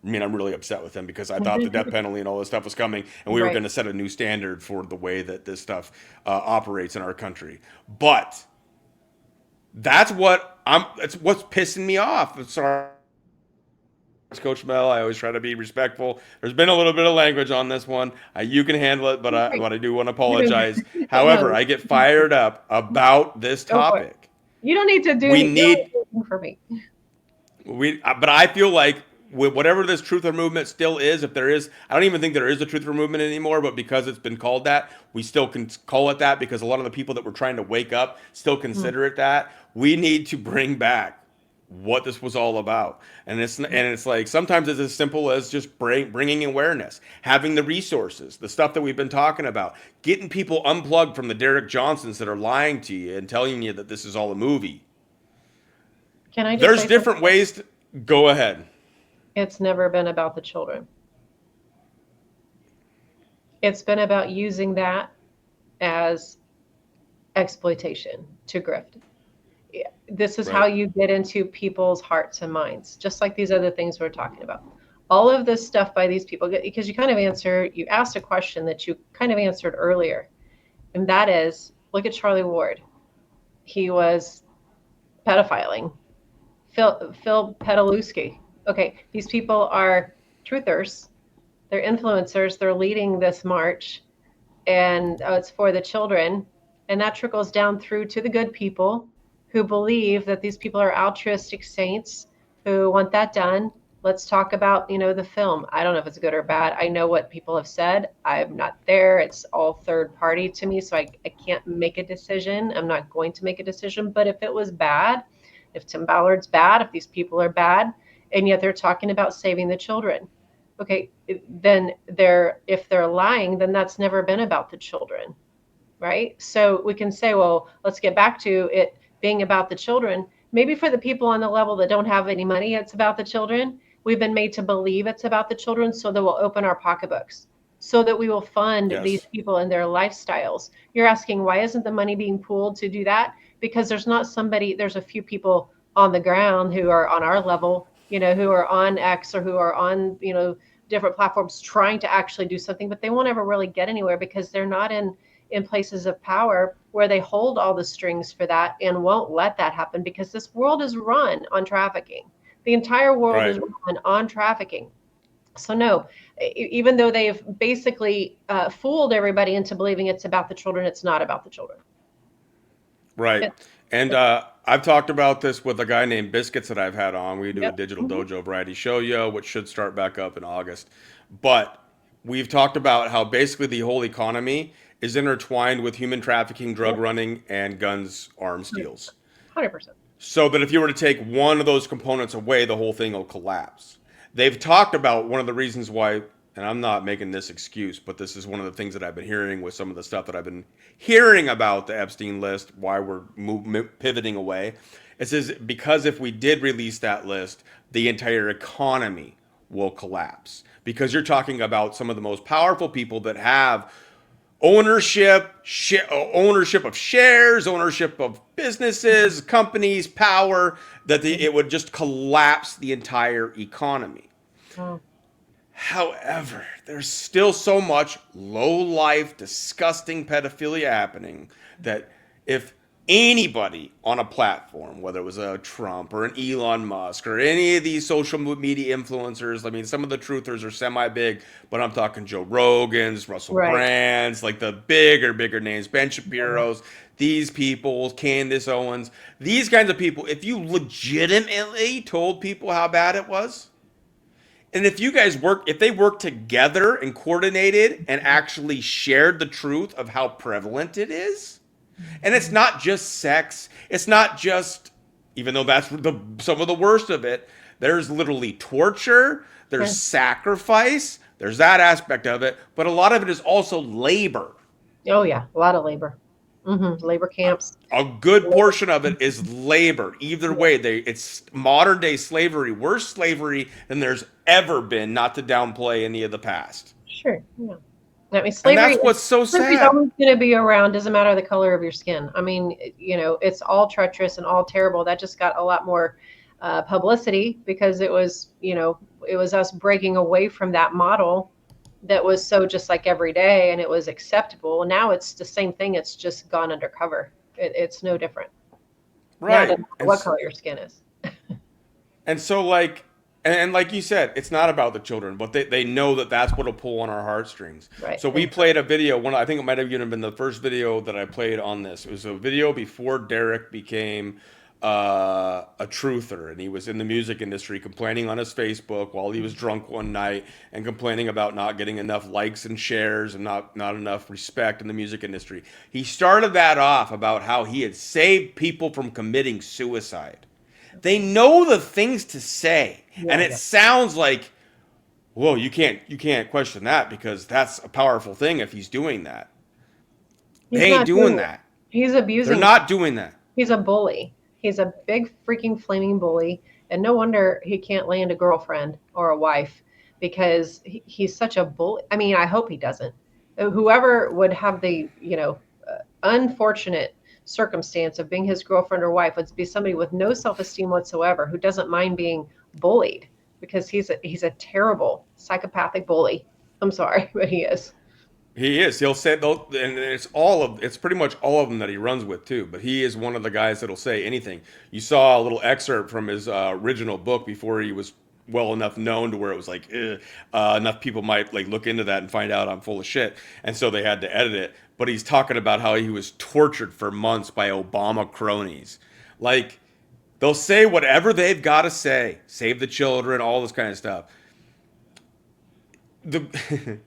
really upset with him because I thought the death penalty and all this stuff was coming. And we were going to set a new standard for the way that this stuff operates in our country. But that's it's what's pissing me off. I'm sorry. Coach Mel, I always try to be respectful. There's been a little bit of language on this one. You can handle it, but I do want to apologize. However, I get fired up about this topic. You don't need to do anything for me. But I feel like with whatever this truther movement still is, if there is, I don't even think there is a truther movement anymore, but because it's been called that, we still can call it that because a lot of the people that were trying to wake up still consider it that. We need to bring back what this was all about. And it's like sometimes it's as simple as just bringing awareness, having the resources, the stuff that we've been talking about, getting people unplugged from the Derek Johnsons that are lying to you and telling you that this is all a movie. Can I just There's different ways to go ahead. It's never been about the children. It's been about using that as exploitation to grift. This is how you get into people's hearts and minds, just like these other things we're talking about. All of this stuff by these people, because you asked a question that you kind of answered earlier, and that is, look at Charlie Ward. He was pedophiling. Phil Pedalewski. Okay, these people are truthers. They're influencers. They're leading this march, and it's for the children. And that trickles down through to the good people who believe that these people are altruistic saints who want that done. Let's talk about, the film. I don't know if it's good or bad. I know what people have said. I'm not there. It's all third party to me, so I can't make a decision. I'm not going to make a decision. But if it was bad, if Tim Ballard's bad, if these people are bad, and yet they're talking about saving the children, okay, then if they're lying, then that's never been about the children, right? So we can say, well, let's get back to it being about the children. Maybe for the people on the level that don't have any money, it's about the children. We've been made to believe it's about the children so that we'll open our pocketbooks, so that we will fund these people and their lifestyles. You're asking, why isn't the money being pooled to do that? Because there's a few people on the ground who are on our level, who are on X or who are on, different platforms trying to actually do something, but they won't ever really get anywhere because they're not in places of power where they hold all the strings for that and won't let that happen, because this world is run on trafficking. The entire world is run on trafficking. So no, even though they've basically fooled everybody into believing it's about the children, it's not about the children. Right. And I've talked about this with a guy named Biscuits that I've had on. We do a digital dojo variety show, which should start back up in August. But we've talked about how basically the whole economy is intertwined with human trafficking, drug running, and guns, arms deals. 100%. So that if you were to take one of those components away, the whole thing will collapse. They've talked about one of the reasons why, and I'm not making this excuse, but this is one of the things that I've been hearing with some of the stuff that I've been hearing about the Epstein list, why we're pivoting away. It says because if we did release that list, the entire economy will collapse. Because you're talking about some of the most powerful people that have ownership of shares, ownership of businesses, companies, power, that it would just collapse the entire economy. Oh. However, there's still so much low-life, disgusting pedophilia happening that if anybody on a platform, whether it was a Trump or an Elon Musk or any of these social media influencers, I mean, some of the truthers are semi-big, but I'm talking Joe Rogans, Russell Brands, like the bigger names, Ben Shapiro's, these people, Candace Owens, these kinds of people, if you legitimately told people how bad it was, and if they worked together and coordinated and actually shared the truth of how prevalent it is, and it's not just sex, it's not just, even though that's some of the worst of it, there's literally torture, there's sacrifice, there's that aspect of it, but a lot of it is also labor. Oh yeah, a lot of labor. Labor camps. A good portion of it is labor. Either way, it's modern day slavery, worse slavery than there's ever been, not to downplay any of the past. Sure, yeah. I mean, slavery. And that's what's so slavery's sad. always going to be around. Doesn't matter the color of your skin. I mean, it's all treacherous and all terrible. That just got a lot more publicity because it was us breaking away from that model that was so just like every day, and it was acceptable. Now it's the same thing. It's just gone undercover. It's no different. Right. Now, what color your skin is. And so, like you said, it's not about the children, but they know that that's what'll pull on our heartstrings. Right. So we played a video. I think it might have even been the first video that I played on this. It was a video before Derek became a truther, and he was in the music industry complaining on his Facebook while he was drunk one night and complaining about not getting enough likes and shares and not enough respect in the music industry. He started that off about how he had saved people from committing suicide. They know the things to say, and it sounds like, whoa, you can't question that because that's a powerful thing if he's doing that. They ain't doing that. He's abusing. They're not doing that. He's a bully. He's a big freaking flaming bully, and no wonder he can't land a girlfriend or a wife because he's such a bully. I mean, I hope he doesn't. Whoever would have the unfortunate circumstance of being his girlfriend or wife would be somebody with no self-esteem whatsoever, who doesn't mind being bullied, because he's a terrible psychopathic bully. I'm sorry, but he is. He is. He'll say, and it's pretty much all of them that he runs with too. But he is one of the guys that'll say anything. You saw a little excerpt from his original book before he was well enough known to where it was like enough people might like look into that and find out I'm full of shit, and so they had to edit it. But he's talking about how he was tortured for months by Obama cronies. Like they'll say whatever they've got to say, save the children, all this kind of stuff. The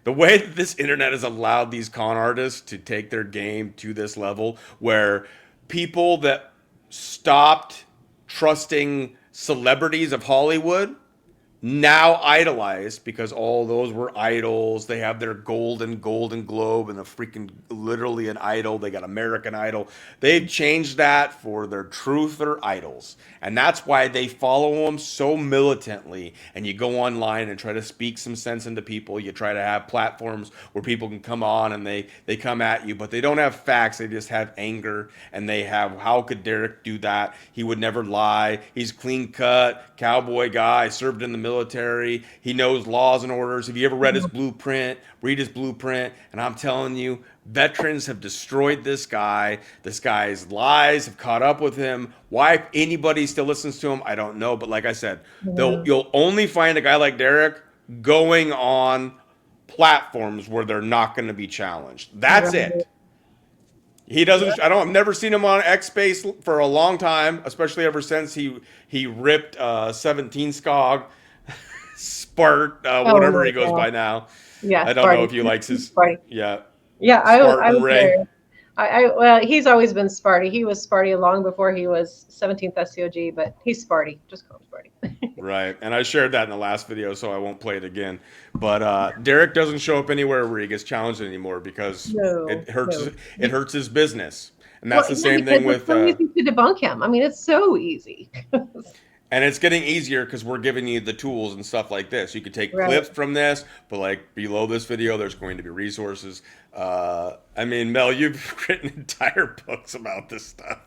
the way that this internet has allowed these con artists to take their game to this level where people that stopped trusting celebrities of Hollywood now idolized because all those were idols. They have their golden globe and a freaking literally an idol. They got American Idol. They've changed that for their truth or idols. And that's why they follow them so militantly. And you go online and try to speak some sense into people. You try to have platforms where people can come on and they come at you, but they don't have facts. They just have anger, and they have, how could Derek do that? He would never lie. He's clean cut, cowboy guy, served in the military. He knows laws and orders. Have you ever read his blueprint? Read his blueprint. And I'm telling you, veterans have destroyed this guy. This guy's lies have caught up with him. Why anybody still listens to him, I don't know. But like I said, you'll only find a guy like Derek going on platforms where they're not going to be challenged. That's it. He doesn't. I've never seen him on X Space for a long time, especially ever since he ripped 17 Skog, Spart, whatever he goes by now. Yeah, I don't know if he likes his. Sparty. Yeah. Yeah, I Spartan was Ray. there. Well, he's always been Sparty. He was Sparty long before he was 17th SCOG, but he's Sparty. Just call him Sparty. Right, and I shared that in the last video, so I won't play it again. But Derek doesn't show up anywhere where he gets challenged anymore because it hurts his business, and that's the same thing with. It's so easy to debunk him. I mean, it's so easy. And it's getting easier because we're giving you the tools and stuff like this. You can take clips from this, but like below this video, there's going to be resources. I mean, Mel, you've written entire books about this stuff.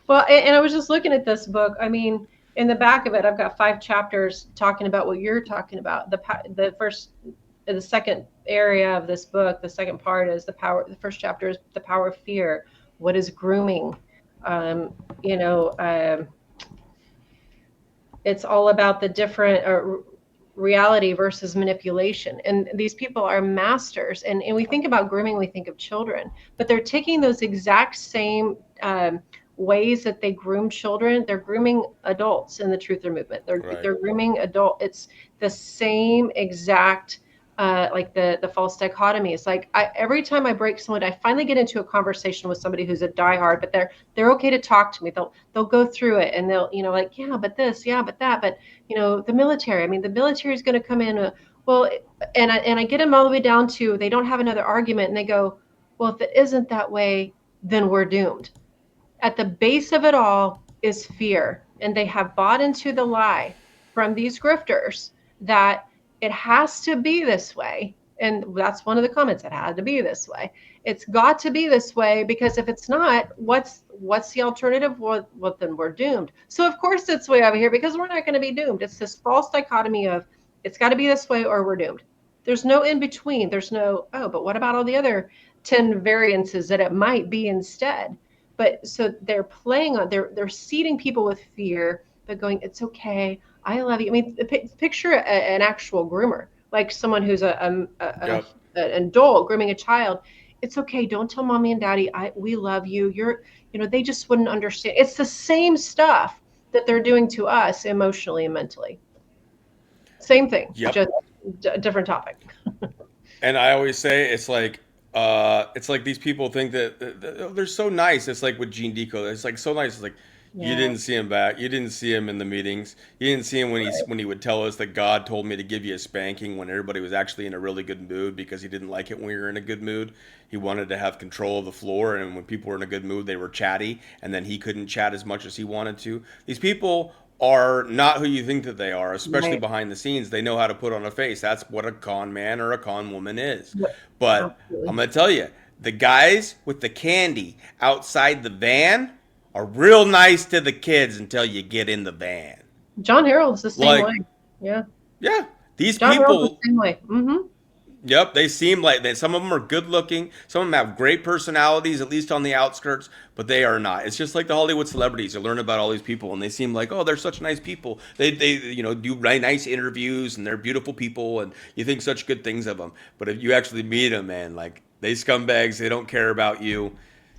Well, and I was just looking at this book. I mean, in the back of it, I've got 5 chapters talking about what you're talking about. The second area of this book, the second part is the power. The first chapter is the power of fear. What is grooming? It's all about the different reality versus manipulation. And these people are masters. And we think about grooming, we think of children, but they're taking those exact same ways that they groom children. They're grooming adults in the truther movement. They're grooming adult. It's the same exact like the false dichotomy. It's like every time I break someone, I finally get into a conversation with somebody who's a diehard, but they're okay to talk to me. They'll go through it and they'll, like, yeah, but this, yeah, but that, but the military. I mean, the military is going to come in. And I get them all the way down to they don't have another argument, and they go, well, if it isn't that way, then we're doomed. At the base of it all is fear, and they have bought into the lie from these grifters that it has to be this way. And that's one of the comments. It had to be this way. It's got to be this way, because if it's not, what's the alternative? Well, then we're doomed. So of course it's way over here, because we're not going to be doomed. It's this false dichotomy of it's got to be this way or we're doomed. There's no in between. There's no, but what about all the other 10 variances that it might be instead? But so they're playing on, they're seeding people with fear, but going, it's okay. I love you. I mean, picture an actual groomer, like someone who's an adult grooming a child. It's okay. Don't tell mommy and daddy. We love you. They just wouldn't understand. It's the same stuff that they're doing to us emotionally and mentally. Same thing, just a different topic. And I always say it's like these people think that they're so nice. It's like with Gene Deco. It's like so nice. It's like, you didn't see him back. You didn't see him in the meetings. You didn't see him when he would tell us that God told me to give you a spanking when everybody was actually in a really good mood, because he didn't like it when we were in a good mood. He wanted to have control of the floor, and when people were in a good mood, they were chatty, and then he couldn't chat as much as he wanted to. These people are not who you think that they are, especially behind the scenes. They know how to put on a face. That's what a con man or a con woman is. But I'm going to tell you, the guys with the candy outside the van are real nice to the kids until you get in the van. John Harold's the same way. Yeah. Yeah. These John people, Harold's the same way. Mm-hmm. Yep, they seem like they. Some of them are good looking. Some of them have great personalities, at least on the outskirts. But they are not. It's just like the Hollywood celebrities. You learn about all these people, and they seem like, oh, they're such nice people. They do nice interviews, and they're beautiful people, and you think such good things of them. But if you actually meet them, man, like they scumbags. They don't care about you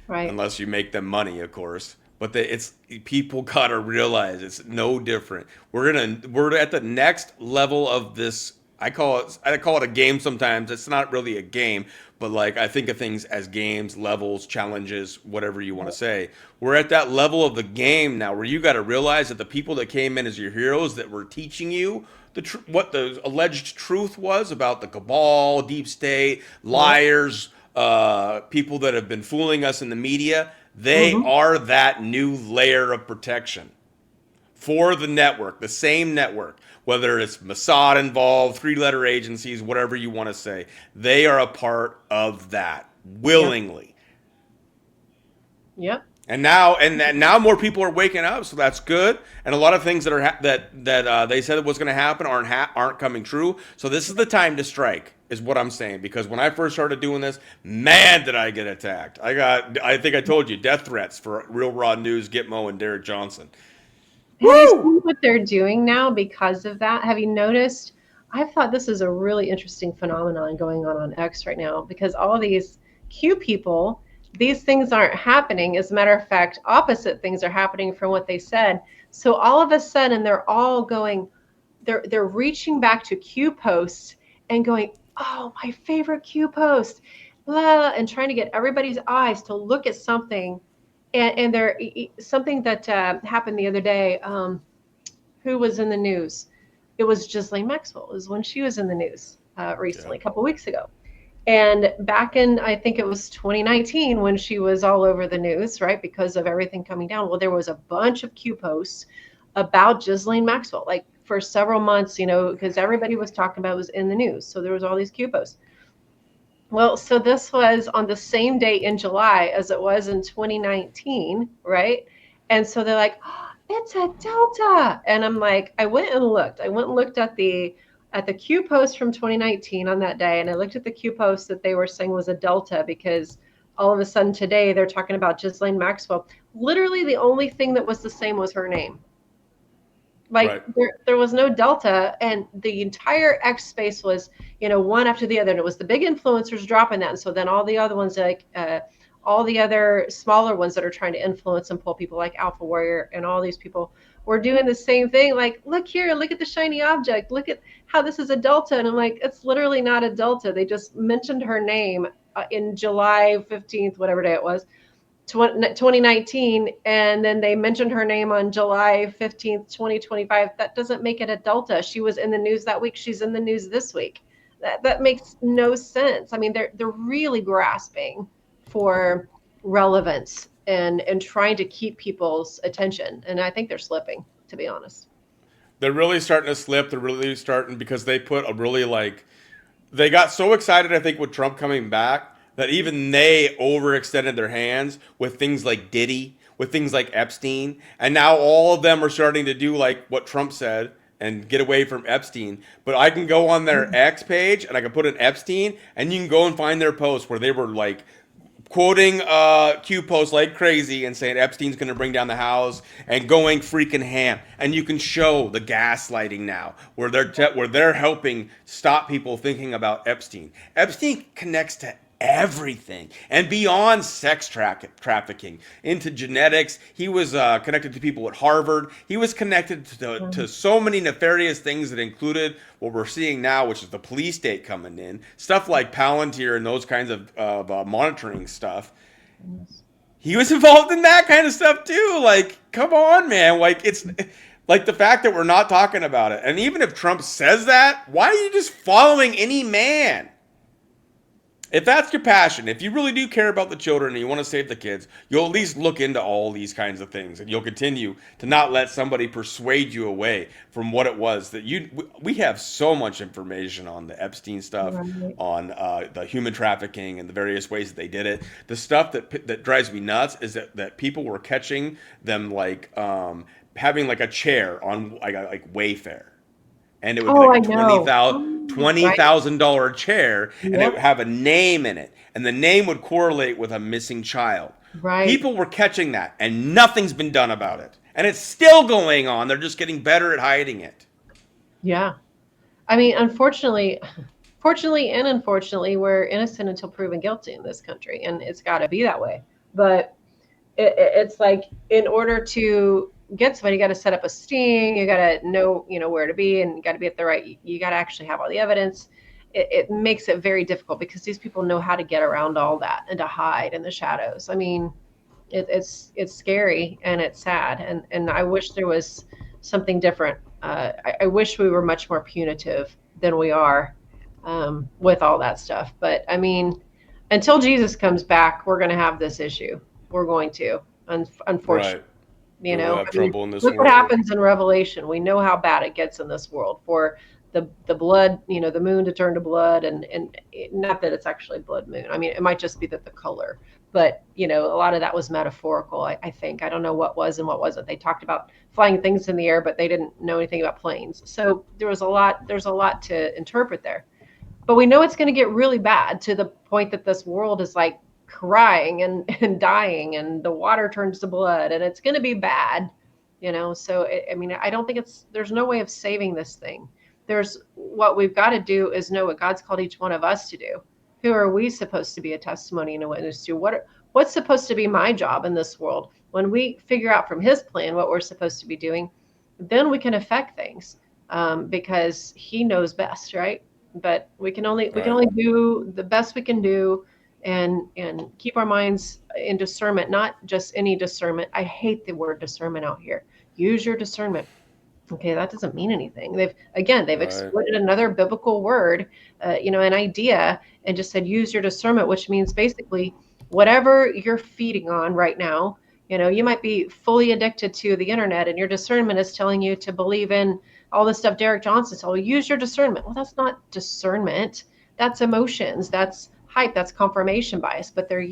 Right. unless you make them money, of course. But it's people gotta realize it's no different. We're at the next level of this. I call it a game sometimes. It's not really a game, but like I think of things as games, levels, challenges, whatever you want to say. We're at that level of the game now where you got to realize that the people that came in as your heroes that were teaching you what the alleged truth was about the cabal, deep state, liars, people that have been fooling us in the media, they Mm-hmm. are that new layer of protection for the network, the same network, whether it's Mossad involved, three-letter agencies, whatever you want to say. They are a part of that Yep. willingly. Yep. And now more people are waking up, so that's good. And a lot of things that are they said was going to happen aren't coming true. So this is the time to strike, is what I'm saying. Because when I first started doing this, man, did I get attacked! I think I told you, death threats for Real Raw News, Gitmo, and Derek Johnson. Have you seen what they're doing now because of that? Have you noticed? I've thought this is a really interesting phenomenon going on X right now because all these Q people, these things aren't happening. As a matter of fact, opposite things are happening from what they said. So all of a sudden, they're all going, they're reaching back to Q posts and going, oh, my favorite Q post, blah, and trying to get everybody's eyes to look at something. And there, something that happened the other day. Who was in the news? It was Ghislaine Maxwell. It was when she was in the news recently, a couple weeks ago. And back in, I think it was 2019 when she was all over the news, right? Because of everything coming down. Well, there was a bunch of Q posts about Ghislaine Maxwell, like for several months, because everybody was talking about it, was in the news. So there was all these Q posts. Well, so this was on the same date in July as it was in 2019, right? And so they're like, oh, it's a Delta. And I'm like, I went and looked. I went and looked at the Q post from 2019 on that day, and I looked at the Q post that they were saying was a Delta because all of a sudden today they're talking about Ghislaine Maxwell. Literally the only thing that was the same was her name. Like Right. there was no Delta, and the entire X space was, one after the other, and it was the big influencers dropping that, and so then all the other ones, like all the other smaller ones that are trying to influence and pull people like Alpha Warrior and all these people were doing the same thing. Like, look here, look at the shiny object, look at how this is a Delta, and I'm like, it's literally not a Delta. They just mentioned her name in July 15th, whatever day it was. 2019, and then they mentioned her name on July 15th, 2025. That doesn't make it a Delta. She was in the news that week. She's in the news this week. That makes no sense. I mean, they're really grasping for relevance and trying to keep people's attention. And I think they're slipping, to be honest. They're really starting to slip. They're really starting because they put a really they got so excited, I think, with Trump coming back that even they overextended their hands with things like Diddy, with things like Epstein, and now all of them are starting to do like what Trump said and get away from Epstein. But I can go on their X page and I can put in Epstein, and you can go and find their posts where they were like quoting Q posts like crazy and saying Epstein's going to bring down the house and going freaking ham. And you can show the gaslighting now where they're helping stop people thinking about Epstein. Epstein connects to everything and beyond sex trafficking into genetics. He was connected to people at Harvard. He was connected to so many nefarious things that included what we're seeing now, which is the police state coming in, stuff like Palantir and those kinds of monitoring stuff. He was involved in that kind of stuff too. Like, come on, man. Like, it's like the fact that we're not talking about it. And even if Trump says that, why are you just following any man? If that's your passion, if you really do care about the children and you want to save the kids, you'll at least look into all these kinds of things, and you'll continue to not let somebody persuade you away from what it was that we have so much information on the Epstein stuff, Right. on the human trafficking and the various ways that they did it. The stuff that drives me nuts is that people were catching them like having like a chair on like Wayfair. And it would be Oh, I like a know. $20,000 chair, and it Yep. would have a name in it, and the name would correlate with a missing child. Right. People were catching that, and nothing's been done about it. And it's still going on. They're just getting better at hiding it. Yeah. I mean, fortunately and unfortunately, we're innocent until proven guilty in this country, and it's got to be that way. But it's like, in order to get somebody, you got to set up a sting. You got to know, where to be, and you got to be at the right. You got to actually have all the evidence. It makes it very difficult because these people know how to get around all that and to hide in the shadows. I mean, it's scary and it's sad, and I wish there was something different. I wish we were much more punitive than we are with all that stuff. But I mean, until Jesus comes back, we're going to have this issue. We're going to, unfortunately. Right. We'll have trouble in this look what world. happens in Revelation. We know how bad it gets in this world for the blood, the moon to turn to blood, and not that it's actually blood moon. I mean, it might just be that the color, but a lot of that was metaphorical. I think, I don't know what was and what wasn't. They talked about flying things in the air, but they didn't know anything about planes. So there's a lot to interpret there. But we know it's going to get really bad, to the point that this world is like crying and dying, and the water turns to blood, and it's going to be bad, So I mean, I don't think there's no way of saving this thing. What we've got to do is know what God's called each one of us to do. Who are we supposed to be a testimony and a witness to? What's supposed to be my job in this world? When we figure out from His plan what we're supposed to be doing, then we can affect things, because He knows best, right? But we can only do the best we can do, and keep our minds in discernment, not just any discernment. I hate the word discernment out here. Use your discernment. Okay, that doesn't mean anything. They've exploited another biblical word, an idea, and just said use your discernment, which means basically whatever you're feeding on right now. You might be fully addicted to the internet, and your discernment is telling you to believe in all the stuff Derek Johnson told you. Use your discernment. Well, that's not discernment. That's emotions. That's hype. That's confirmation bias. But they're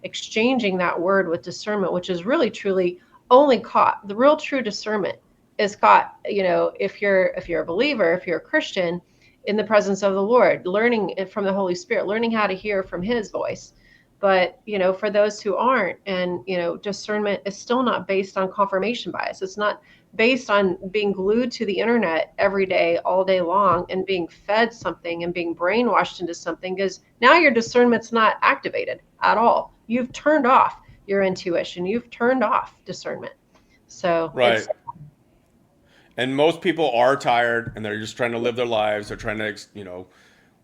exchanging that word with discernment, which is really truly only caught. The real true discernment is caught, if you're a believer, if you're a Christian, in the presence of the Lord, learning from the Holy Spirit, learning how to hear from His voice. But, for those who aren't, and, discernment is still not based on confirmation bias. It's not based on being glued to the internet every day, all day long, and being fed something and being brainwashed into something, because now your discernment's not activated at all. You've turned off your intuition. You've turned off discernment. So right. And most people are tired, and they're just trying to live their lives. They're trying to,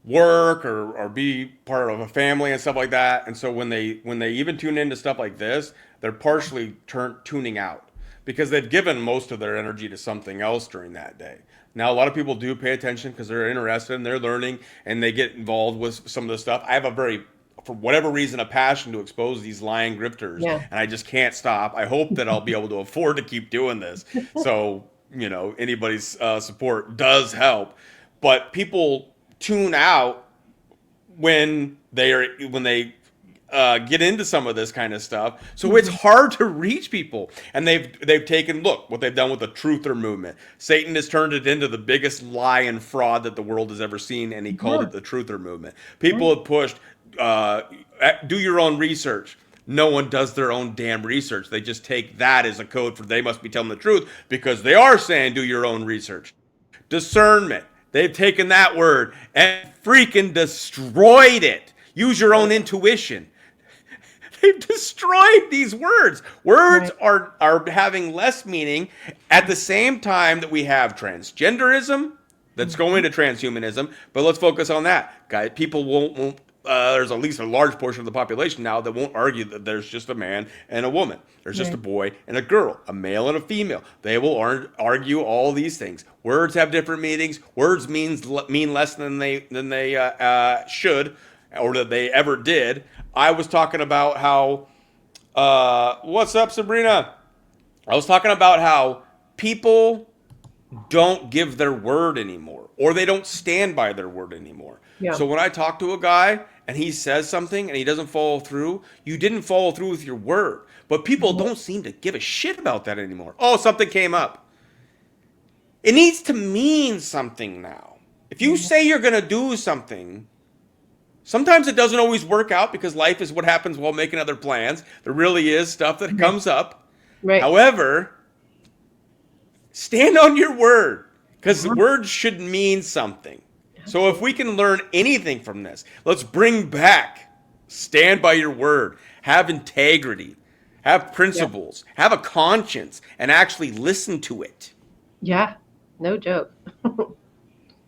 work or be part of a family and stuff like that. And so when they even tune into stuff like this, they're partially tuning out, because they've given most of their energy to something else during that day. Now, a lot of people do pay attention because they're interested and they're learning, and they get involved with some of the stuff. I have for whatever reason, a passion to expose these lying grifters, and I just can't stop. I hope that I'll be able to afford to keep doing this. So, anybody's support does help. But people tune out when they get into some of this kind of stuff. So it's hard to reach people. And they've taken, look, what they've done with the truther movement. Satan has turned it into the biggest lie and fraud that the world has ever seen, and he called it the truther movement. People have pushed, do your own research. No one does their own damn research. They just take that as a code for they must be telling the truth, because they are saying do your own research. Discernment. They've taken that word and freaking destroyed it. Use your own intuition. They've destroyed these words. Words are having less meaning at the same time that we have transgenderism that's going to transhumanism. But let's focus on that. Guys, people won't there's at least a large portion of the population now that won't argue that there's just a man and a woman. There's just a boy and a girl, a male and a female. They will argue all these things. Words have different meanings. Words mean less than they should, or that they ever did. I was talking about how, what's up, Sabrina? I was talking about how people don't give their word anymore, or they don't stand by their word anymore. Yeah. So when I talk to a guy and he says something and he doesn't follow through, you didn't follow through with your word. But people don't seem to give a shit about that anymore. Oh, something came up. It needs to mean something now. If you say you're going to do something, sometimes it doesn't always work out because life is what happens while making other plans. There really is stuff that comes up. Right. However, stand on your word, because words should mean something. So if we can learn anything from this, let's bring back stand by your word, have integrity, have principles, have a conscience, and actually listen to it. Yeah, no joke.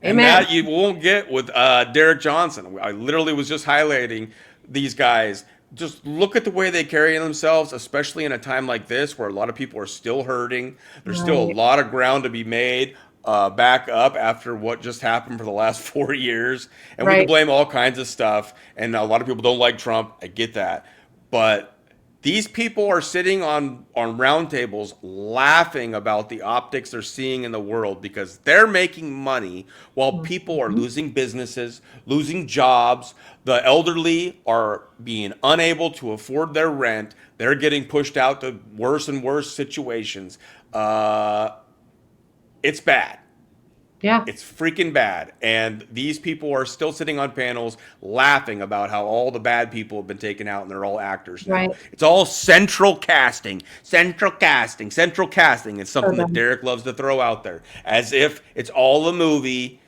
And Amen. that you won't get with Derek Johnson. I literally was just highlighting these guys. Just look at the way they carry themselves, especially in a time like this where a lot of people are still hurting. There's still a Right. lot of ground to be made back up after what just happened for the last 4 years. And we can Right. blame all kinds of stuff. And a lot of people don't like Trump. I get that. But these people are sitting on round tables laughing about the optics they're seeing in the world because they're making money while people are losing businesses, losing jobs. The elderly are being unable to afford their rent. They're getting pushed out to worse and worse situations. It's bad. Yeah. It's freaking bad. And these people are still sitting on panels laughing about how all the bad people have been taken out and they're all actors now. Right. It's all central casting. Central casting. Central casting is something that Okay. Derek loves to throw out there as if it's all a movie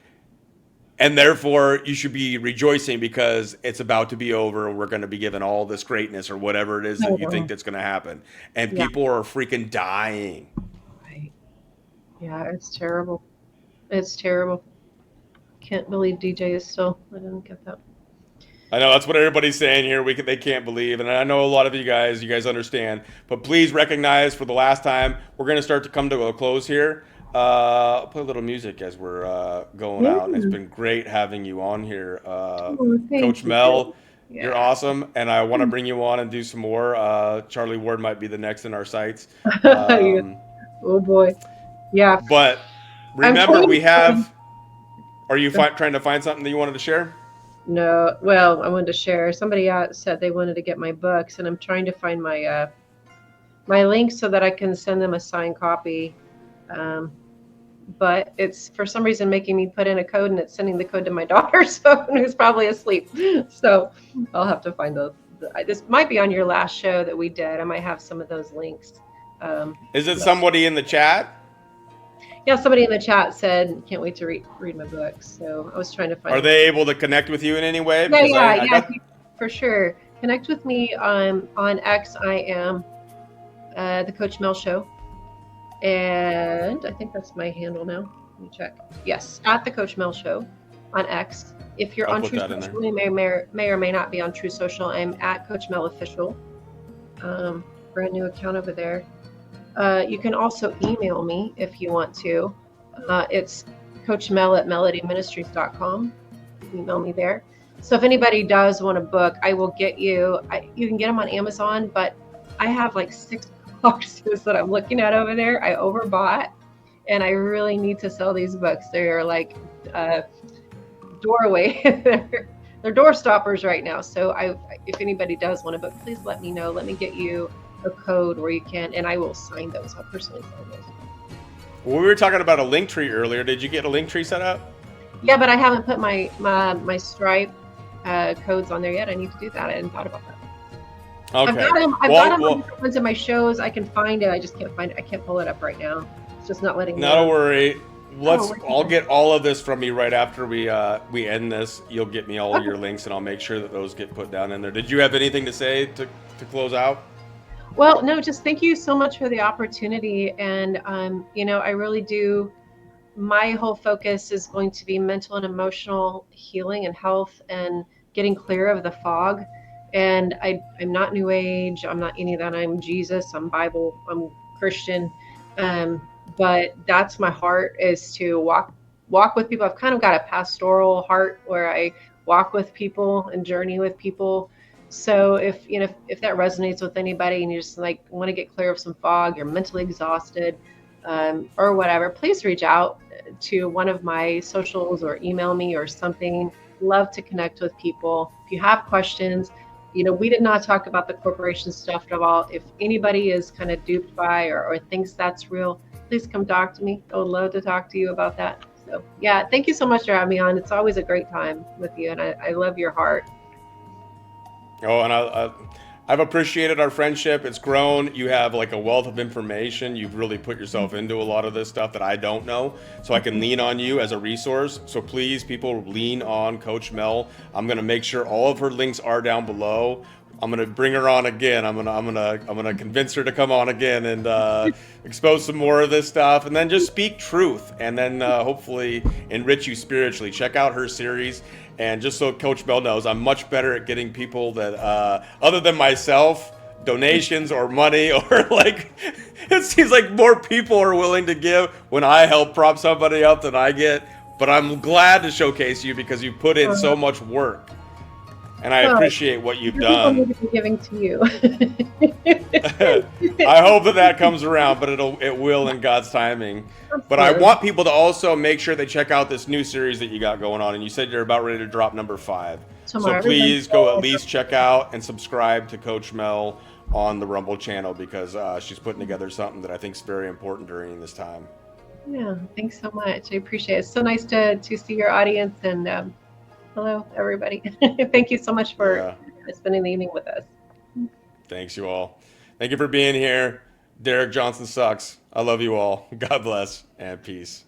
and therefore you should be rejoicing because it's about to be over and we're going to be given all this greatness or whatever it is that you think that's going to happen. And Yeah. people are freaking dying. Right. Yeah, it's terrible. It's terrible. Can't believe DJ is still. I didn't get that. I know that's what everybody's saying here. They can't believe, and I know a lot of you guys understand. But please recognize, for the last time, we're going to start to come to a close here. I'll play a little music as we're going out, and it's been great having you on here, thank Coach you. Mel. Yeah. You're awesome, and I want to bring you on and do some more. Charlie Ward might be the next in our sights. Yeah. Oh boy. Yeah. But I'm remember, trying we to- have. Are you trying to find something that you wanted to share? No. Well, I wanted to share. Somebody said they wanted to get my books, and I'm trying to find my my link so that I can send them a signed copy. But it's for some reason making me put in a code, and it's sending the code to my daughter, so who's probably asleep. So I'll have to find those. This might be on your last show that we did. I might have some of those links. Is it somebody in the chat? Yeah, somebody in the chat said, "Can't wait to read my books." So I was trying to find. Are they able to connect with you in any way? Yeah, Because yeah, for sure. Connect with me on X. I am the Coach Mel Show, and I think that's my handle now. Let me check. Yes, at the Coach Mel Show on X. If you're I'll on put True that in Social, you may or may not be on True Social. I'm at Coach Mel Official. Brand new account over there. You can also email me if you want to. It's coachmel@melodyministries.com. Email me there. So if anybody does want a book, I will get you. You can get them on Amazon, but I have like 6 boxes that I'm looking at over there. I overbought, and I really need to sell these books. They're like doorway. They're door stoppers right now. So if anybody does want a book, please let me know. Let me get you a code where you can, and I will sign those. I'll personally sign those. Well, we were talking about a link tree earlier. Did you get a link tree set up? Yeah, but I haven't put my Stripe codes on there yet. I need to do that. I hadn't thought about that. Okay. I've got them on different ones of my shows. I can find it. I just can't find it. I can't pull it up right now. It's just not letting me. Not a worry. Oh, I'll get all of this from you right after we end this. You'll get me all of your links, and I'll make sure that those get put down in there. Did you have anything to say to close out? Well, no, just thank you so much for the opportunity. And, I really do. My whole focus is going to be mental and emotional healing and health and getting clear of the fog. And I'm not New Age. I'm not any of that. I'm Jesus. I'm Bible. I'm Christian. But that's my heart, is to walk with people. I've kind of got a pastoral heart where I walk with people and journey with people. So if that resonates with anybody and you just like want to get clear of some fog, you're mentally exhausted, or whatever, please reach out to one of my socials or email me or something. Love to connect with people. If you have questions, we did not talk about the corporation stuff at all. If anybody is kind of duped by or thinks that's real, please come talk to me. I would love to talk to you about that. So yeah, thank you so much for having me on. It's always a great time with you, and I love your heart. Oh, and I've appreciated our friendship. It's grown. You have like a wealth of information. You've really put yourself into a lot of this stuff that I don't know, so I can lean on you as a resource. So please, people, lean on Coach Mel. I'm gonna make sure all of her links are down below. I'm gonna bring her on again. I'm gonna convince her to come on again and expose some more of this stuff, and then just speak truth, and then hopefully enrich you spiritually. Check out her series, and just so Coach Mel knows, I'm much better at getting people that other than myself donations or money or like it seems like more people are willing to give when I help prop somebody up than I get. But I'm glad to showcase you because you put in so much work. And I appreciate what you've done. People need to be giving to you. I hope that comes around, but it will in God's timing. But I want people to also make sure they check out this new series that you got going on. And you said you're about ready to drop number 5. Tomorrow. So please go at least check out and subscribe to Coach Mel on the Rumble channel because she's putting together something that I think is very important during this time. Yeah, thanks so much. I appreciate it. It's so nice to see your audience, and hello, everybody. Thank you so much for spending the evening with us. Thanks, you all. Thank you for being here. Derek Johnson sucks. I love you all. God bless and peace.